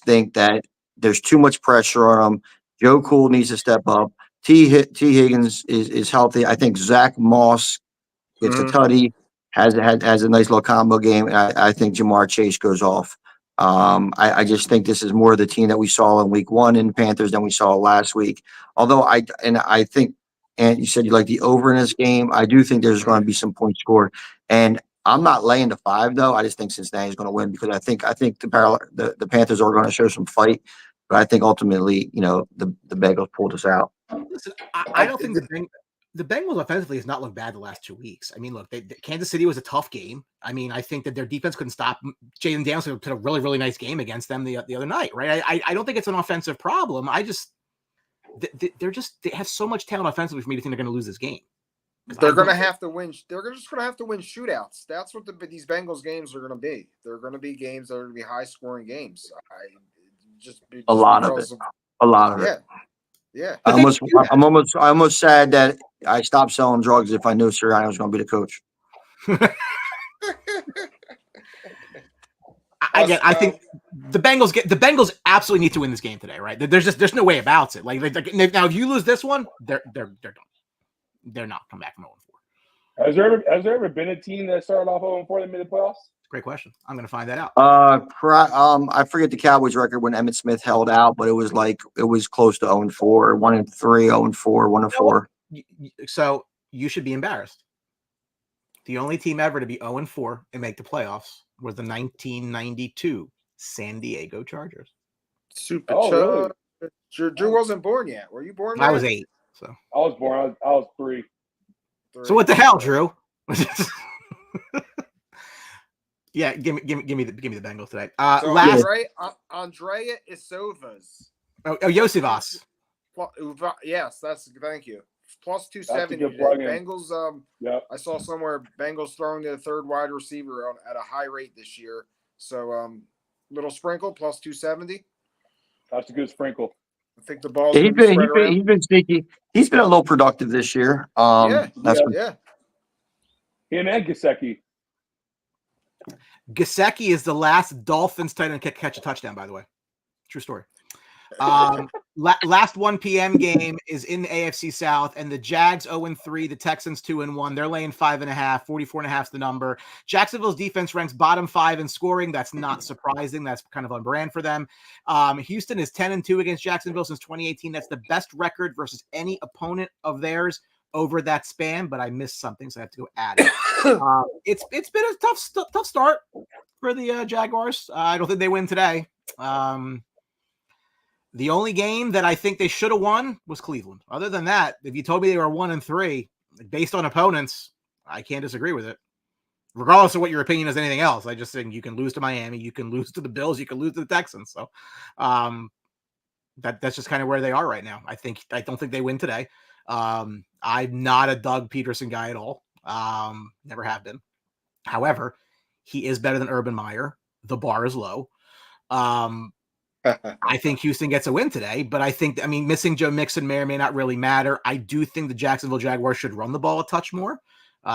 think that there's too much pressure on him. Joe Cool needs to step up. T. Higgins is healthy. I think Zach Moss gets a tutty, has a nice little combo game. And I think Jamar Chase goes off. I just think this is more of the team that we saw in week 1 in the Panthers than we saw last week. Although I think, and you said you like the over in this game. I do think there's going to be some points scored. And I'm not laying the 5 though. I just think Cincinnati is going to win because I think the Panthers are going to show some fight. But I think ultimately, the Bengals pulled us out. Listen, I don't think the Bengals offensively has not looked bad the last 2 weeks. I mean, look, Kansas City was a tough game. I mean, I think that their defense couldn't stop. Jaden Danielson put a really, really nice game against them the other night, right? I don't think it's an offensive problem. I just they have so much talent offensively for me to think they're going to lose this game. They're going to have to win. They're just going to have to win shootouts. That's what these Bengals games are going to be. They're going to be games that are going to be high-scoring games. A lot of it. Yeah. I'm almost sad that I stopped selling drugs if I knew Sirianni was going to be the coach. I think the Bengals absolutely need to win this game today, right? There's no way about it. Like now, if you lose this one, they're done. They're not come back from 0-4. Has there ever been a team that started off 0-4 that made the playoffs? Great question. I'm going to find that out. I forget the Cowboys record when Emmitt Smith held out, but it was close to 0-4, 1-3, 0-4, 1-4. So you should be embarrassed. The only team ever to be 0-4 and make the playoffs was the 1992 San Diego Chargers. Super. Really? Drew wasn't born yet. Were you born? I was 8. So I was born. I was 3. So what the hell, Drew? Yeah, give me the Bengals today. Andrea Isovas. Yosivas. Yes, thank you. +270 today. Bengals. Yep. I saw somewhere Bengals throwing to the third wide receiver at a high rate this year. So little sprinkle +270. That's a good sprinkle. I think the ball's he's been sneaky. He's been a little productive this year. Yeah. Him and Gesicki. Gesicki is the last Dolphins tight end catch a touchdown, by the way. True story. Last 1 p.m. game is in the AFC South, and the Jags 0-3, the Texans 2-1. They're laying 5.5, 44.5 is the number. Jacksonville's defense ranks bottom 5 in scoring. That's not surprising. That's kind of on brand for them. Houston is 10-2 against Jacksonville since 2018. That's the best record versus any opponent of theirs over that span, but I missed something, so I have to go add it. It's been a tough start for the Jaguars. I don't think they win today. The only game that I think they should have won was Cleveland. Other than that, if you told me they were 1-3 based on opponents, I can't disagree with it. Regardless of what your opinion is, anything else, I just think you can lose to Miami, you can lose to the Bills, you can lose to the Texans. So that's just kind of where they are right now. I don't think they win today. I'm not a Doug Peterson guy at all. Never have been. However, he is better than Urban Meyer. The bar is low. I think Houston gets a win today, but missing Joe Mixon may or may not really matter. I do think the Jacksonville Jaguars should run the ball a touch more.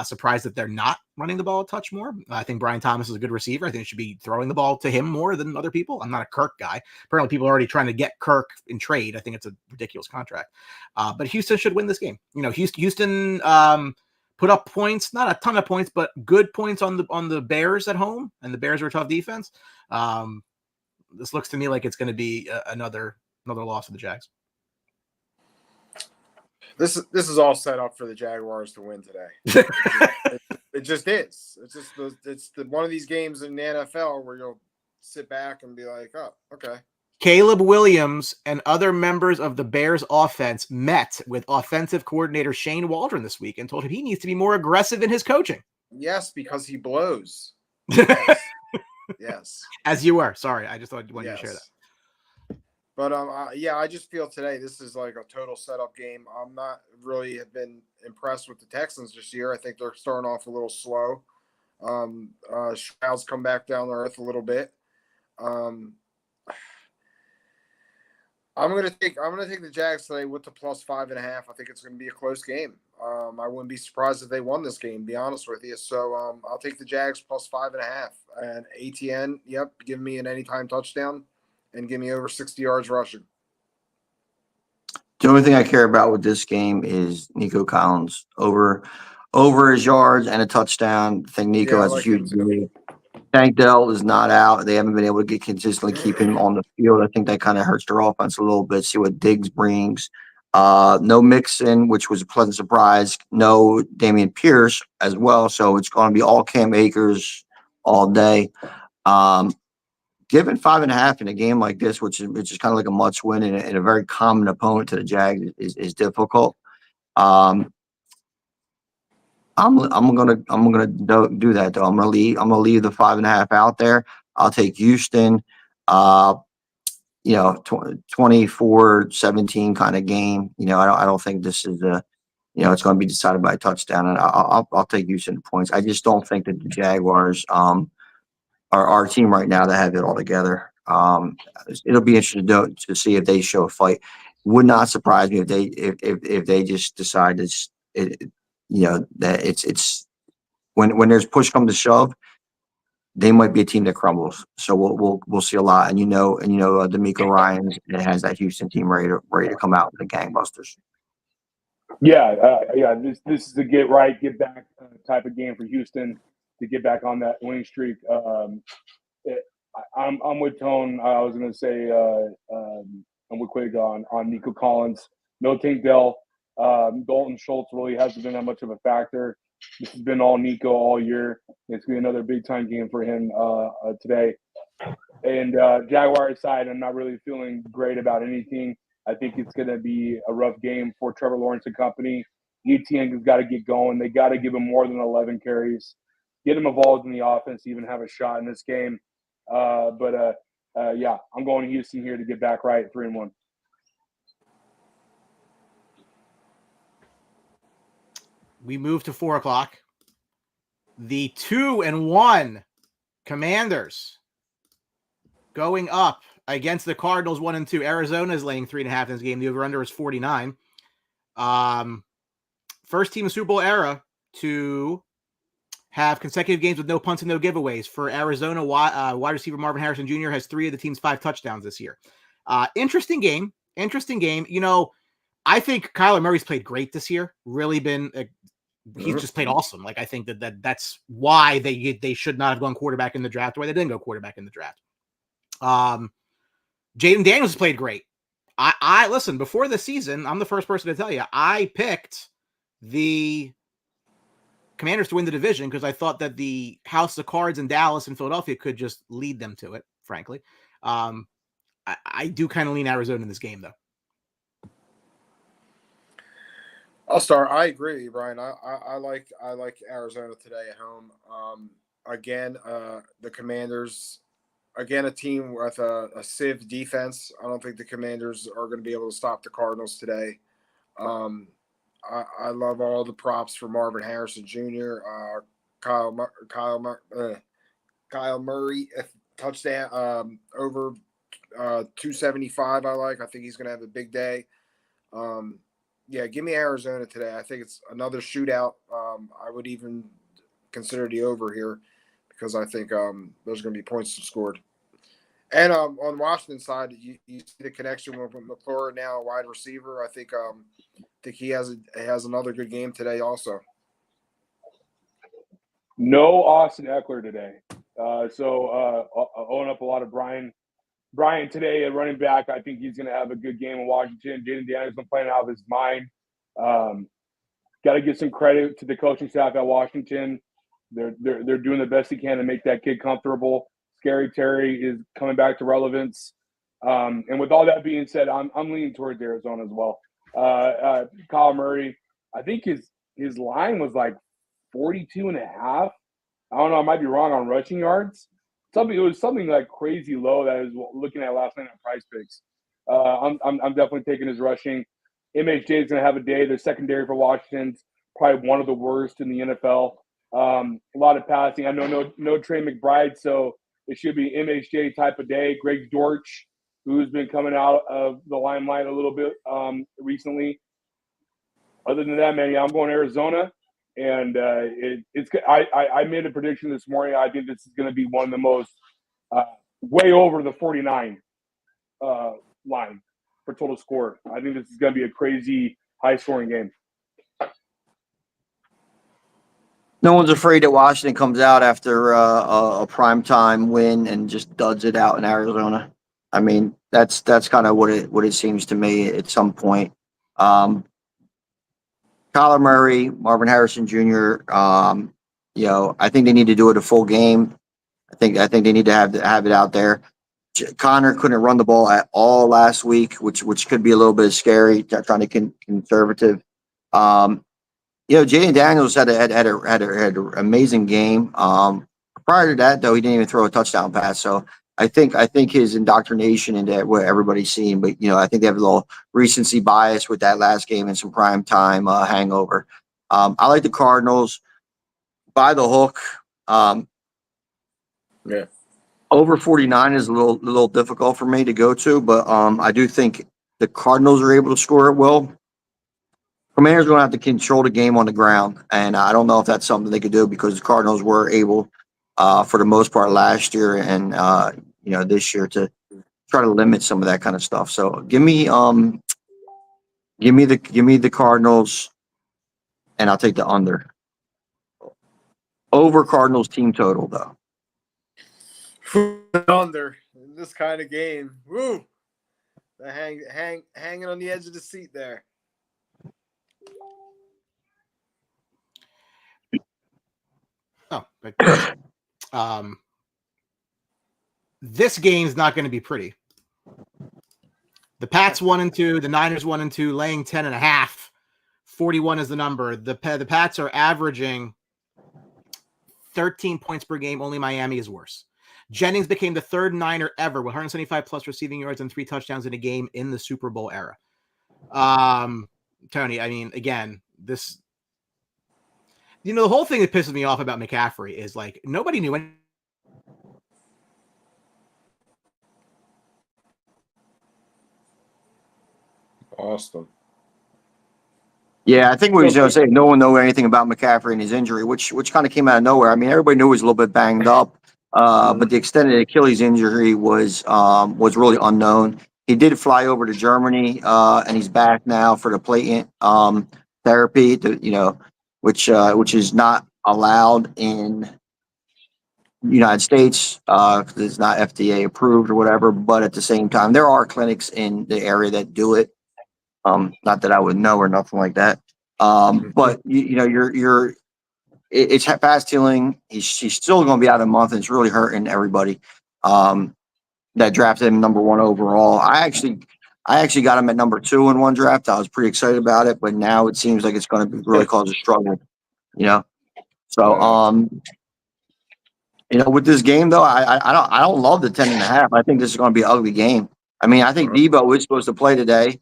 Surprised that they're not running the ball a touch more. I think Brian Thomas is a good receiver. I think it should be throwing the ball to him more than other people. I'm not a Kirk guy. Apparently people are already trying to get Kirk in trade. I think it's a ridiculous contract. But Houston should win this game. Houston put up points, not a ton of points, but good points on the Bears at home, and the Bears are a tough defense. This looks to me like it's going to be another loss for the Jags. This is all set up for the Jaguars to win today. It just is. It's one of these games in the NFL where you'll sit back and be like, oh, okay. Caleb Williams and other members of the Bears offense met with offensive coordinator Shane Waldron this week and told him he needs to be more aggressive in his coaching. Yes, because he blows. Yes. Yes. As you were. Sorry. I just thought you wanted to share that. But I just feel today this is like a total setup game. I'm not really have been impressed with the Texans this year. I think they're starting off a little slow. Stroud's come back down to earth a little bit. I'm gonna take the Jags today with the +5.5. I think it's gonna be a close game. I wouldn't be surprised if they won this game, to be honest with you. So I'll take the Jags +5.5. And ATN, give me an anytime touchdown and give me over 60 yards rushing. The only thing I care about with this game is Nico Collins over his yards and a touchdown. I think Nico has a huge game. Tank Dell is not out. They haven't been able to consistently keep him on the field. I think that kind of hurts their offense a little bit. See what Diggs brings. No Mixon, which was a pleasant surprise. No Damian Pierce as well. So it's going to be all Cam Akers all day. Given 5.5 in a game like this, which is kind of like a must win and a very common opponent to the Jags is difficult. I'm gonna do that though. I'm gonna leave the 5.5 out there. I'll take Houston. 24-17 kind of game. I don't think this is it's going to be decided by a touchdown, and I'll take Houston points. I just don't think that the Jaguars are our team right now that have it all together. It'll be interesting to see if they show a fight. Would not surprise me if they just decide that it's when there's push come to shove, they might be a team that crumbles. So we'll see a lot. And D'Amico Ryans has that Houston team ready to come out with the gangbusters. This is a get right, get back type of game for Houston to get back on that winning streak. I'm with Tone. I was going to say I'm with Quig on Nico Collins. No Tank Dell. Dalton Schultz really hasn't been that much of a factor. This has been all Nico all year. It's going to be another big-time game for him today. And Jaguars side, I'm not really feeling great about anything. I think it's going to be a rough game for Trevor Lawrence and company. ETN has got to get going. They got to give him more than 11 carries. Get him involved in the offense to even have a shot in this game. I'm going to Houston here to get back right 3-1. We move to 4:00. The 2-1 Commanders going up against the Cardinals 1-2. Arizona is laying 3.5 in this game. The over-under is 49. First team in Super Bowl era to have consecutive games with no punts and no giveaways. For Arizona, wide receiver Marvin Harrison Jr. has 3 of the team's 5 touchdowns this year. Interesting game. Interesting game. I think Kyler Murray's played great this year. Really been he's just played awesome. Like I think that's why they should not have gone quarterback in the draft, or why they didn't go quarterback in the draft. Jaden Daniels played great. I listen, before the season, I'm the first person to tell you, I picked the Commanders to win the division because I thought that the House of Cards in Dallas and Philadelphia could just lead them to it, frankly. I do kind of lean Arizona in this game, though. I'll start. I agree, Brian. I like Arizona today at home. Again, the Commanders, again, a team with a sieve defense. I don't think the Commanders are going to be able to stop the Cardinals today. I love all the props for Marvin Harrison Jr., Kyle Murray touchdown over 275. I think he's going to have a big day. Yeah, give me Arizona today. I think it's another shootout. I would even consider the over here because I think there's going to be points scored. And on Washington's side, you see the connection with McClure now, a wide receiver. I think he has another good game today also. No Austin Eckler today. So owing up a lot of Brian today at running back. I think he's going to have a good game in Washington. Jaden Daniels been playing out of his mind. Got to give some credit to the coaching staff at Washington. They're doing the best they can to make that kid comfortable. Scary Terry is coming back to relevance. And with all that being said, I'm leaning towards Arizona as well. Kyle Murray, I think his line was like 42.5. I don't know. I might be wrong on rushing yards. It was something like crazy low that I was looking at last night on Price Picks. I'm definitely taking his rushing. MHJ is going to have a day. Their secondary for Washington's probably one of the worst in the NFL. A lot of passing. I know no Trey McBride, so it should be MHJ type of day. Greg Dortch, who's been coming out of the limelight a little bit recently. Other than that, man, yeah, I'm going Arizona. And I made a prediction this morning. I think this is going to be one of the most way over the 49 line for total score. I think this is going to be a crazy high-scoring game. No one's afraid that Washington comes out after a primetime win and just duds it out in Arizona. I mean, that's kind of what it seems to me at some point. Kyler Murray, Marvin Harrison Jr. I think they need to do it a full game. I think they need to have it out there. Connor couldn't run the ball at all last week, which could be a little bit scary. Trying to conservative. Jaden Daniels had an amazing game. Prior to that, though, he didn't even throw a touchdown pass. So I think his indoctrination into what everybody's seeing, but I think they have a little recency bias with that last game and some prime time hangover. I like the Cardinals by the hook. Yeah, over 49 is a little difficult for me to go to, but I do think the Cardinals are able to score it well. Commanders are going to have to control the game on the ground, and I don't know if that's something they could do because the Cardinals were able, for the most part, last year and this year to try to limit some of that kind of stuff. So give me the Cardinals, and I'll take the under. Over Cardinals team total though. Under in this kind of game. Woo! Hanging on the edge of the seat there. Oh, but this game's not going to be pretty. The Pats 1-2, the Niners 1-2, laying 10.5. 41 is the number. The Pats are averaging 13 points per game. Only Miami is worse. Jennings became the third Niner ever with 175 plus receiving yards and 3 touchdowns in a game in the Super Bowl era. Tony, I mean, again, this, the whole thing that pisses me off about McCaffrey is like nobody knew anything. Awesome. Yeah, I think what he's going to say, no one knew anything about McCaffrey and his injury, which kind of came out of nowhere. I mean, everybody knew he was a little bit banged up, but the extent of the Achilles injury was really unknown. he did fly over to Germany, and he's back now for the platelet therapy. Which is not allowed in the United States because it's not FDA approved or whatever. But at the same time, there are clinics in the area that do it. Not that I would know or nothing like that. But it's fast healing. She's still going to be out a month, and it's really hurting everybody that drafted him number 1 overall. I actually got him at number 2 in one draft. I was pretty excited about it, but now it seems like it's going to really cause a struggle. So with this game though, I don't love the 10.5. I think this is going to be an ugly game. I mean, I think Debo is supposed to play today.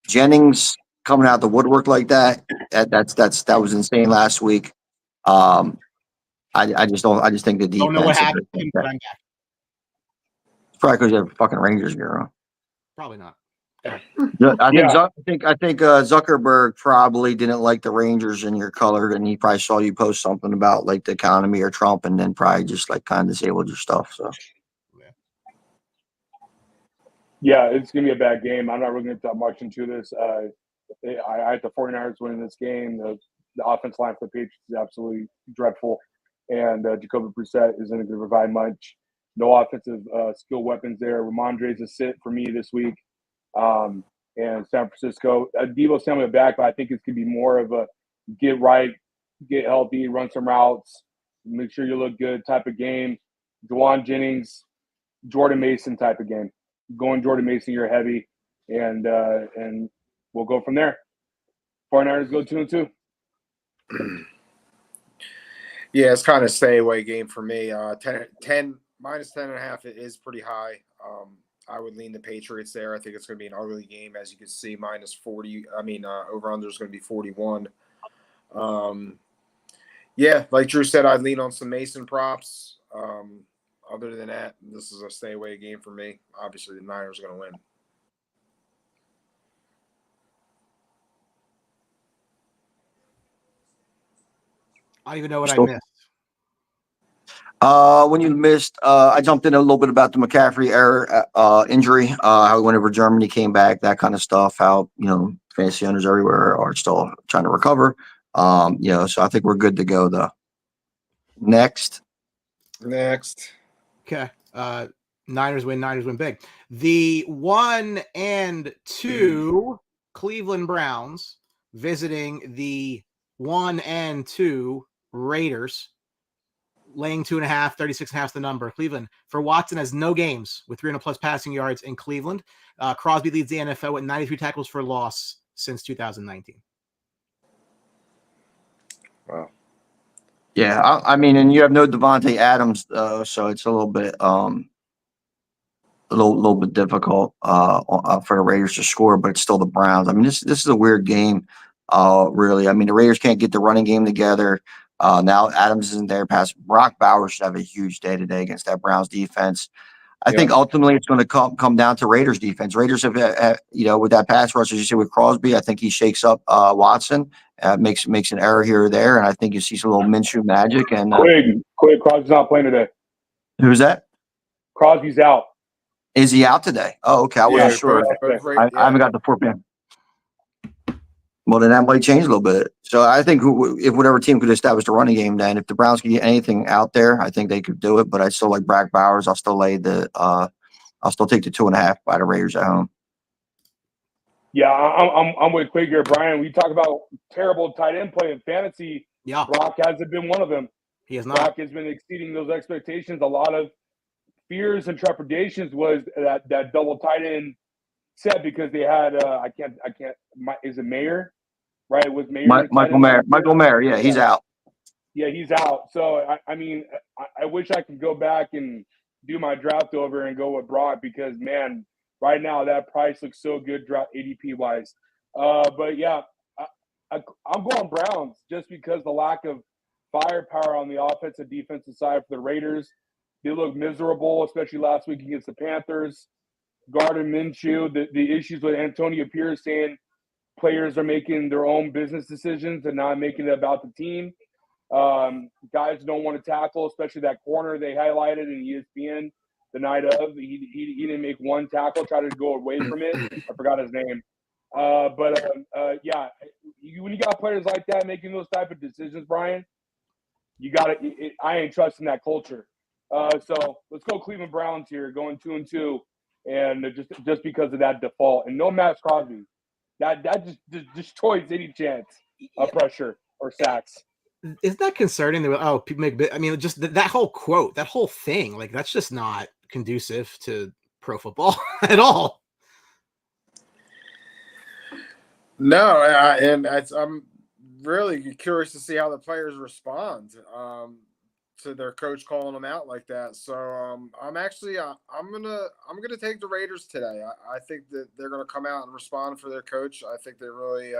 Jennings coming out the woodwork like that was insane last week. I just think the defense. Don't know what happened. But I'm back. It's probably because you have fucking Rangers gear on. Probably not. I think Zuckerberg probably didn't like the Rangers in your color, and he probably saw you post something about like the economy or Trump, and then probably just like kind of disabled your stuff. So yeah, it's gonna be a bad game. I'm not really gonna talk much into this. I had the 49ers winning this game. The offense line for the Patriots is absolutely dreadful, and Jacoby Brissett isn't going to provide much. No offensive skill weapons there. Ramondre's a sit for me this week. And San Francisco, Debo Samuel back, but I think it's going to be more of a get right, get healthy, run some routes, make sure you look good type of game. Juwan Jennings, Jordan Mason type of game. Going Jordan Mason, you're heavy, and we'll go from there. 49ers go 2-2. Yeah, it's kind of stay away game for me. 10 minus 10.5 is pretty high. I would lean the Patriots there. I think it's going to be an ugly game, as you can see. Minus 40. Over under is going to be 41. Yeah, like Drew said, I'd lean on some Mason props. Other than that, this is a stay away game for me. Obviously, the Niners are going to win. I don't even know what I missed. When you missed, I jumped in a little bit about the McCaffrey injury, how he went over Germany, came back, that kind of stuff, how, fantasy owners everywhere are still trying to recover. So I think we're good to go, though. Next. Okay. Niners win big. The 1 and 2 Cleveland Browns visiting the 1 and 2 Raiders, laying 2.5, 36.5 is the number. Cleveland for Watson has no games with 300 plus passing yards in Cleveland. Crosby leads the NFL with 93 tackles for loss since 2019. Wow. Yeah, and you have no Devontae Adams, so it's a little bit difficult for the Raiders to score, but it's still the Browns. This is a weird game, really. The Raiders can't get the running game together. Now Adams isn't there. Brock Bowers should have a huge day today against that Browns defense. I think ultimately it's going to come down to Raiders defense. Raiders have with that pass rush, as you see with Crosby, I think he shakes up Watson, makes an error here or there, and I think you see some little Minshew magic. And Quick, Crosby's not playing today. Who's that? Crosby's out. Is he out today? Oh, okay. I wasn't sure. I haven't got the 4 p.m. Well, then that might change a little bit. So I think if whatever team could establish the running game, then if the Browns could get anything out there, I think they could do it. But I still like Brock Bowers. I'll still take the 2.5 by the Raiders at home. Yeah, I'm with Quig here, Brian. We talk about terrible tight end play in fantasy. Yeah, Brock hasn't been one of them. He has not. Brock has been exceeding those expectations. A lot of fears and trepidations was that double tight end set because they had I can't is it Mayer, right? It was Mayer. Michael Mayer. Yeah, he's out. Yeah, he's out. So I wish I could go back and do my draft over and go with Brock because man, right now that price looks so good draft ADP wise. But yeah, I'm going Browns just because the lack of firepower on the offensive defensive side for the Raiders. They look miserable, especially last week against the Panthers. Gardner Minshew, the issues with Antonio Pierce saying players are making their own business decisions and not making it about the team. Guys don't want to tackle, especially that corner they highlighted in ESPN the night of. He didn't make one tackle, tried to go away from it. I forgot his name. Yeah, when you got players like that making those type of decisions, Brian, you got to. I ain't trusting that culture. So let's go Cleveland Browns here, going 2-2, and just because of that default, and no Max Crosby, that just destroys any chance of pressure or sacks. Isn't that concerning? People make. I mean, just that whole quote, that whole thing, like that's just not conducive to pro football at all. No, I'm really curious to see how the players respond to their coach calling them out like that. So I'm gonna take the Raiders today. I think that they're gonna come out and respond for their coach. I think they really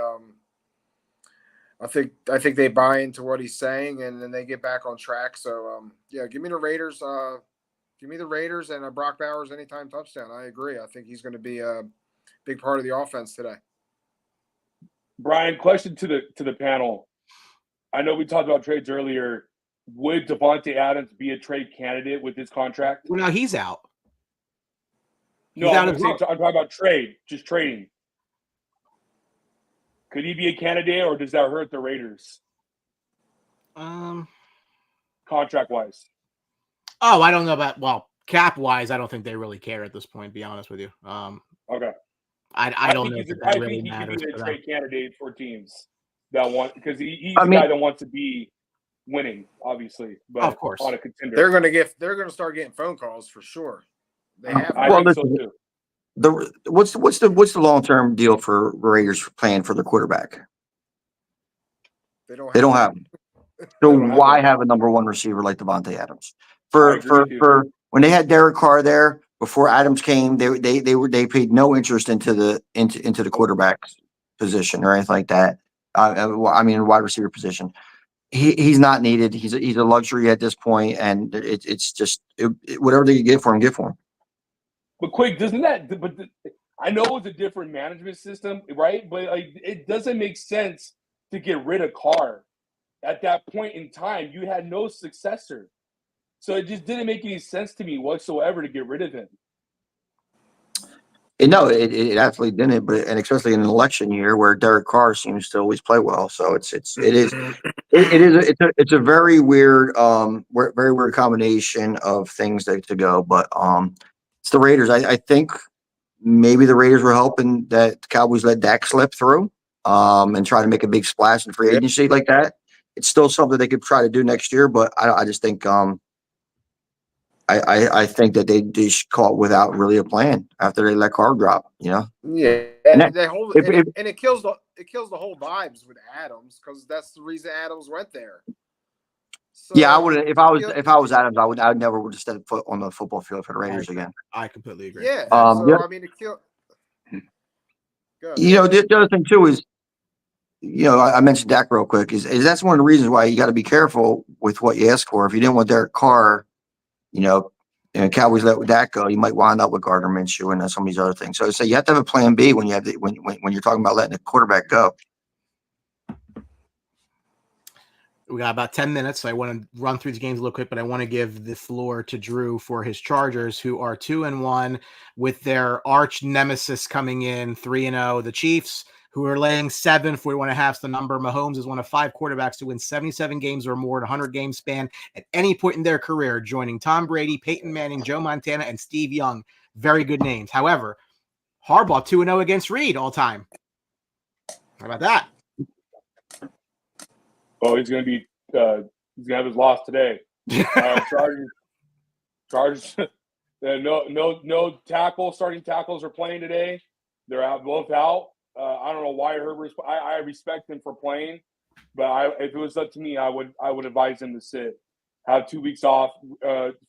I think they buy into what he's saying, and then they get back on track. So yeah, give me the Raiders. Give me the Raiders and Brock Bowers anytime touchdown. I agree. I think he's going to be a big part of the offense today. Brian, question to the panel. I know we talked about trades earlier. Would Devontae Adams be a trade candidate with his contract? Well, now he's out. No, I'm talking about trade, just trading. Could he be a candidate, or does that hurt the Raiders? Contract-wise. Oh, I don't know about cap-wise. I don't think they really care at this point. To be honest with you. Okay. I don't know if that really matters. I think he could be a trade candidate for teams that want, because he's a guy that wants to be winning, obviously, but of course on a contender. They're going to start getting phone calls for sure. They have. I think so too. What's the long-term deal for Raiders playing for their quarterback? They don't have him. So why have a number one receiver like Devontae Adams? For when they had Derek Carr there before Adams came, they paid no interest into the quarterback position or anything like that. I mean, wide receiver position. He's not needed. He's a luxury at this point, and it's just whatever they can get for him, get for him. But quick, I know it's a different management system, right? But it doesn't make sense to get rid of Carr. At that point in time, you had no successor. So it just didn't make any sense to me whatsoever to get rid of him. No, it absolutely didn't. And especially in an election year where Derek Carr seems to always play well, so it's a very weird combination of things to go. But it's the Raiders. I think maybe the Raiders were hoping that the Cowboys let Dak slip through and try to make a big splash in free agency like that. It's still something they could try to do next year, but I just think I think that they just caught without really a plan after they let Carr drop. Yeah, and they hold it, and it kills the whole vibes with Adams, because that's the reason Adams went there. So, yeah, I would if I was Adams, I never would have stepped foot on the football field for the Raiders again. I completely agree. Yeah, I mean, it killed. The other thing too is, I mentioned Dak real quick. Is that's one of the reasons why you got to be careful with what you ask for. If you didn't want Derek Carr, and Cowboys let Dak go, you might wind up with Gardner Minshew and some of these other things. So you have to have a plan B when when you're talking about letting a quarterback go. We got about 10 minutes, so I want to run through these games a little quick, but I want to give the floor to Drew for his Chargers, who are 2-1 with their arch nemesis coming in 3-0. The Chiefs, who are laying 7, 41.5 is the number. Mahomes is one of 5 quarterbacks to win 77 games or more in a 100-game span at any point in their career, joining Tom Brady, Peyton Manning, Joe Montana, and Steve Young. Very good names. However, Harbaugh 2-0 against Reed all time. How about that? Oh, he's going to have his loss today. Chargers. No starting tackles are playing today. They're both out. I don't know why I respect him for playing, but if it was up to me, I would advise him to sit, have 2 weeks off,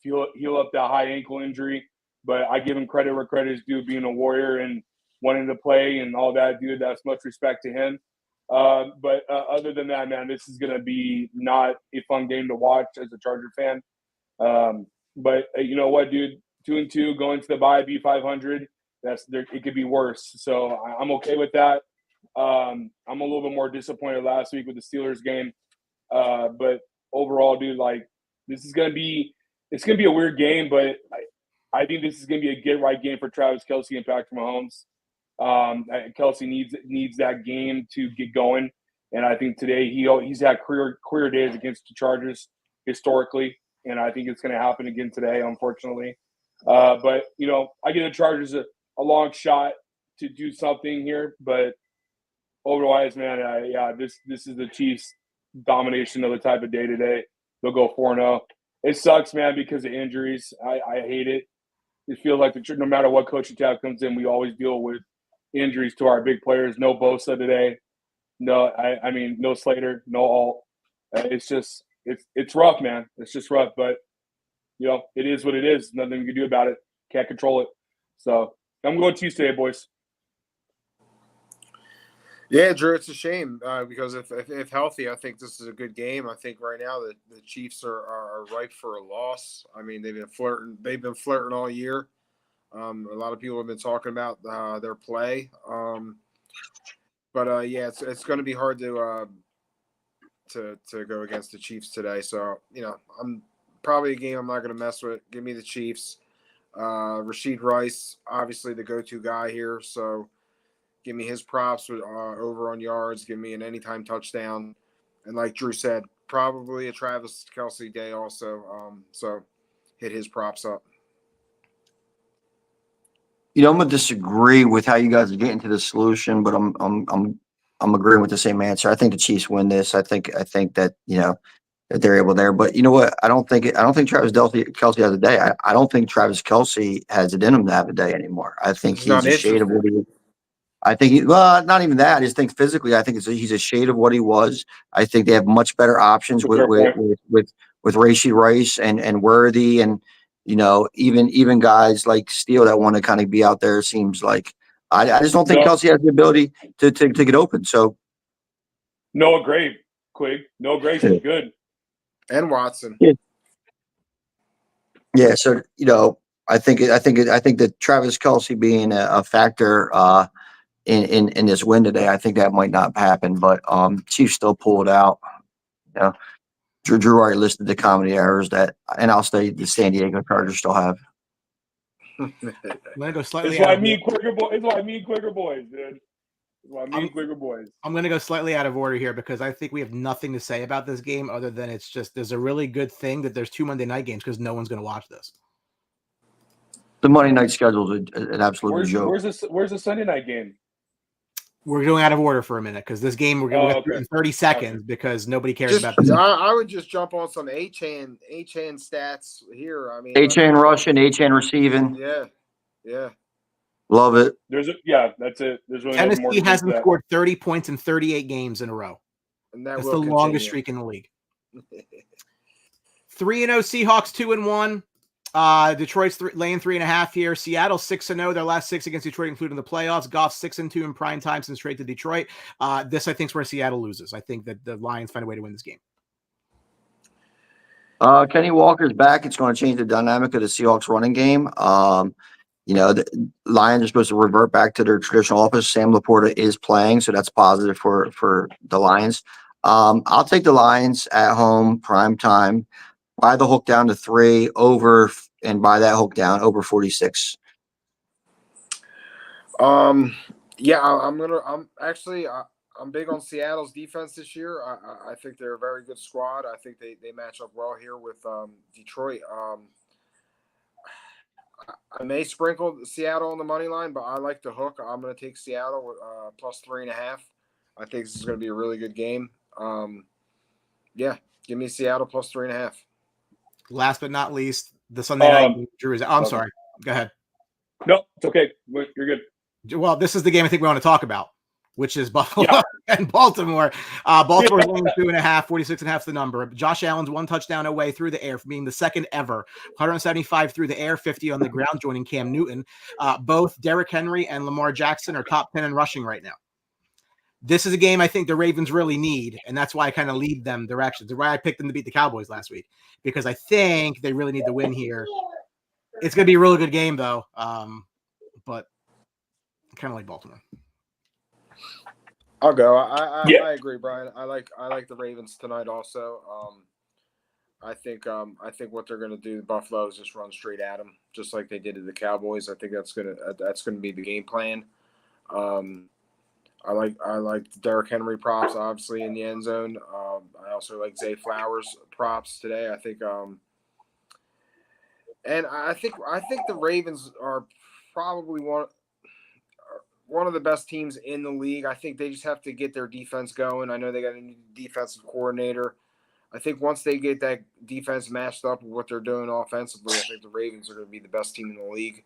heal up that high ankle injury. But I give him credit where credit is due, being a Warrior and wanting to play and all that, dude. That's much respect to him. But other than that, man, this is going to be not a fun game to watch as a Charger fan. But you know what, dude? 2-2 going to the bye, B500. It could be worse. So I'm okay with that. I'm a little bit more disappointed last week with the Steelers game. But overall, dude, like it's going to be a weird game, but I think this is going to be a get-right game for Travis Kelce and Patrick Mahomes. Kelce needs that game to get going, and I think today he's had career days against the Chargers historically, and I think it's going to happen again today, unfortunately. But I give the Chargers a long shot to do something here, but otherwise, man, this is the Chiefs' domination of the type of day today. They'll go 4-0. It sucks, man, because of injuries. I hate it. It feels like no matter what coaching staff comes in, we always deal with injuries to our big players. No Bosa today. No, I mean, no Slater, no Alt. It's just it's rough, man. It's just rough, but it is what it is. Nothing you can do about it. Can't control it. So I'm going Chiefs today, boys. Yeah, Drew, it's a shame because if healthy, I think this is a good game. I think right now the Chiefs are ripe for a loss. I mean, they've been flirting all year. A lot of people have been talking about their play. But it's going to be hard to go against the Chiefs today. So I'm probably a game I'm not going to mess with. Give me the Chiefs. Rashid Rice, obviously the go-to guy here. So give me his props with over on yards. Give me an anytime touchdown. And like Drew said, probably a Travis Kelce day also. So hit his props up. I'm gonna disagree with how you guys are getting to the solution, but I'm agreeing with the same answer. I think the Chiefs win this. I think that that they're able there. But you know what? I don't think Travis Kelce has a day. I don't think Travis Kelce has it in him to have a day anymore. I think he's a shade of what he. I think not even that. I just think physically, I think he's a shade of what he was. I think they have much better options with Rashid Rice and Worthy and even guys like Steele that want to kind of be out there. Seems like I just don't think Kelce has the ability to get open. So Noah Gray, Quig. Noah Gray's good. And Watson. Yeah. So I think that Travis Kelce being a factor in this win today, I think that might not happen. But Chiefs still pull it out. Drew already listed the comedy errors and I'll say the San Diego Chargers still have. I'm gonna go slightly. It's why me and Quigger boys, dude. I'm going to go slightly out of order here because I think we have nothing to say about this game other than it's just there's a really good thing that there's 2 Monday night games because no one's going to watch this. The Monday night schedule is an absolute joke. Where's the Sunday night game? We're going out of order for a minute because this game we're going to go through in 30 seconds because nobody cares about this. I would just jump on some H-Hand stats here. I mean, H-Hand rushing, H-Hand receiving. Yeah. Love it. That's it. There's really Tennessee hasn't scored 30 points in 38 games in a row. And that's the longest streak in the league. 3-0 Seahawks, 2-1. Detroit's laying 3.5 here. Seattle 6-0. Their last 6 against Detroit, including the playoffs. Goff 6-2 in prime time since trade to Detroit. This I think is where Seattle loses. I think that the Lions find a way to win this game. Kenny Walker's back. It's going to change the dynamic of the Seahawks running game. The Lions are supposed to revert back to their traditional offense. Sam Laporta is playing, so that's positive for the Lions. I'll take the Lions at home, prime time. Buy the hook down to 3 over, and buy that hook down over 46. I'm big on Seattle's defense this year. I think they're a very good squad. I think they match up well here with Detroit. I may sprinkle Seattle on the money line, but I like the hook. I'm going to take Seattle with plus 3.5. I think this is going to be a really good game. Give me Seattle plus 3.5. Last but not least, the Sunday night game. Drew is. I'm sorry. Go ahead. No, it's okay. You're good. Well, this is the game I think we want to talk about, which is Buffalo and Baltimore. Baltimore's winning 2.5, 46.5 is the number. Josh Allen's 1 touchdown away through the air from being the second ever. 175 through the air, 50 on the ground, joining Cam Newton. Both Derrick Henry and Lamar Jackson are top 10 in rushing right now. This is a game I think the Ravens really need, and that's why I kind of lead them directions. That's why I picked them to beat the Cowboys last week, because I think they really need the win here. It's going to be a really good game, though, but I kind of like Baltimore. I'll go. I agree, Brian. I like the Ravens tonight also. I think what they're going to do, the Buffalo, is just run straight at them, just like they did to the Cowboys. I think that's gonna be the game plan. I like Derrick Henry props, obviously, in the end zone. I also like Zay Flowers props today. I think and I think the Ravens are probably one of the best teams in the league. I think they just have to get their defense going. I know they got a new defensive coordinator. I think once they get that defense matched up with what they're doing offensively, I think the Ravens are going to be the best team in the league.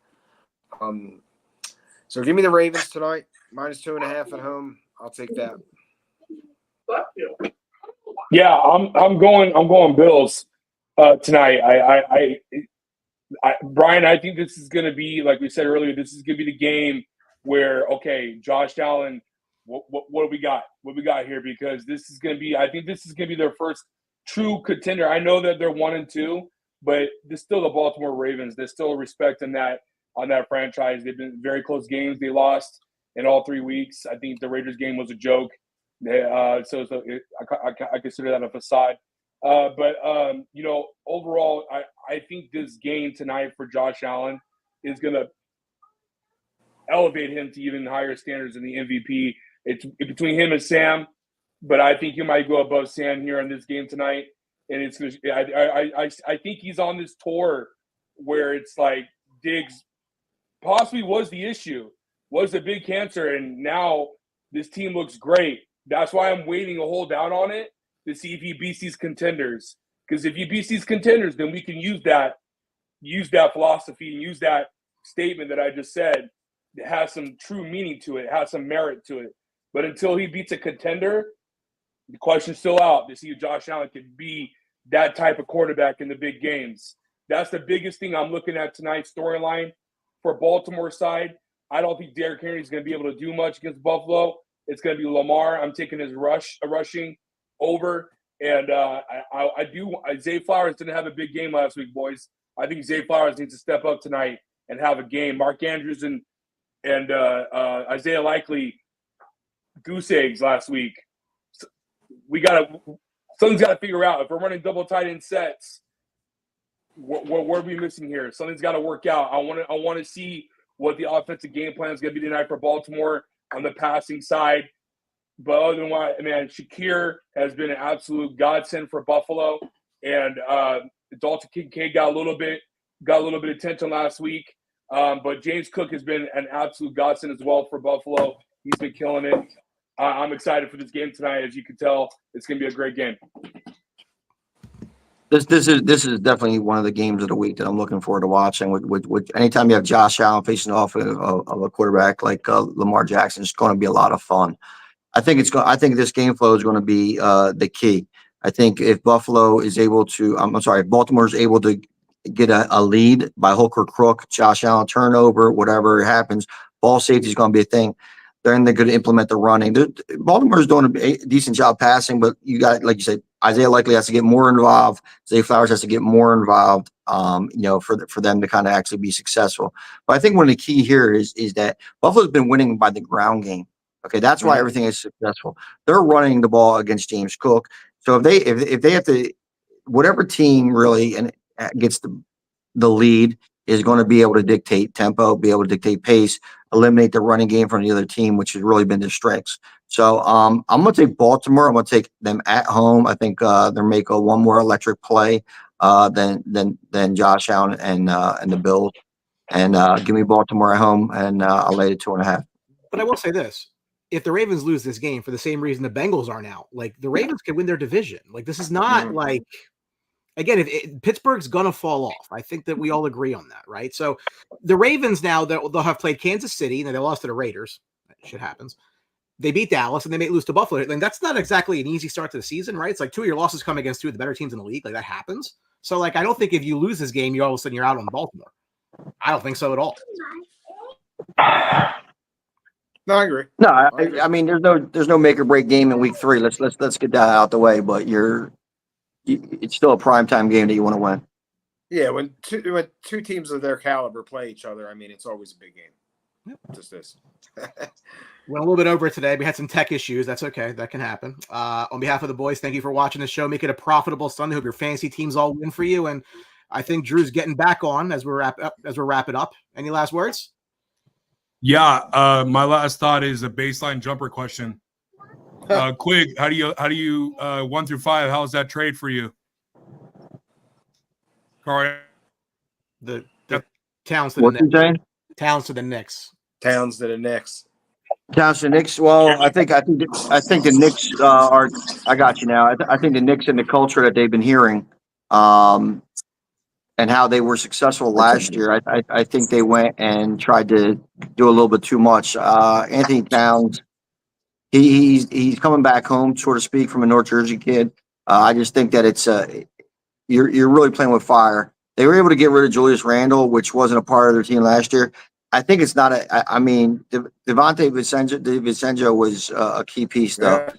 So give me the Ravens tonight, -2.5 at home. I'll take that. Yeah, I'm going Bills tonight. Brian, I think this is going to be, like we said earlier, this is going to be the game where, okay, Josh Allen, what do we got? What we got here? Because this is going to be, I think this is going to be their first true contender. I know that they're 1-2, but they're still the Baltimore Ravens. There's still a respect on that franchise. They've been very close games. They lost in all 3 weeks. I think the Raiders game was a joke. I consider that a facade. But overall, I think this game tonight for Josh Allen is going to elevate him to even higher standards in the MVP. It's between him and Sam, but I think he might go above Sam here in this game tonight. And it's I think he's on this tour where it's like Diggs possibly was the issue, was the big cancer, and now this team looks great. That's why I'm waiting to hold out on it to see if he beats these contenders. Because if he beats these contenders, then we can use that philosophy and use that statement that I just said. It has some true meaning to it, has some merit to it. But until he beats a contender, the question's still out to see if Josh Allen can be that type of quarterback in the big games. That's the biggest thing I'm looking at tonight's storyline for Baltimore side. I don't think Derrick Henry is going to be able to do much against Buffalo. It's going to be Lamar. I'm taking his rushing over. And Zay Flowers didn't have a big game last week, boys. I think Zay Flowers needs to step up tonight and have a game. Mark Andrews and Isaiah Likely goose eggs last week. Something's got to figure out. If we're running double tight end sets, what are we missing here? Something's got to work out. I want to see what the offensive game plan is going to be tonight for Baltimore on the passing side. But other than that, man, Shakir has been an absolute godsend for Buffalo, and Dalton Kincaid got a little bit of attention last week. But James Cook has been an absolute godsend as well for Buffalo. He's been killing it. I'm excited for this game tonight. As you can tell, it's going to be a great game. This is definitely one of the games of the week that I'm looking forward to watching. With anytime you have Josh Allen facing off of a quarterback like Lamar Jackson, it's going to be a lot of fun. I think this game flow is going to be the key. I think if Baltimore is able to get a lead by hook or crook, Josh Allen turnover, whatever happens, ball safety is going to be a thing. Then they're going to implement the running. Baltimore's doing a decent job passing, but you got, like you said, Isaiah Likely has to get more involved. Zay Flowers has to get more involved, for them to kind of actually be successful. But I think one of the key here is that Buffalo's been winning by the ground game. Okay, that's why everything is successful. They're running the ball against James Cook. So if they have to, whatever team really and gets the lead is going to be able to dictate tempo, be able to dictate pace, eliminate the running game from the other team, which has really been their strengths. So I'm going to take Baltimore. I'm going to take them at home. I think they'll make one more electric play than Josh Allen and the Bills. And give me Baltimore at home, and I'll lay it 2.5. But I will say this. If the Ravens lose this game for the same reason the Bengals are now, like the Ravens could win their division. Like this is not like, again, if Pittsburgh's gonna fall off. I think that we all agree on that, right? So the Ravens now they'll have played Kansas City and they lost to the Raiders. That shit happens. They beat Dallas and they may lose to Buffalo. And that's not exactly an easy start to the season, right? It's like 2 of your losses come against 2 of the better teams in the league. Like that happens. So like I don't think if you lose this game, you all of a sudden you're out on Baltimore. I don't think so at all. No, I agree. No, I mean, there's no make or break game in week 3. Let's get that out the way. But it's still a primetime game that you want to win. Yeah, when two teams of their caliber play each other, I mean, it's always a big game. Just this. Went a little bit over today. We had some tech issues. That's okay. That can happen. On behalf of the boys, thank you for watching the show. Make it a profitable Sunday. Hope your fantasy teams all win for you. And I think Drew's getting back on as we're wrapping up. Any last words? Yeah. My last thought is a baseline jumper question. Quig, how do you 1 through 5? How's that trade for you? Corey? The Towns to the Knicks. Towns to the Knicks. Towns to the Knicks. Towns to Knicks. Well, I think the Knicks are. I got you now. I think the Knicks and the culture that they've been hearing, and how they were successful last year. I think they went and tried to do a little bit too much. Anthony Towns, he's coming back home, so to speak, from a North Jersey kid. I just think that it's you're really playing with fire. They were able to get rid of Julius Randle, which wasn't a part of their team last year. I think it's not Devontae Vincenzo was a key piece, though. Yeah.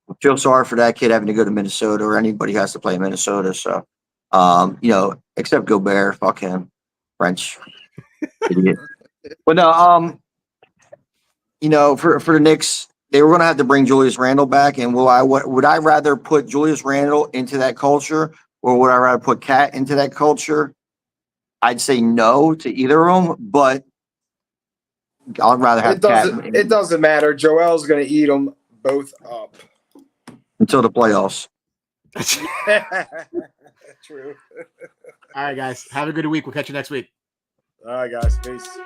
I feel sorry for that kid having to go to Minnesota, or anybody who has to play in Minnesota. So, except Gobert, fuck him, French idiot. But no, for the Knicks, they were going to have to bring Julius Randle back, and would I rather put Julius Randle into that culture, or would I rather put Cat into that culture? I'd say no to either of them, but I'd rather have Cat. It doesn't matter. Joel's going to eat them both up until the playoffs. True. All right, guys. Have a good week. We'll catch you next week. All right, guys. Peace.